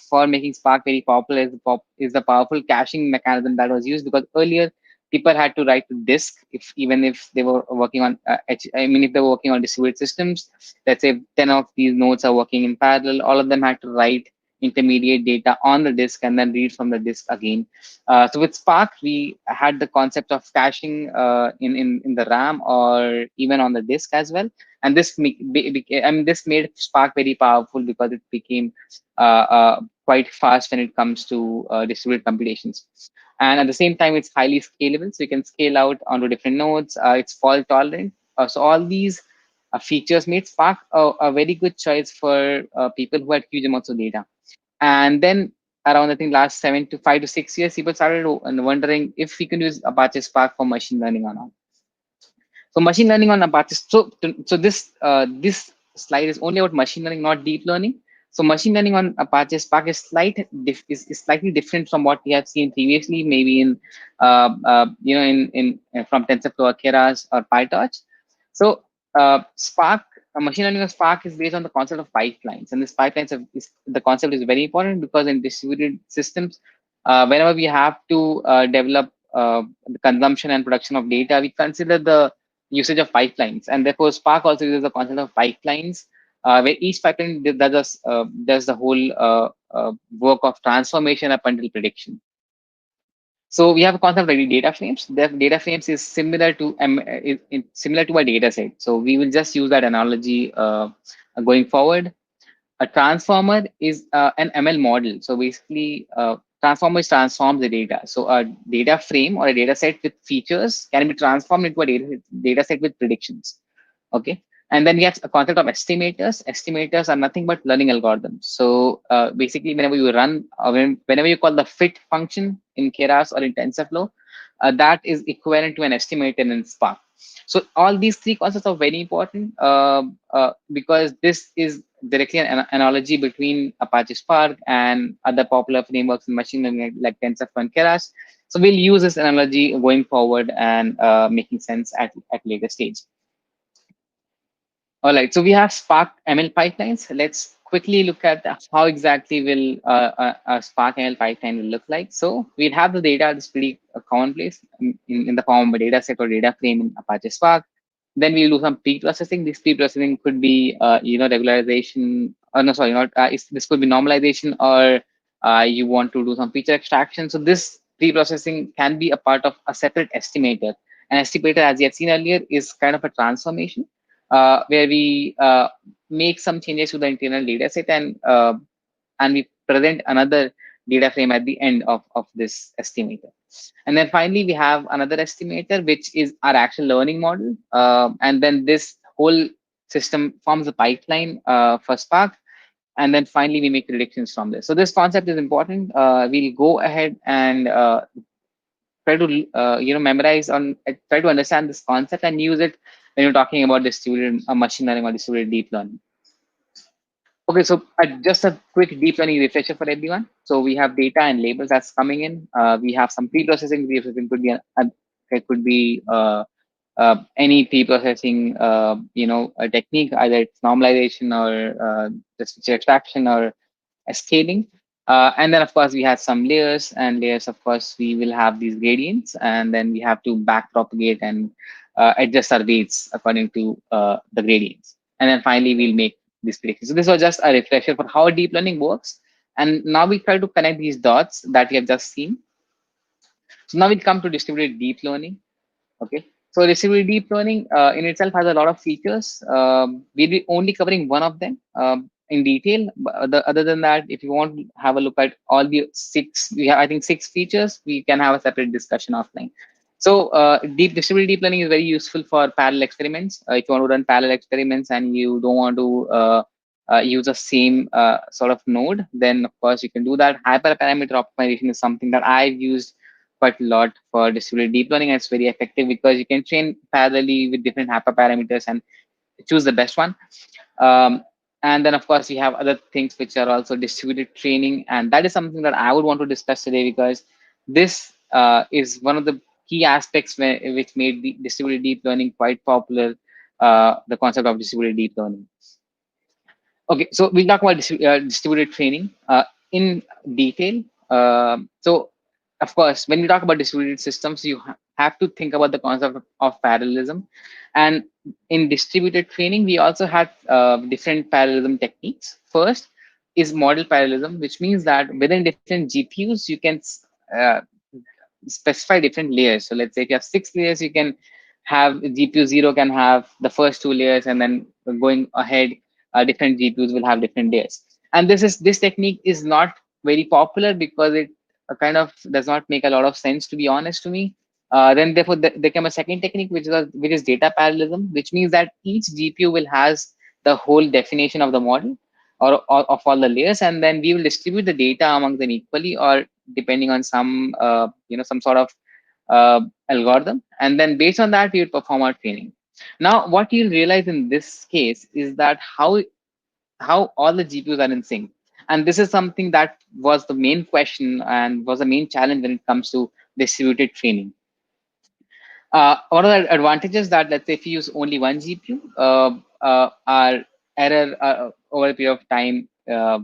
for making Spark very popular is the powerful caching mechanism that was used, because earlier people had to write to disk even if they were working on if they were working on distributed systems. Let's say 10 of these nodes are working in parallel, all of them had to write intermediate data on the disk and then read from the disk again. So with Spark, we had the concept of caching in the RAM or even on the disk as well. And this this made Spark very powerful because it became quite fast when it comes to distributed computations. And at the same time, it's highly scalable, so you can scale out onto different nodes. It's fault tolerant. So all these features made Spark a very good choice for people who had huge amounts of data. And then around, I think, last 5 to 6 years, people started wondering if we can use Apache Spark for machine learning or not. So machine learning on Apache. So this slide is only about machine learning, not deep learning. So machine learning on Apache Spark is slightly different from what we have seen previously, maybe in from TensorFlow or Keras or PyTorch. So Spark machine learning on Spark is based on the concept of pipelines, and this the concept is very important because in distributed systems, whenever we have to develop the consumption and production of data, we consider the usage of pipelines, and therefore Spark also uses the concept of pipelines, where each pipeline does the whole work of transformation up until prediction. So we have a concept like data frames. The data frames is similar to a data set. So we will just use that analogy going forward. A transformer is an ML model. So basically, transformers transforms the data. So a data frame or a data set with features can be transformed into a data set with predictions. Okay. And then we have a concept of estimators. Estimators are nothing but learning algorithms. So basically, whenever you run, whenever you call the fit function in Keras or in TensorFlow, that is equivalent to an estimator in Spark. So all these three concepts are very important because this is directly an analogy between Apache Spark and other popular frameworks in machine learning like TensorFlow and Keras. So we'll use this analogy going forward and making sense at later stage. All right, so we have Spark ML pipelines. Let's quickly look at how exactly will a Spark ML pipeline will look like. So we'll have the data that's pretty commonplace in the form of a data set or data frame in Apache Spark. Then we'll do some pre-processing. This pre-processing could be, regularization. No, sorry, not. This could be normalization, or you want to do some feature extraction. So this pre-processing can be a part of a separate estimator. An estimator, as you had seen earlier, is kind of a transformation where we make some changes to the internal data set and we present another data frame at the end of this estimator. And then finally, we have another estimator, which is our actual learning model. And then this whole system forms a pipeline for Spark. And then finally, we make predictions from this. So this concept is important. We'll go ahead and try to memorize try to understand this concept and use it when you're talking about distributed machine learning or distributed deep learning. Okay, so just a quick deep learning refresher for everyone. So we have data and labels that's coming in. We have some pre-processing. Pre-processing could be any pre-processing a technique, either it's normalization or just feature extraction or scaling. And then, of course, we have some layers, and layers, of course, we will have these gradients, and then we have to back propagate and adjust our weights according to the gradients. And then finally, we'll make these predictions. So this was just a refresher for how deep learning works. And now we try to connect these dots that we have just seen. So now we'll come to distributed deep learning. Okay. So distributed deep learning in itself has a lot of features. We'll be only covering one of them in detail. But other than that, if you want to have a look at all the six, we have I think six features. We can have a separate discussion offline. So distributed deep learning is very useful for parallel experiments. If you want to run parallel experiments and you don't want to use the same sort of node, then of course you can do that. Hyperparameter optimization is something that I've used quite a lot for distributed deep learning, and it's very effective because you can train parallelly with different hyperparameters and choose the best one. Um, and then of course we have other things which are also distributed training, and that is something that I would want to discuss today because this is one of the key aspects which made the distributed deep learning quite popular. The concept of distributed deep learning. Okay, so we'll talk about distributed training in detail. So, of course, when we talk about distributed systems, you have to think about the concept of parallelism. And in distributed training, we also have different parallelism techniques. First is model parallelism, which means that within different GPUs, you can uh, specify different layers. So let's say if you have 6 layers, you can have GPU 0 can have the first 2 layers, and then going ahead, different GPUs will have different layers. And this technique is not very popular because it kind of does not make a lot of sense, to be honest to me. Then therefore there came a second technique, which is data parallelism, which means that each GPU will has the whole definition of the model or of all the layers, and then we will distribute the data among them equally, or depending on some some sort of algorithm, and then based on that we will perform our training. Now what you'll realize in this case is that how all the GPUs are in sync, and this is something that was the main question and was the main challenge when it comes to distributed training. One of the advantages that, let's say, if you use only one GPU, our error over a period of time,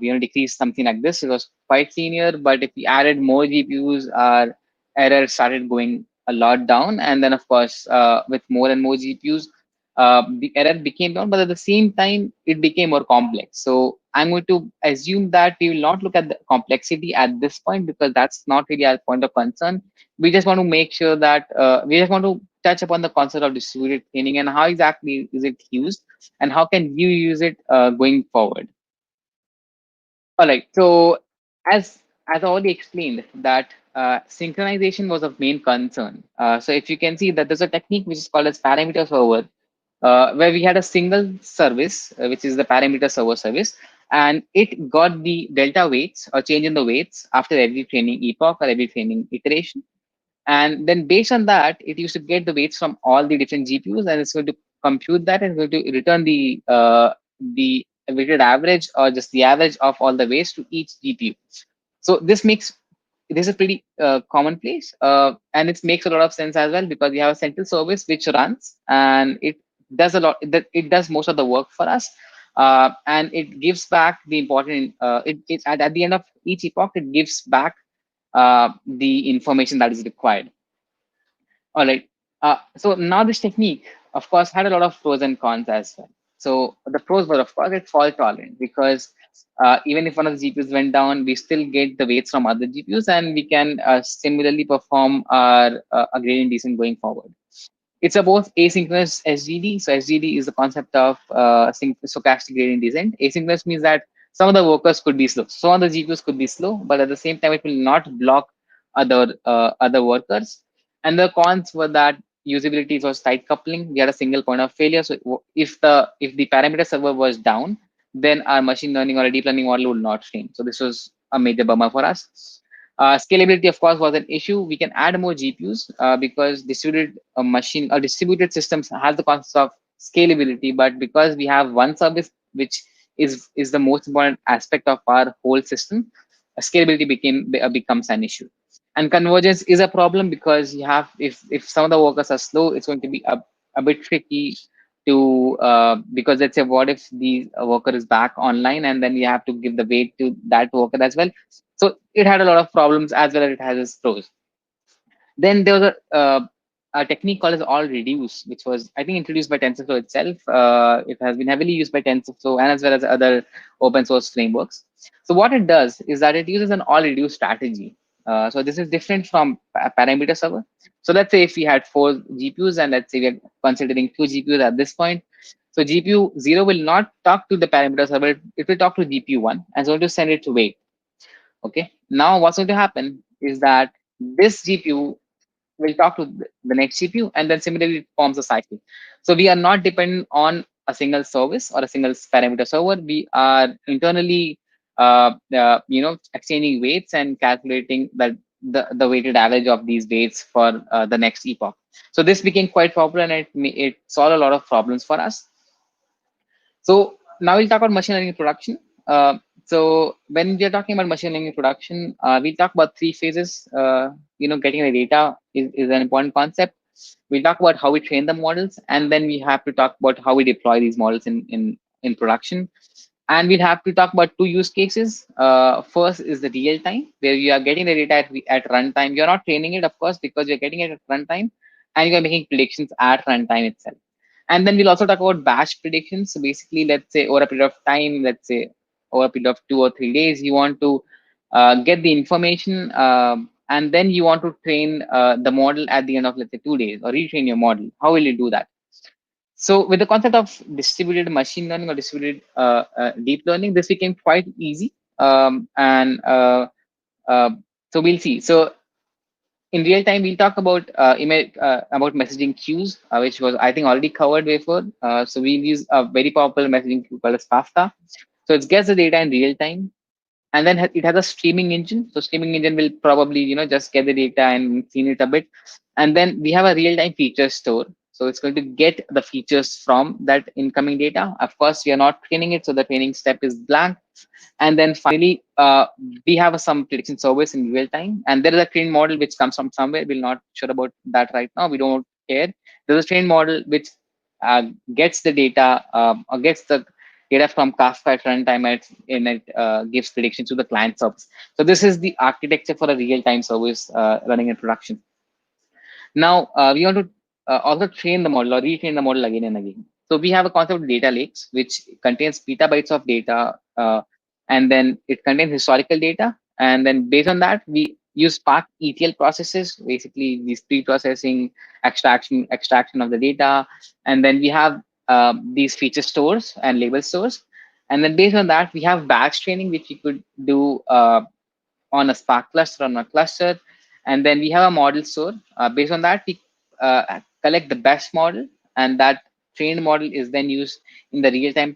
decreased something like this. It was quite linear, but if we added more GPUs, our error started going a lot down. And then, of course, with more and more GPUs, the error became down, but at the same time, it became more complex. So I'm going to assume that we will not look at the complexity at this point because that's not really our point of concern. We just want to make sure that we just want to touch upon the concept of distributed training and how exactly is it used and how can you use it going forward. All right, so as I already explained that synchronization was of main concern. So if you can see that there's a technique which is called as parameter server, where we had a single service, which is the parameter server service, and it got the delta weights or change in the weights after every training epoch or every training iteration. And then based on that, it used to get the weights from all the different GPUs, and it's going to compute that and going to return the weighted average or just the average of all the weights to each GPU. So this is pretty commonplace, and it makes a lot of sense as well because we have a central service which runs and it does a lot. It does most of the work for us, and it gives back the important. It at the end of each epoch, it gives back the information that is required. All right. So now this technique, of course, had a lot of pros and cons as well. So the pros were, of course, it's fault tolerant because even if one of the GPUs went down, we still get the weights from other GPUs, and we can similarly perform our gradient descent going forward. It's a both asynchronous SGD. So SGD is the concept of stochastic gradient descent. Asynchronous means that some of the workers could be slow. Some of the GPUs could be slow, but at the same time, it will not block other workers. And the cons were that usability was tight coupling. We had a single point of failure. So if the parameter server was down, then our machine learning or a deep learning model would not train. So this was a major bummer for us. Scalability, of course, was an issue. We can add more GPUs because distributed systems has the concept of scalability, but because we have one service, which is the most important aspect of our whole system, scalability becomes an issue. And convergence is a problem because you have if some of the workers are slow, it's going to be a bit tricky to because let's say what if the worker is back online and then you have to give the weight to that worker as well. So it had a lot of problems as well as it has its pros. Then there was a technique called as all reduce, which was I think introduced by TensorFlow itself. It has been heavily used by TensorFlow and as well as other open source frameworks. So what it does is that it uses an all reduce strategy. So this is different from parameter server. So let's say if we had 4 GPUs, and let's say we are considering 2 GPUs at this point. So GPU 0 will not talk to the parameter server, it will talk to GPU 1 and it's going to send it to wait. Okay. Now what's going to happen is that this GPU will talk to the next GPU, and then similarly it forms a cycle. So we are not dependent on a single service or a single parameter server. We are internally, exchanging weights and calculating the weighted average of these weights for the next epoch. So this became quite popular, and it solved a lot of problems for us. So now we'll talk about machine learning in production. So when we are talking about machine learning in production, we talk about 3 phases. Getting the data is an important concept. We talk about how we train the models, and then we have to talk about how we deploy these models in production. And we'll have to talk about 2 use cases. First is the real time, where you are getting the data at runtime. You're not training it, of course, because you're getting it at runtime, and you're making predictions at runtime itself. And then we'll also talk about batch predictions. So basically, let's say over a period of time, let's say over a period of 2 or 3 days, you want to get the information, and then you want to train the model at the end of, let's say, 2 days, or retrain your model. How will you do that? So with the concept of distributed machine learning or distributed deep learning, this became quite easy. So we'll see. So in real time, we'll talk about messaging queues, which was, I think, already covered before. So we'll use a very popular messaging queue called as Kafka. So it gets the data in real time, and then it has a streaming engine. So streaming engine will probably just get the data and clean it a bit, and then we have a real time feature store. So it's going to get the features from that incoming data. Of course, we are not training it, so the training step is blank. And then finally, we have some prediction service in real time. And there is a trained model which comes from somewhere. We're not sure about that right now. We don't care. There's a trained model which gets the data, or gets the data from Kafka at runtime, and it gives predictions to the client service. So this is the architecture for a real-time service running in production. Now, we want to also train the model or retrain the model again and again. So we have a concept of data lakes, which contains petabytes of data, and then it contains historical data. And then based on that, we use Spark ETL processes, basically these pre-processing, extraction of the data. And then we have these feature stores and label stores. And then based on that, we have batch training, which we could do on a Spark cluster, on a cluster. And then we have a model store. Based on that, we collect the best model, and that trained model is then used in the real-time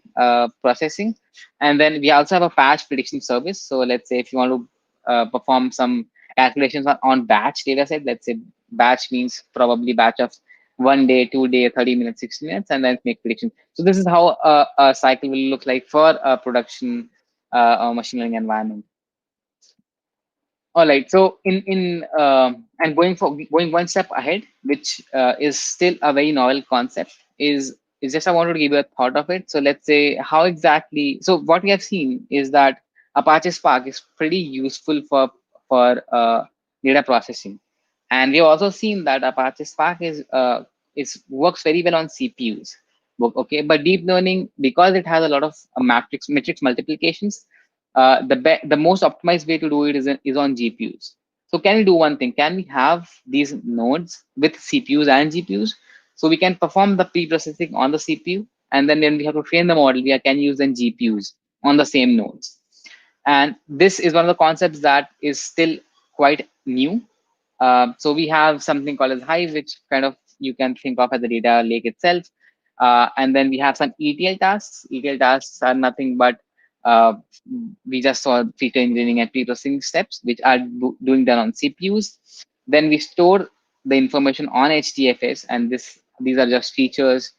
processing. And then we also have a batch prediction service. So let's say if you want to perform some calculations on batch data set, let's say batch means probably batch of 1 day, 2 day, 30 minutes, 60 minutes, and then make prediction. So this is how a cycle will look like for a production machine learning environment. All right. So and going one step ahead, which is still a very novel concept, is just I wanted to give you a thought of it. So let's say how exactly. So what we have seen is that Apache Spark is pretty useful for data processing, and we have also seen that Apache Spark is works very well on CPUs. Okay, but deep learning, because it has a lot of matrix multiplications, the most optimized way to do it is on GPUs. So can we do one thing? Can we have these nodes with CPUs and GPUs, so we can perform the pre-processing on the CPU, and then when we have to train the model, we can use then GPUs on the same nodes. And this is one of the concepts that is still quite new. So we have something called as Hive, which kind of you can think of as the data lake itself. And then we have some ETL tasks. ETL tasks are nothing but we just saw feature engineering and pre-processing steps, which are doing done on CPUs. Then we store the information on HDFS, and these are just features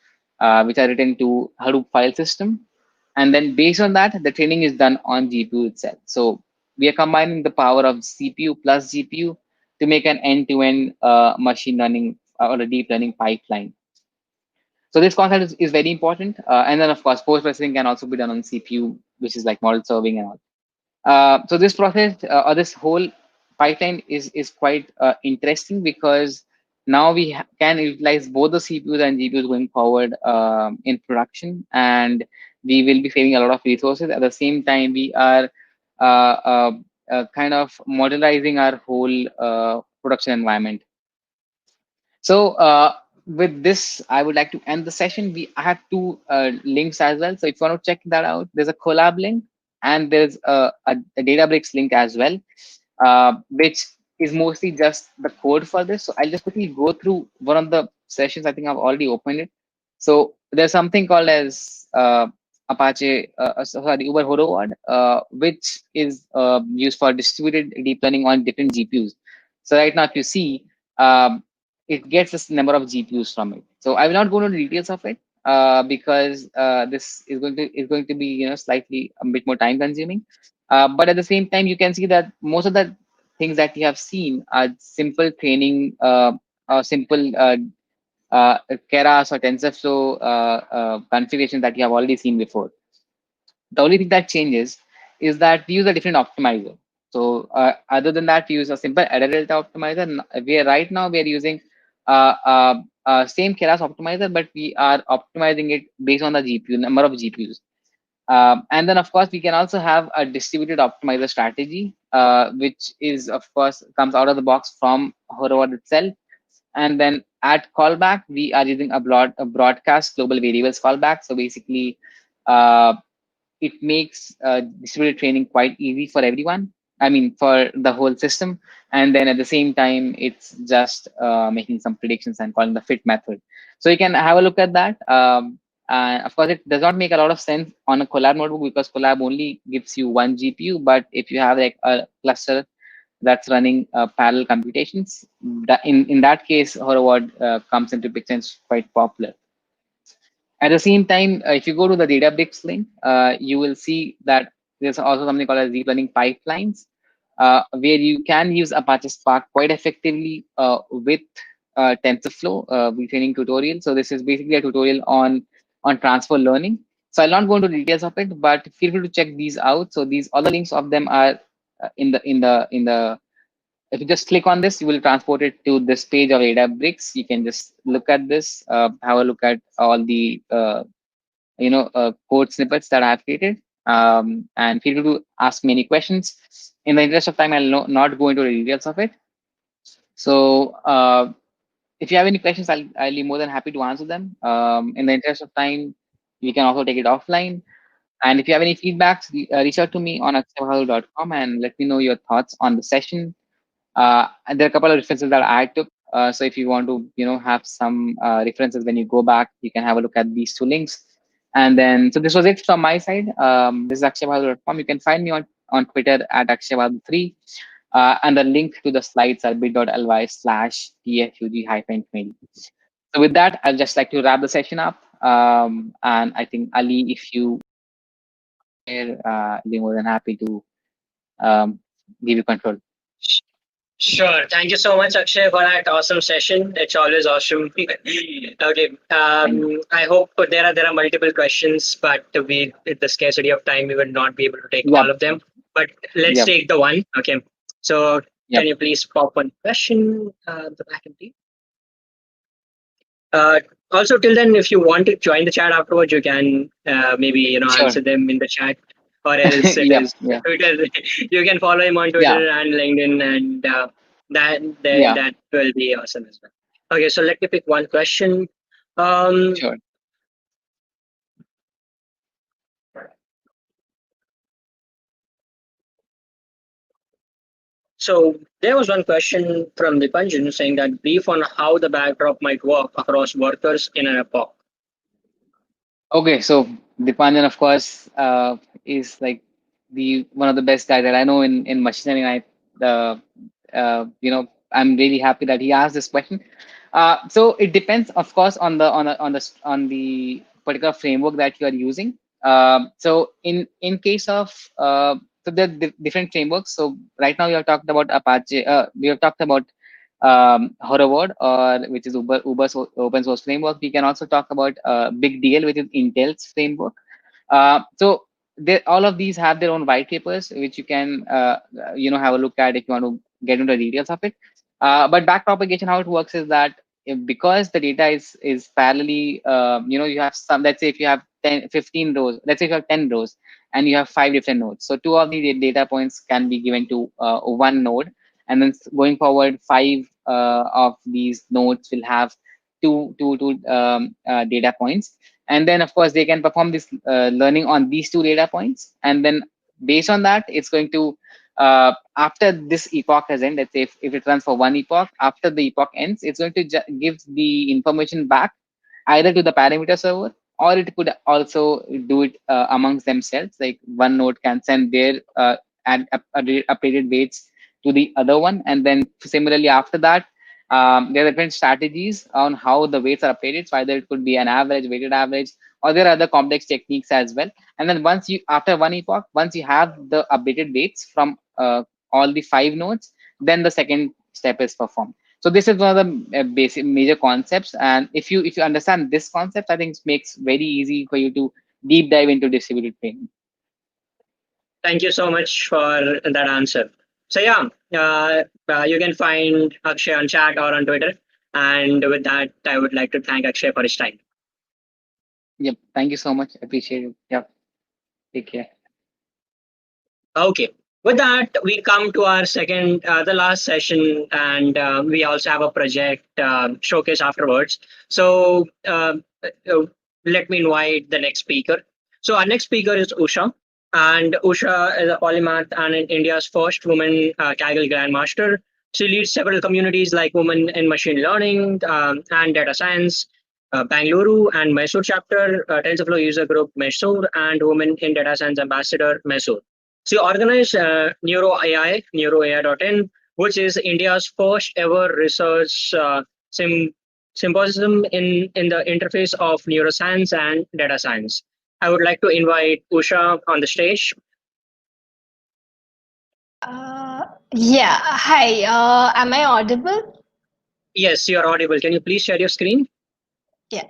which are written to Hadoop file system. And then based on that, the training is done on GPU itself. So we are combining the power of CPU plus GPU to make an end-to-end machine learning or a deep learning pipeline. So this concept is very important. And then of course, post-processing can also be done on CPU, which is like model serving and all. So this process or this whole pipeline is quite interesting, because now we can utilize both the CPUs and GPUs going forward in production, and we will be saving a lot of resources. At the same time, we are kind of modularizing our whole production environment. So with this, I would like to end the session. I have two links as well. So if you want to check that out, there's a collab link and there's a Databricks link as well, which is mostly just the code for this. So I'll just quickly go through one of the sessions. I think I've already opened it. So there's something called as Apache, sorry, Uber Horoward, which is used for distributed deep learning on different GPUs. So right now, if you see, it gets this number of GPUs from it. So I will not go into the details of it because this is going to be slightly a bit more time consuming. But at the same time, you can see that most of the things that you have seen are simple training, simple Keras or TensorFlow configuration that you have already seen before. The only thing that changes is that we use a different optimizer. So other than that, we use a simple error delta optimizer. Right now we are using same Keras optimizer, but we are optimizing it based on the GPU number of GPUs. And then of course we can also have a distributed optimizer strategy, which is of course comes out of the box from Horoward itself. And then at callback, we are using a broadcast global variables callback. So basically, it makes distributed training quite easy for everyone. I mean, for the whole system. And then at the same time, it's just making some predictions and calling the fit method. So you can have a look at that. And of course, it does not make a lot of sense on a Colab notebook because Colab only gives you one GPU. But if you have like a cluster that's running parallel computations, in that case, Horoward comes into picture and it's quite popular. At the same time, if you go to the Databricks link, you will see that there's also something called as deep learning pipelines, where you can use Apache Spark quite effectively with TensorFlow retraining tutorial. So this is basically a tutorial on transfer learning. So I'll not go into details of it, but feel free to check these out. So all the links of them are in the. If you just click on this, you will transport it to this page of Databricks. You can just look at this, have a look at all the code snippets that I have created, and feel free to ask me any questions. In the interest of time, I'll not go into the details of it. So if you have any questions, I'll be more than happy to answer them. In the interest of time, we can also take it offline. And if you have any feedbacks, reach out to me on akshaybahadurcom and let me know your thoughts on the session. And there are a couple of references that I took. So if you want to, have some references when you go back, you can have a look at these two links. And then, so this was it from my side. This is akshaybahadurcom. You can find me on Twitter at akshaybahadu3. And the link to the slides are bit.ly/TFUG-20. So with that, I'll just like to wrap the session up. And I think Ali, if you be more than happy to give you control. Sure. Thank you so much, Akshay, for that awesome session. It's always awesome. Okay. I hope there are multiple questions, but with the scarcity of time, we would not be able to take all of them. But let's take the one. Okay. So can you please pop one question the back end, please? Also, till then, if you want to join the chat afterwards, you can maybe answer them in the chat, or else it is Twitter. You can follow him on Twitter and LinkedIn, and that will be awesome as well. Okay, so let me pick one question. Sure. So there was one question from Dipanjan saying that brief on how the backdrop might work across workers in an epoch. Okay, so Dipanjan, of course, is like one of the best guys that I know in machine learning. I'm really happy that he asked this question. So it depends, of course, on the particular framework that you are using. So in case of so there are different frameworks. So right now we have talked about Apache. We have talked about Horoward, or which is Uber's open source framework. We can also talk about Big Deal, which is Intel's framework. So all of these have their own white papers, which you can have a look at if you want to get into the details of it. But backpropagation, how it works is that because the data is parallelly, you have some. Let's say if you have 15 rows. Let's say if you have 10 rows, and you have 5 different nodes. So 2 of the data points can be given to one node, and then going forward, 5 of these nodes will have two data points. And then of course they can perform this learning on these 2 data points, and then based on that, it's going to after this epoch has ended, let's say if it runs for 1 epoch, after the epoch ends, it's going to give the information back either to the parameter server, or it could also do it amongst themselves. Like one node can send their updated weights to the other one, and then similarly after that, there are different strategies on how the weights are updated. So either it could be an average, weighted average, or there are other complex techniques as well. And then once you, after 1 epoch, once you have the updated weights from all the 5 nodes, then the second step is performed. So this is one of the basic major concepts. And if you understand this concept, I think it makes very easy for you to deep dive into distributed training. Thank you so much for that answer. So yeah, you can find Akshay on chat or on Twitter. And with that, I would like to thank Akshay for his time. Yep. Thank you so much. Appreciate it. Yep. Take care. Okay. With that, we come to our second, the last session, and we also have a project showcase afterwards. So let me invite the next speaker. So our next speaker is Usha, and Usha is a polymath and India's first woman Kaggle Grandmaster. She leads several communities like Women in Machine Learning and Data Science, Bangalore and Mysore chapter, Tensorflow User Group Mysore, and Women in Data Science Ambassador Mysore. She organized NeuroAI.in, which is India's first ever research symposium in the interface of neuroscience and data science. I would like to invite Usha on the stage. Yeah, hi, am I audible? Yes, you're audible. Can you please share your screen? Yeah.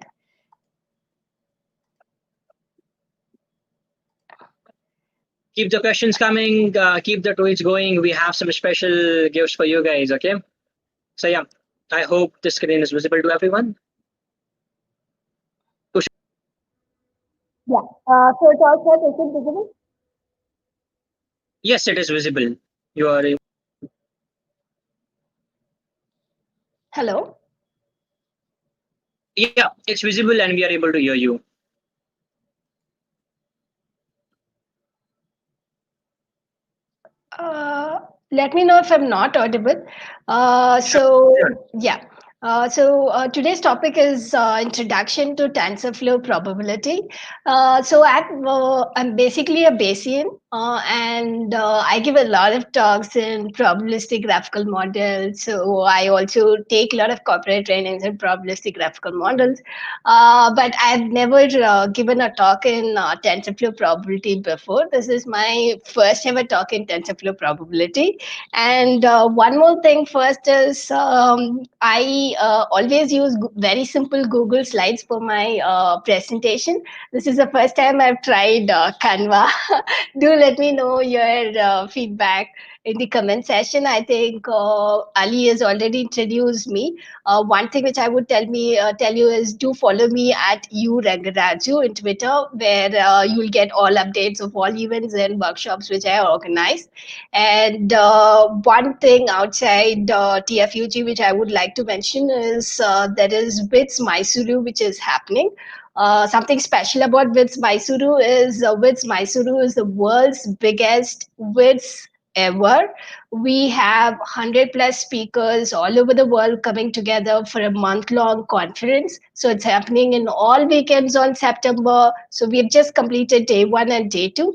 Keep the questions coming, keep the tweets going. We have some special gifts for you guys, okay? So yeah, I hope the screen is visible to everyone. Yeah, so it also is it visible? Yes, it is visible. You are. Hello? Yeah, it's visible and we are able to hear you. Let me know if I'm not audible. Yeah. Today's topic is introduction to TensorFlow probability. I'm basically a Bayesian, and I give a lot of talks in probabilistic graphical models. So I also take a lot of corporate trainings in probabilistic graphical models. But I've never given a talk in TensorFlow probability before. This is my first ever talk in TensorFlow probability. And one more thing first is I always use very simple Google Slides for my presentation. This is the first time I've tried Canva. Do let me know your feedback in the comment section. I think Ali has already introduced me. One thing which I would tell you is do follow me at urangaraju in Twitter, where you'll get all updates of all events and workshops which I organize. And one thing outside TFUG which I would like to mention is there is WITS Mysuru which is happening. Something special about WITS Mysuru is the world's biggest WITS ever. We have 100 plus speakers all over the world coming together for a month-long conference. So it's happening in all weekends on September. So we've just completed day 1 and day 2.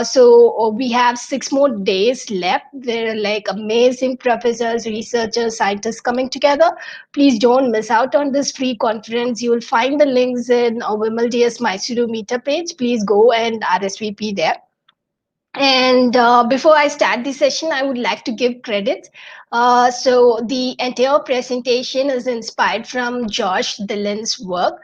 So we have 6 more days left. There are like amazing professors, researchers, scientists coming together. Please don't miss out on this free conference. You will find the links in our WIMLDS Mysuru meetup page. Please go and RSVP there. And before I start the session, I would like to give credit. So the entire presentation is inspired from Josh Dillon's work,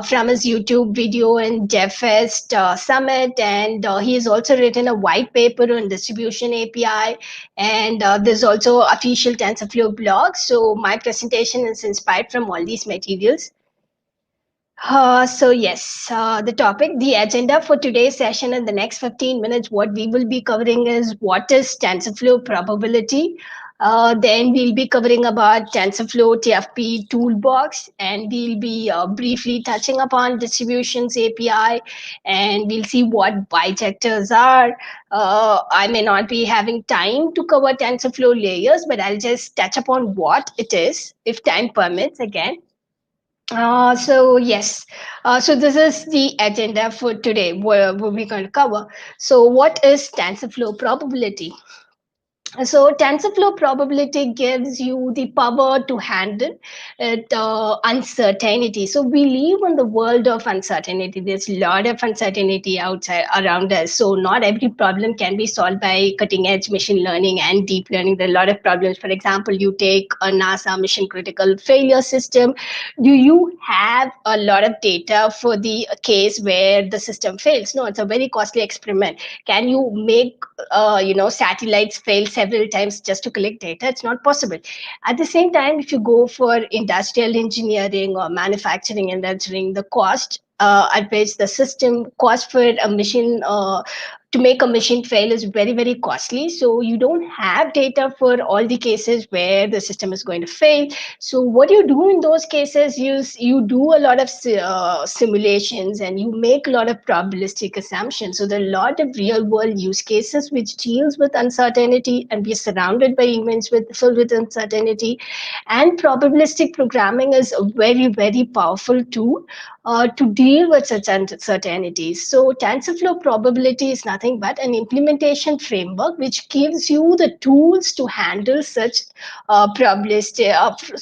from his YouTube video in DevFest Summit. And he has also written a white paper on distribution API. And there's also official TensorFlow blog. So my presentation is inspired from all these materials. So yes, the topic, the agenda for today's session in the next 15 minutes, what we will be covering is what is TensorFlow probability. Then we'll be covering about TensorFlow TFP toolbox, and we'll be briefly touching upon distributions API, and we'll see what bijectors are. I may not be having time to cover TensorFlow layers, but I'll just touch upon what it is if time permits again. So yes, so this is the agenda for today, where we're going to cover. So what is TensorFlow probability? So TensorFlow probability gives you the power to handle it, uncertainty. So we live in the world of uncertainty. There's a lot of uncertainty outside around us. So not every problem can be solved by cutting edge machine learning and deep learning. There are a lot of problems. For example, you take a NASA mission critical failure system. Do you have a lot of data for the case where the system fails? No, it's a very costly experiment. Can you make satellites fail several times just to collect data? It's not possible. At the same time, if you go for industrial engineering or manufacturing engineering, the cost at which the system cost for a machine to make a machine fail is very, very costly. So you don't have data for all the cases where the system is going to fail. So what you do in those cases is you do a lot of simulations, and you make a lot of probabilistic assumptions. So there are a lot of real world use cases which deals with uncertainty, and we're surrounded by events filled with uncertainty. And probabilistic programming is a very, very powerful tool to deal with such uncertainties. So TensorFlow probability is nothing but an implementation framework which gives you the tools to handle such probabilistic,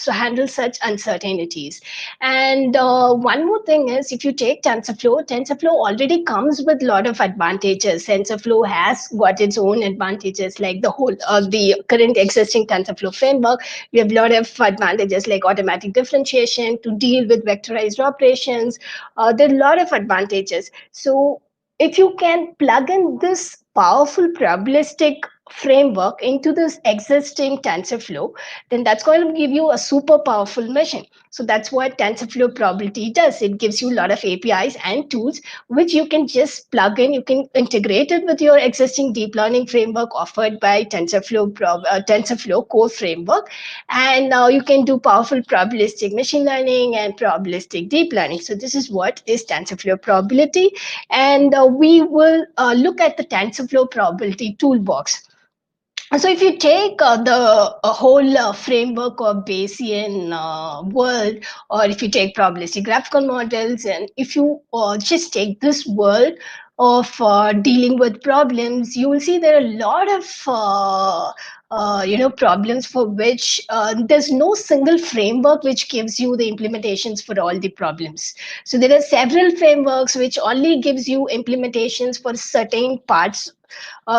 handle such uncertainties. And one more thing is, if you take TensorFlow already comes with a lot of advantages. TensorFlow has got its own advantages, like the current existing TensorFlow framework. We have a lot of advantages like automatic differentiation to deal with vectorized operations. There are a lot of advantages. So if you can plug in this powerful probabilistic framework into this existing TensorFlow, then that's going to give you a super powerful machine. So that's what TensorFlow probability does. It gives you a lot of APIs and tools which you can just plug in. You can integrate it with your existing deep learning framework offered by TensorFlow core framework, and now you can do powerful probabilistic machine learning and probabilistic deep learning. So this is what is TensorFlow probability, and we will look at the TensorFlow probability toolbox. So if you take the whole framework of Bayesian world, or if you take probabilistic graphical models, and if you just take this world of dealing with problems, you will see there are a lot of problems for which there's no single framework which gives you the implementations for all the problems. So there are several frameworks which only gives you implementations for certain parts,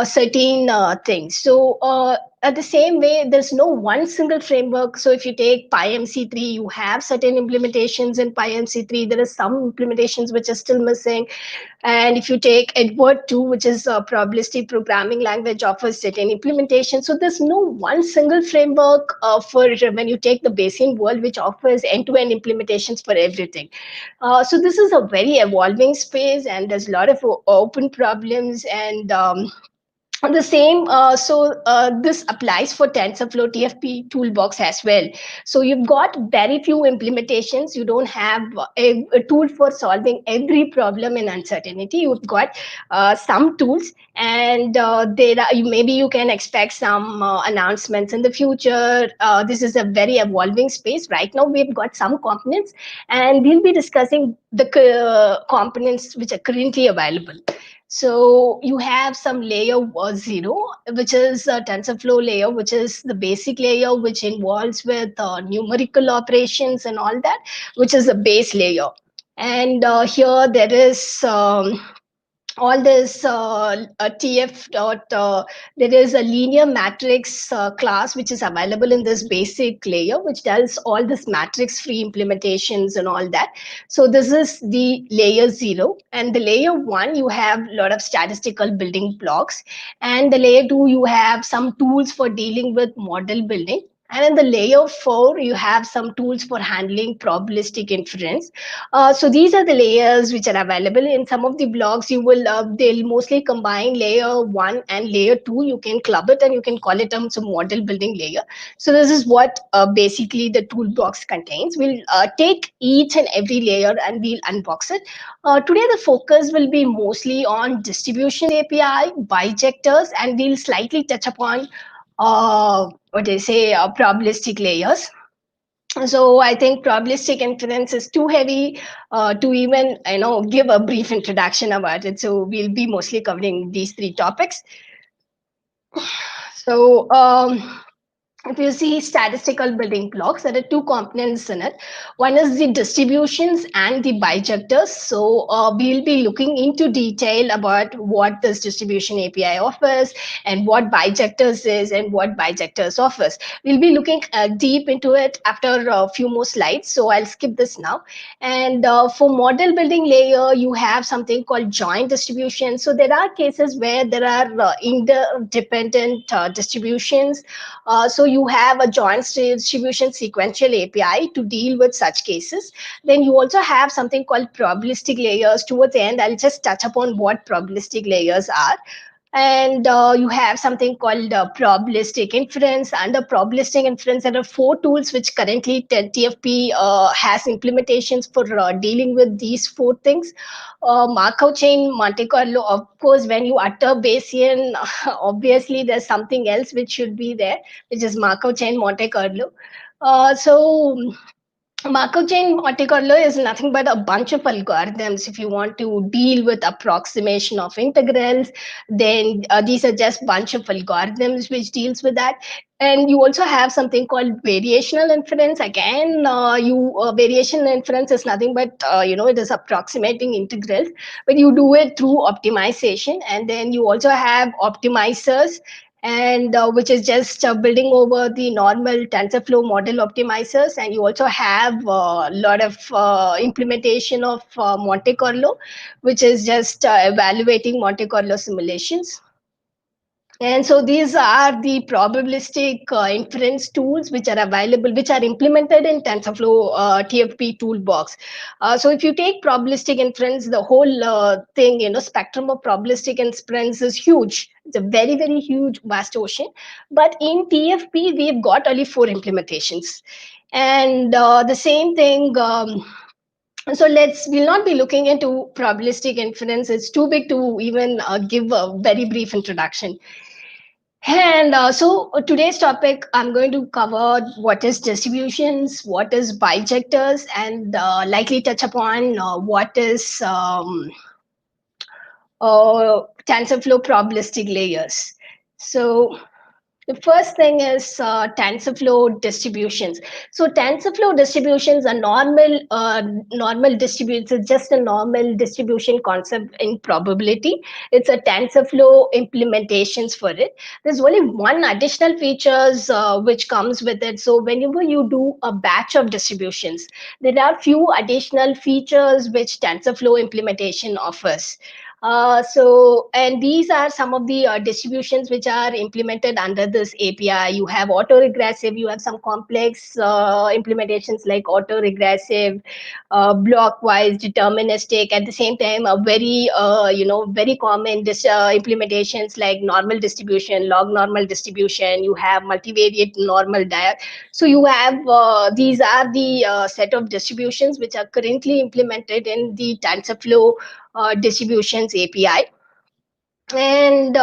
certain things. So at the same way, there's no one single framework. So if you take PyMC3, you have certain implementations in PyMC3. There are some implementations which are still missing. And if you take Edward 2, which is a probabilistic programming language, offers certain implementation. So there's no one single framework for when you take the Bayesian world, which offers end-to-end implementations for everything. So this is a very evolving space, and there's a lot of open problems, and the same, this applies for TensorFlow TFP toolbox as well. So you've got very few implementations. You don't have a tool for solving every problem in uncertainty. You've got some tools, and maybe you can expect some announcements in the future. This is a very evolving space. Right now, we've got some components, and we'll be discussing the components which are currently available. So you have some layer 0, which is a TensorFlow layer, which is the basic layer, which involves with numerical operations and all that, which is the base layer. And here there is all this TF dot, there is a linear matrix class which is available in this basic layer, which does all this matrix free implementations and all that. So this is the layer 0, and the layer 1, you have a lot of statistical building blocks, and the layer 2, you have some tools for dealing with model building. And in the layer 4, you have some tools for handling probabilistic inference. So these are the layers which are available. In some of the blogs, they'll mostly combine layer 1 and layer 2. You can club it and you can call it some model building layer. So this is what basically the toolbox contains. We'll take each and every layer and we'll unbox it. Today, the focus will be mostly on distribution API, bijectors, and we'll slightly touch upon probabilistic layers. So I think probabilistic inference is too heavy to even give a brief introduction about it. So we'll be mostly covering these three topics. So if you see statistical building blocks, there are two components in it. One is the distributions and the bijectors. So we'll be looking into detail about what this distribution API offers and what bijectors is and what bijectors offers. We'll be looking deep into it after a few more slides. So I'll skip this now. And for model building layer, you have something called joint distribution. So there are cases where there are interdependent distributions. So you have a joint distribution sequential API to deal with such cases. Then you also have something called probabilistic layers. Towards the end, I'll just touch upon what probabilistic layers are. And you have something called probabilistic inference. Under probabilistic inference, there are 4 tools which currently TFP has implementations for dealing with these 4 things. Markov chain, Monte Carlo, of course, when you utter Bayesian, obviously there's something else which should be there, which is Markov chain, Monte Carlo. So Markov chain Monte Carlo is nothing but a bunch of algorithms. If you want to deal with approximation of integrals, then these are just bunch of algorithms which deals with that. And you also have something called variational inference. Again, variational inference is nothing but it is approximating integrals, but you do it through optimization. And then you also have optimizers, and which is just building over the normal TensorFlow model optimizers. And you also have a lot of implementation of Monte Carlo, which is just evaluating Monte Carlo simulations. And so these are the probabilistic inference tools which are available, which are implemented in TensorFlow TFP toolbox. So if you take probabilistic inference, the whole thing, spectrum of probabilistic inference is huge. It's a very, very huge, vast ocean. But in TFP, we've got only 4 implementations. And the same thing, so we'll not be looking into probabilistic inference. It's too big to even give a very brief introduction. And so today's topic, I'm going to cover what is distributions, what is bijectors, and likely touch upon what is TensorFlow probabilistic layers. So the first thing is TensorFlow distributions. So TensorFlow distributions are normal distributions. It's just a normal distribution concept in probability. It's a TensorFlow implementations for it. There's only one additional features which comes with it. So whenever you do a batch of distributions, there are few additional features which TensorFlow implementation offers. And these are some of the distributions which are implemented under this API. You have autoregressive, you have some complex implementations like autoregressive, blockwise, deterministic. At the same time, a very very common implementations like normal distribution, log normal distribution. You have multivariate normal diet. So you have these are the set of distributions which are currently implemented in the TensorFlow distributions API. And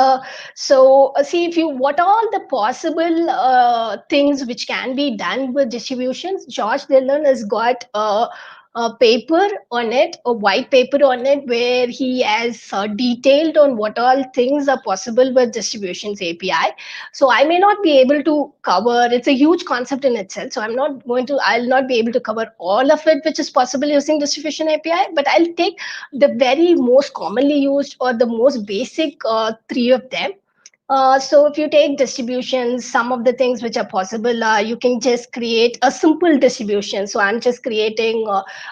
see if you what all the possible things which can be done with distributions. Josh Dillon has got a paper on it, a white paper on it, where he has detailed on what all things are possible with distributions API. So I may not be able to cover, it's a huge concept in itself. So I'll not be able to cover all of it, which is possible using distribution API, but I'll take the very most commonly used or the most basic 3 of them. So if you take distributions, some of the things which are possible are you can just create a simple distribution. So I'm just creating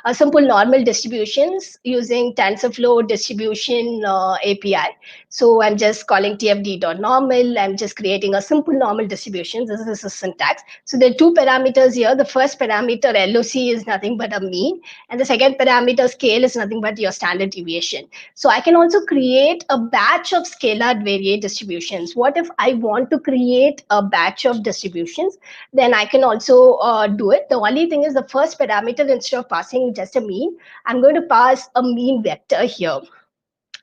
a simple normal distributions using TensorFlow distribution API. So I'm just calling tfd.normal. I'm just creating a simple normal distribution. This is a syntax. So there are two parameters here. The first parameter LOC is nothing but a mean, and the second parameter scale is nothing but your standard deviation. So I can also create a batch of scalar variate distributions. What if I want to create a batch of distributions? Then I can also do it. The only thing is the first parameter, instead of passing just a mean, I'm going to pass a mean vector here.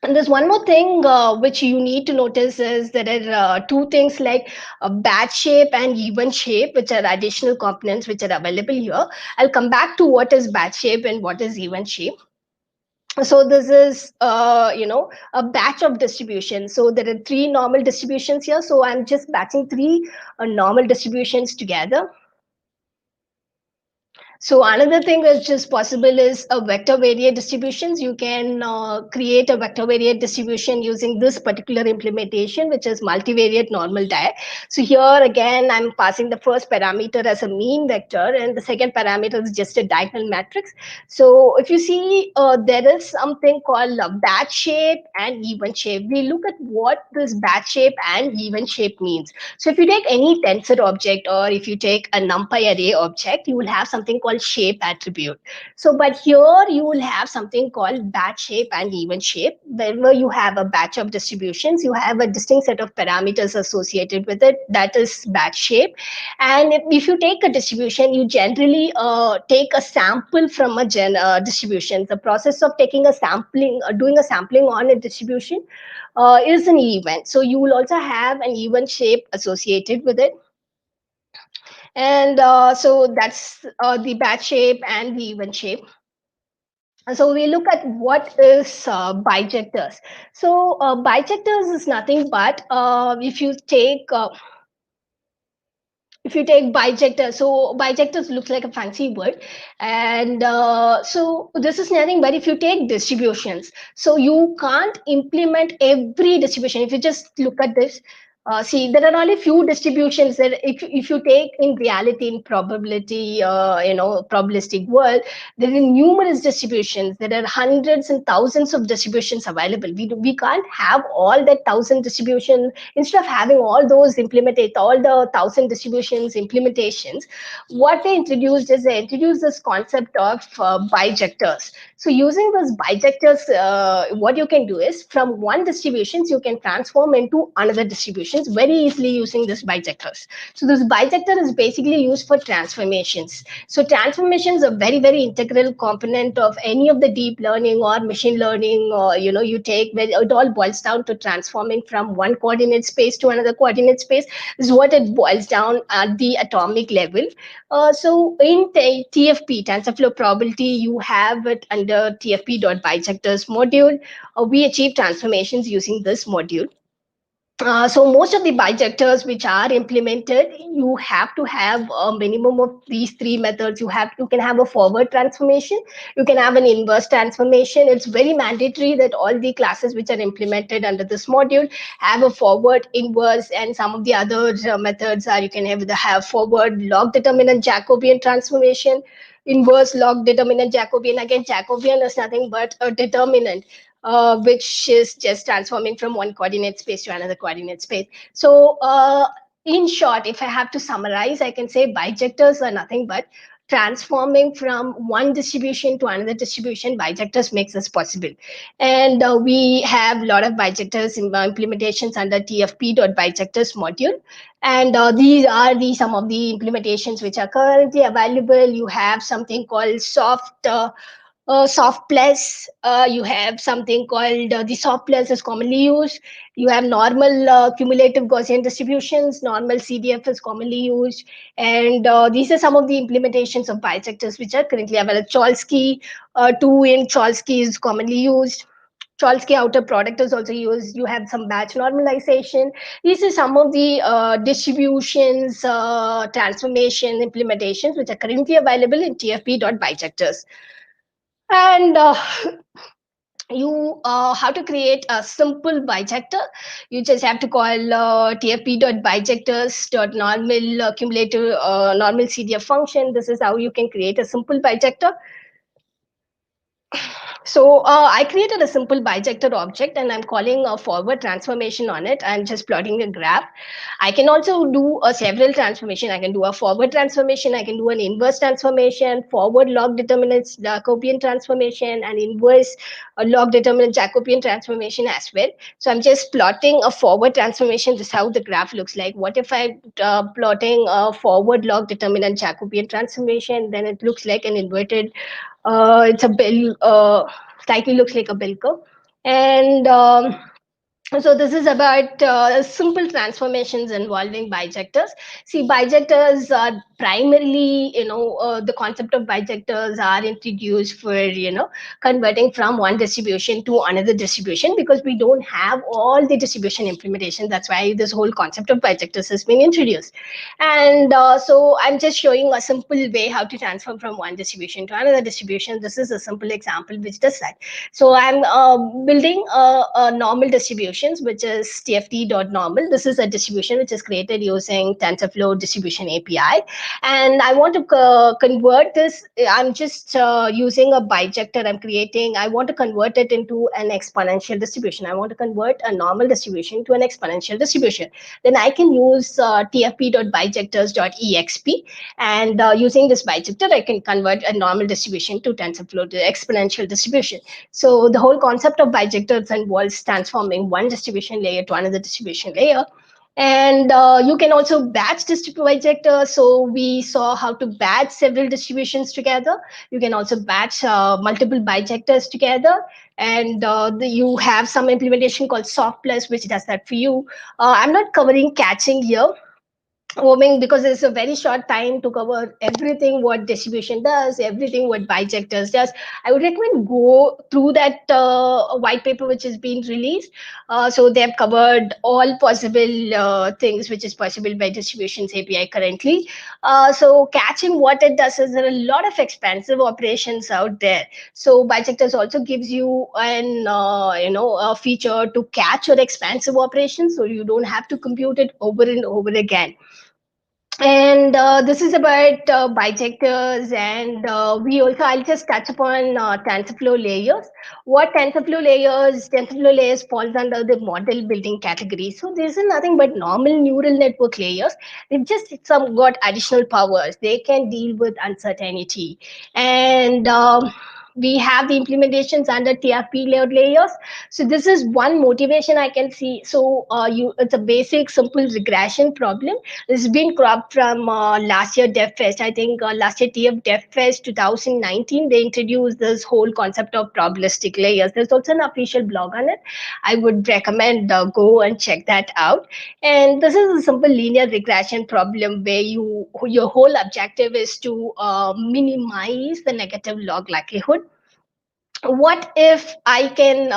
And there's one more thing which you need to notice is there are two things like a batch shape and even shape, which are additional components which are available here. I'll come back to what is batch shape and what is even shape. So this is a batch of distributions. So there are three normal distributions here. So I'm just batching three normal distributions together. So another thing which is possible is a vector variate distributions. You can create a vector variate distribution using this particular implementation, which is multivariate normal die. So here again, I'm passing the first parameter as a mean vector, and the second parameter is just a diagonal matrix. So if you see, there is something called a batch shape and even shape. We look at what this batch shape and even shape means. So if you take any tensor object, or if you take a numpy array object, you will have something called shape attribute. So but here you will have something called batch shape and even shape. Whenever you have a batch of distributions, you have a distinct set of parameters associated with it. That is batch shape. And if you take a distribution, you generally take a sample from a distribution. The process of taking a sampling, doing a sampling on a distribution is an event. So you will also have an even shape associated with it. And so that's the batch shape and the even shape. So we look at what is bijectors. So bijectors is nothing but if you take bijector, so bijectors looks like a fancy word, and so this is nothing but if you take distributions, so you can't implement every distribution. If you just look at this, see, there are only few distributions that if you take in reality, in probability, probabilistic world, there are numerous distributions. There are hundreds and thousands of distributions available. We can't have all that thousand distribution. Instead of having all those implemented, all the thousand distributions implementations, what they introduced is they introduced this concept of bijectors. So using those bijectors, what you can do is from one distributions you can transform into another distributions very easily using this bijectors. So this bijector is basically used for transformations. So transformations are very, very integral component of any of the deep learning or machine learning. You take where it all boils down to transforming from one coordinate space to another coordinate space. This is what it boils down at the atomic level. So in TFP, TensorFlow probability, you have it under TFP.bijectors module. We achieve transformations using this module. So most of the bijectors which are implemented, you have to have a minimum of these three methods. You can have a forward transformation, you can have an inverse transformation. It's very mandatory that all the classes which are implemented under this module have a forward, inverse, and some of the other methods are you can have forward log determinant Jacobian transformation, inverse log determinant Jacobian. Again, Jacobian is nothing but a determinant which is just transforming from one coordinate space to another coordinate space. So in short, if I have to summarize, I can say bijectors are nothing but transforming from one distribution to another distribution. Bijectors makes this possible. And we have a lot of bijectors in implementations under tfp.bijectors module. And these are some of the implementations which are currently available. You have something called soft plus, you have something called the soft plus is commonly used. You have normal cumulative Gaussian distributions, normal CDF is commonly used. And these are some of the implementations of bisectors which are currently available. Cholsky, 2 in Cholsky is commonly used. Cholsky outer product is also used. You have some batch normalization. These are some of the distributions, transformation implementations which are currently available in TFP.bijectors. And you how to create a simple bijector. You just have to call tfp.bijectors.normal cumulative normal CDF function. This is how you can create a simple bijector. So I created a simple bijector object and I'm calling a forward transformation on it. I'm just plotting a graph. I can also do a several transformation. I can do a forward transformation. I can do an inverse transformation, forward log determinant Jacobian transformation, and inverse log determinant Jacobian transformation as well. So I'm just plotting a forward transformation. This is how the graph looks like. What if I'm plotting a forward log determinant Jacobian transformation? Then it looks like an inverted it's a bell, slightly looks like a bell curve. And so this is about simple transformations involving bijectors. See, bijectors are primarily, the concept of bijectors are introduced for, converting from one distribution to another distribution, because we don't have all the distribution implementation. That's why this whole concept of bijectors has been introduced. And so I'm just showing a simple way how to transform from one distribution to another distribution. This is a simple example which does that. So I'm building a normal distributions, which is tft.normal. This is a distribution which is created using TensorFlow distribution API. And I want to convert this. I'm just using a bijector I'm creating. I want to convert it into an exponential distribution. I want to convert a normal distribution to an exponential distribution. Then I can use tfp.bijectors.exp. And using this bijector, I can convert a normal distribution to TensorFlow to exponential distribution. So the whole concept of bijectors involves transforming one distribution layer to another distribution layer. And you can also batch bijectors. So we saw how to batch several distributions together. You can also batch multiple bijectors together. And you have some implementation called Soft Plus, which does that for you. I'm not covering catching here, because it's a very short time to cover everything what distribution does, everything what bijectors does. I would recommend go through that white paper which is being released. So they have covered all possible things which is possible by distributions API currently. So catching, what it does is there are a lot of expensive operations out there. So bijectors also gives you an a feature to catch your expensive operations, so you don't have to compute it over and over again. And this is about bijectors. And I'll just touch upon TensorFlow layers. What TensorFlow layers falls under the model building category. So this is nothing but normal neural network layers. They've just some got additional powers. They can deal with uncertainty. And we have the implementations under TFP layers. So this is one motivation I can see. So it's a basic simple regression problem. This has been cropped from last year DevFest. I think last year TF DevFest 2019, they introduced this whole concept of probabilistic layers. There's also an official blog on it. I would recommend go and check that out. And this is a simple linear regression problem where your whole objective is to minimize the negative log likelihood. What if I can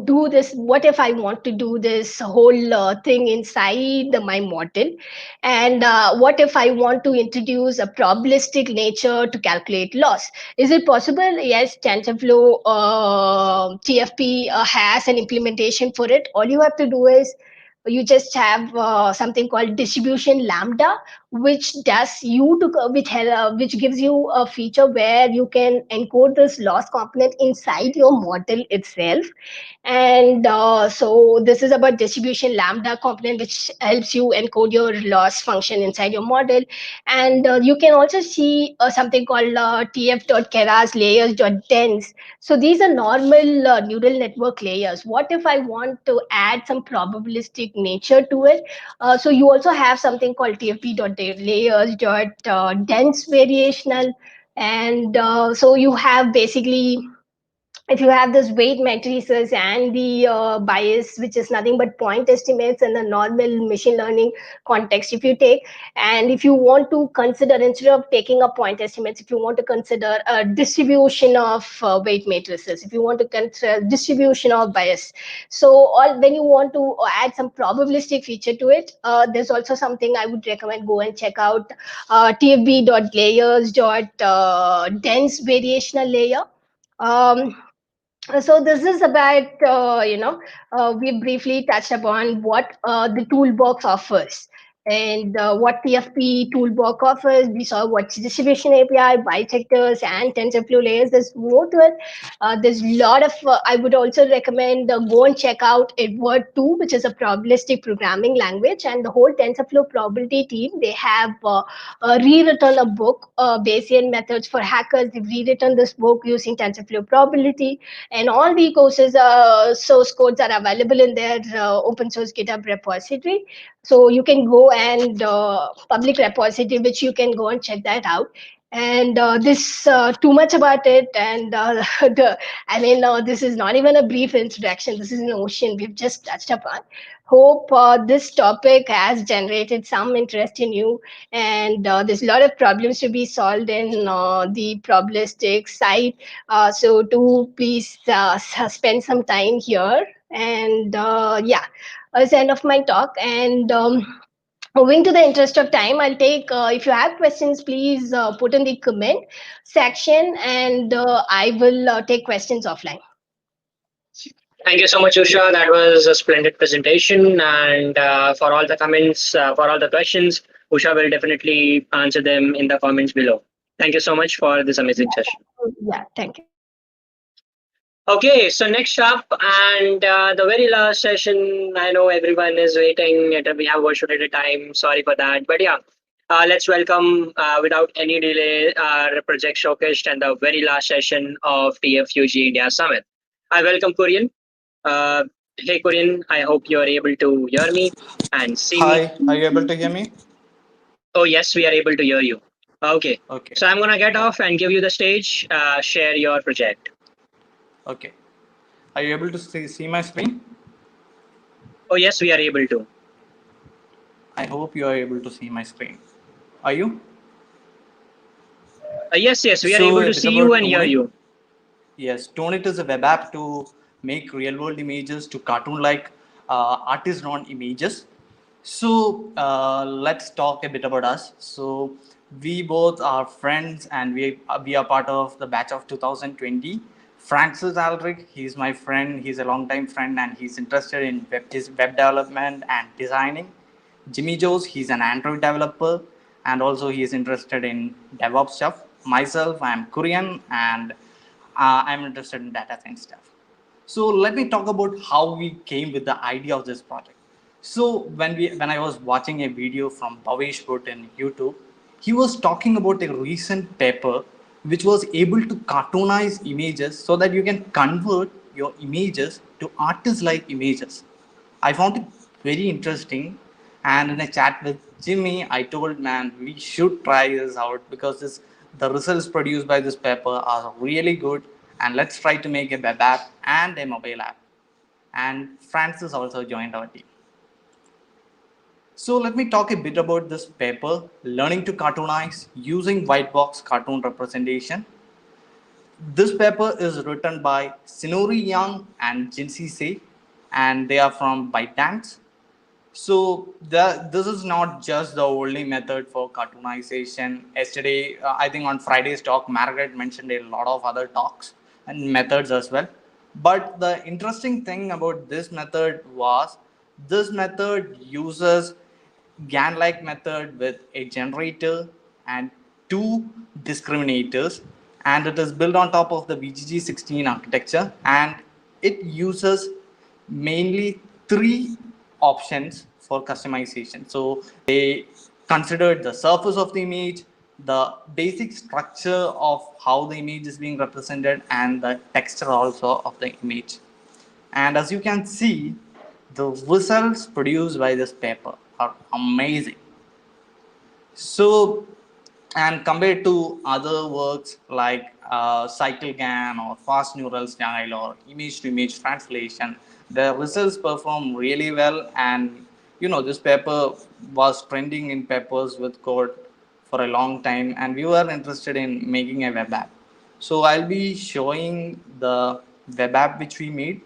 do this? What if I want to do this whole thing inside my model? And what if I want to introduce a probabilistic nature to calculate loss? Is it possible? Yes, TensorFlow TFP has an implementation for it. All you have to do is you just have something called distribution lambda, which does you to which gives you a feature where you can encode this loss component inside your model itself. And so this is about distribution lambda component, which helps you encode your loss function inside your model. And you can also see something called tf.keras layers.dense. So these are normal neural network layers. What if I want to add some probabilistic nature to it? So you also have something called tfp.layers.dense variational. And so you have basically, if you have this weight matrices and the bias, which is nothing but point estimates in the normal machine learning context, if you take, and if you want to consider, instead of taking up point estimates, if you want to consider a distribution of weight matrices, if you want to consider distribution of bias, so all, when you want to add some probabilistic feature to it, there's also something I would recommend go and check out, tfb.layers.dense variational layer. So this is about we briefly touched upon what the toolbox offers and what TFP toolbox offers. We saw what distribution API, bisectors, and TensorFlow layers. There's more to it. There's a lot of. I would also recommend go and check out Edward 2, which is a probabilistic programming language, and the whole TensorFlow probability team. They have rewritten a book, Bayesian methods for hackers. They've rewritten this book using TensorFlow probability, and all the courses source codes are available in their open source GitHub repository. So you can go and public repository, which you can go and check that out. And this too much about it. And this is not even a brief introduction. This is an ocean we've just touched upon. Hope this topic has generated some interest in you. And there's a lot of problems to be solved in the probabilistic side. So do please spend some time here. And that's the end of my talk. And owing to the interest of time, I'll take, if you have questions, please put in the comment section, and I will take questions offline. Thank you so much, Usha. That was a splendid presentation. And for all the comments, for all the questions, Usha will definitely answer them in the comments below. Thank you so much for this amazing session. Yeah, thank you. Okay, so next up, and the very last session, I know everyone is waiting. We have overshot at a time. Sorry for that. But yeah, let's welcome, without any delay, our project showcased and the very last session of TFUG India Summit. I welcome Kurian. Hey, Kurian, I hope you are able to hear me and see me. Hi, are you able to hear me? Oh, yes, we are able to hear you. Okay. Okay. So I'm going to get off and give you the stage. Share your project. Okay. Are you able to see my screen? Oh, yes, we are able to. I hope you are able to see my screen. Are you? Yes, we are able to see you and hear you. Yes, Tonit is a web app to make real-world images to cartoon-like artist-drawn images. So let's talk a bit about us. So we both are friends, and we are part of the batch of 2020. Francis Aldrich, he's my friend. He's a long-time friend, and he's interested in web development and designing. Jimmy Joes, he's an Android developer, and also he is interested in DevOps stuff. Myself, I'm Korean, and I'm interested in data science stuff. So let me talk about how we came with the idea of this project. So when I was watching a video from Bhavesh Bhatt in YouTube, he was talking about a recent paper which was able to cartoonize images so that you can convert your images to artist-like images. I found it very interesting, and in a chat with Jimmy, I told, man, we should try this out because the results produced by this paper are really good, and let's try to make a web app and a mobile app. And Francis also joined our team. So let me talk a bit about this paper, Learning to Cartoonize Using White Box Cartoon Representation. This paper is written by Sinori Young and Jinsi Se, and they are from ByteDance. So this is not just the only method for cartoonization. Yesterday, I think on Friday's talk, Margaret mentioned a lot of other talks and methods as well. But the interesting thing about this method was this method uses GAN-like method with a generator and two discriminators, and it is built on top of the VGG16 architecture, and it uses mainly three options for customization. So they considered the surface of the image, the basic structure of how the image is being represented, and the texture also of the image. And as you can see, the results produced by this paper are amazing. So, and compared to other works like CycleGAN or fast neural style or image to image translation, the results perform really well. And this paper was trending in papers with code for a long time, and we were interested in making a web app. So I'll be showing the web app which we made.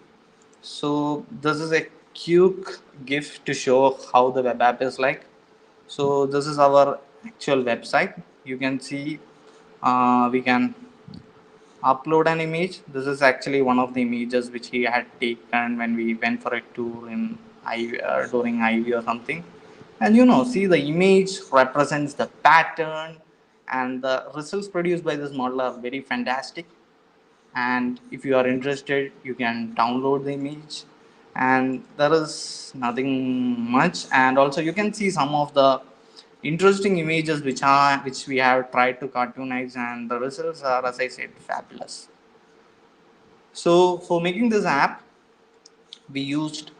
So this is a quick GIF to show how the web app is like. So this is our actual website. You can see we can upload an image. This is actually one of the images which he had taken when we went for a tour in during IV or something. And see, the image represents the pattern, and the results produced by this model are very fantastic. And if you are interested, you can download the image, and there is nothing much. And also you can see some of the interesting images which we have tried to cartoonize, and the results are, as I said, fabulous. So for making this app, we used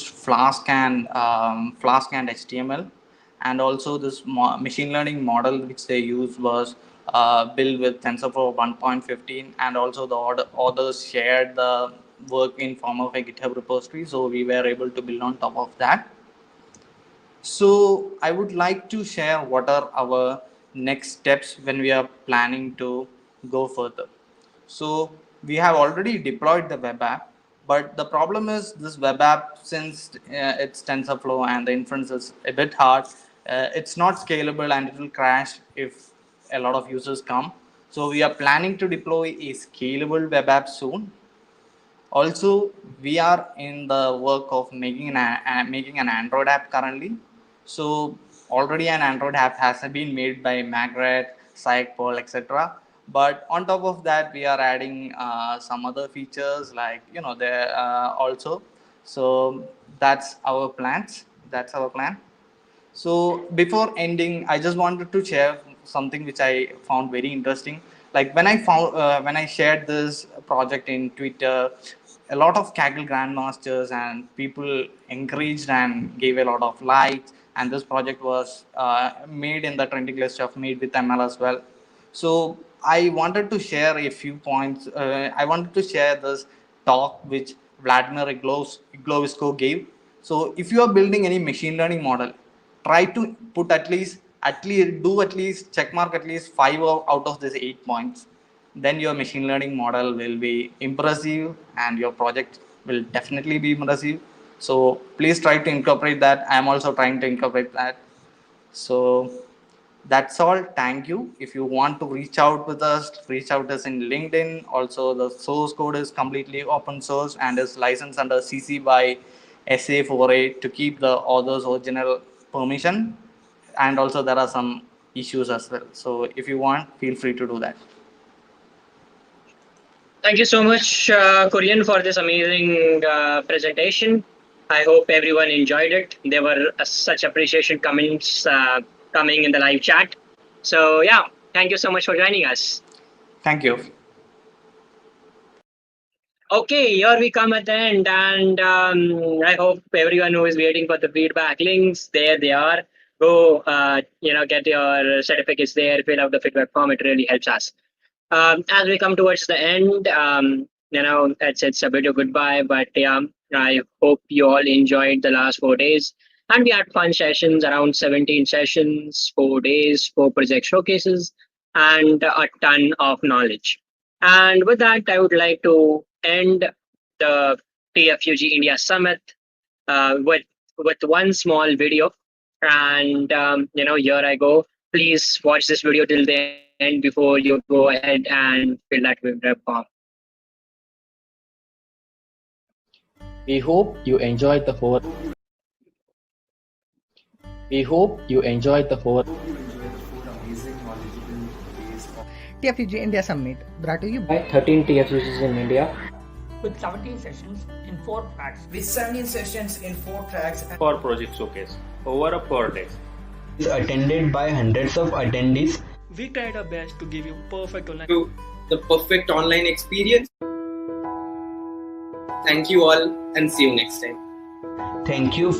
Flask and HTML, and also this machine learning model which they used was built with TensorFlow 1.15, and also the authors shared the work in form of a GitHub repository, so we were able to build on top of that. So I would like to share what are our next steps when we are planning to go further. So we have already deployed the web app, but the problem is this web app, since it's TensorFlow and the inference is a bit hard, it's not scalable and it will crash if a lot of users come. So we are planning to deploy a scalable web app soon. Also, we are in the work of making an Android app currently. So already an Android app has been made by Magret, Paul, etc. But on top of that, we are adding some other features like there also. So that's our plans. That's our plan. So before ending, I just wanted to share something which I found very interesting. Like when I shared this project in Twitter, a lot of Kaggle grandmasters and people encouraged and gave a lot of likes. And this project was made in the trending list of Made with ML as well. So I wanted to share a few points. I wanted to share this talk which Vladimir Iglovisko gave. So if you are building any machine learning model, try to put at least checkmark at least 5 out of these 8 points. Then your machine learning model will be impressive and your project will definitely be impressive. So please try to incorporate that. I am also trying to incorporate that. So that's all. Thank you. If you want to reach out with us, reach out us in LinkedIn. Also, the source code is completely open source and is licensed under CC by SA48 to keep the author's original permission. And also there are some issues as well. So if you want, feel free to do that. Thank you so much, Korean, for this amazing presentation. I hope everyone enjoyed it. There were such appreciation comments coming in the live chat. So yeah, thank you so much for joining us. Thank you. Okay, here we come at the end, and I hope everyone who is waiting for the feedback links, there they are. Go, get your certificates there, fill out the feedback form. It really helps us. As we come towards the end, it's a bit of goodbye, but yeah, I hope you all enjoyed the last 4 days. And we had fun sessions, around 17 sessions, 4 days, 4 project showcases, and a ton of knowledge. And with that, I would like to end the TFUG India Summit with one small video. And here I go. Please watch this video till the end before you go ahead and fill that web form. We hope you enjoyed the 4. We hope you enjoyed the 4. TFUG India Summit brought to you by 13 TFUGs in India. With 17 sessions in 4 tracks. With 17 sessions in 4 tracks. For project showcase over 4 days. Attended by hundreds of attendees. We tried our best to give you perfect online. The perfect online experience. Thank you all and see you next time. Thank you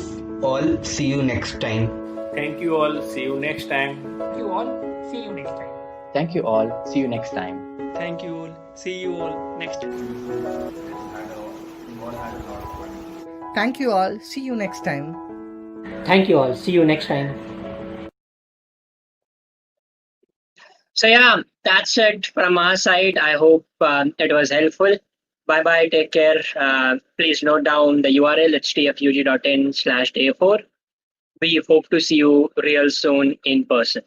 all. See you next time. Thank you all. See you next time. Thank you all. See you next time. Thank you all. See you next time. Thank you all. See you all next time. Thank you all. See you next time. Thank you all. See you next time. So yeah, that's it from our side. I hope it was helpful. Bye-bye. Take care. Please note down the URL. It's tfug.in/day4. We hope to see you real soon in person.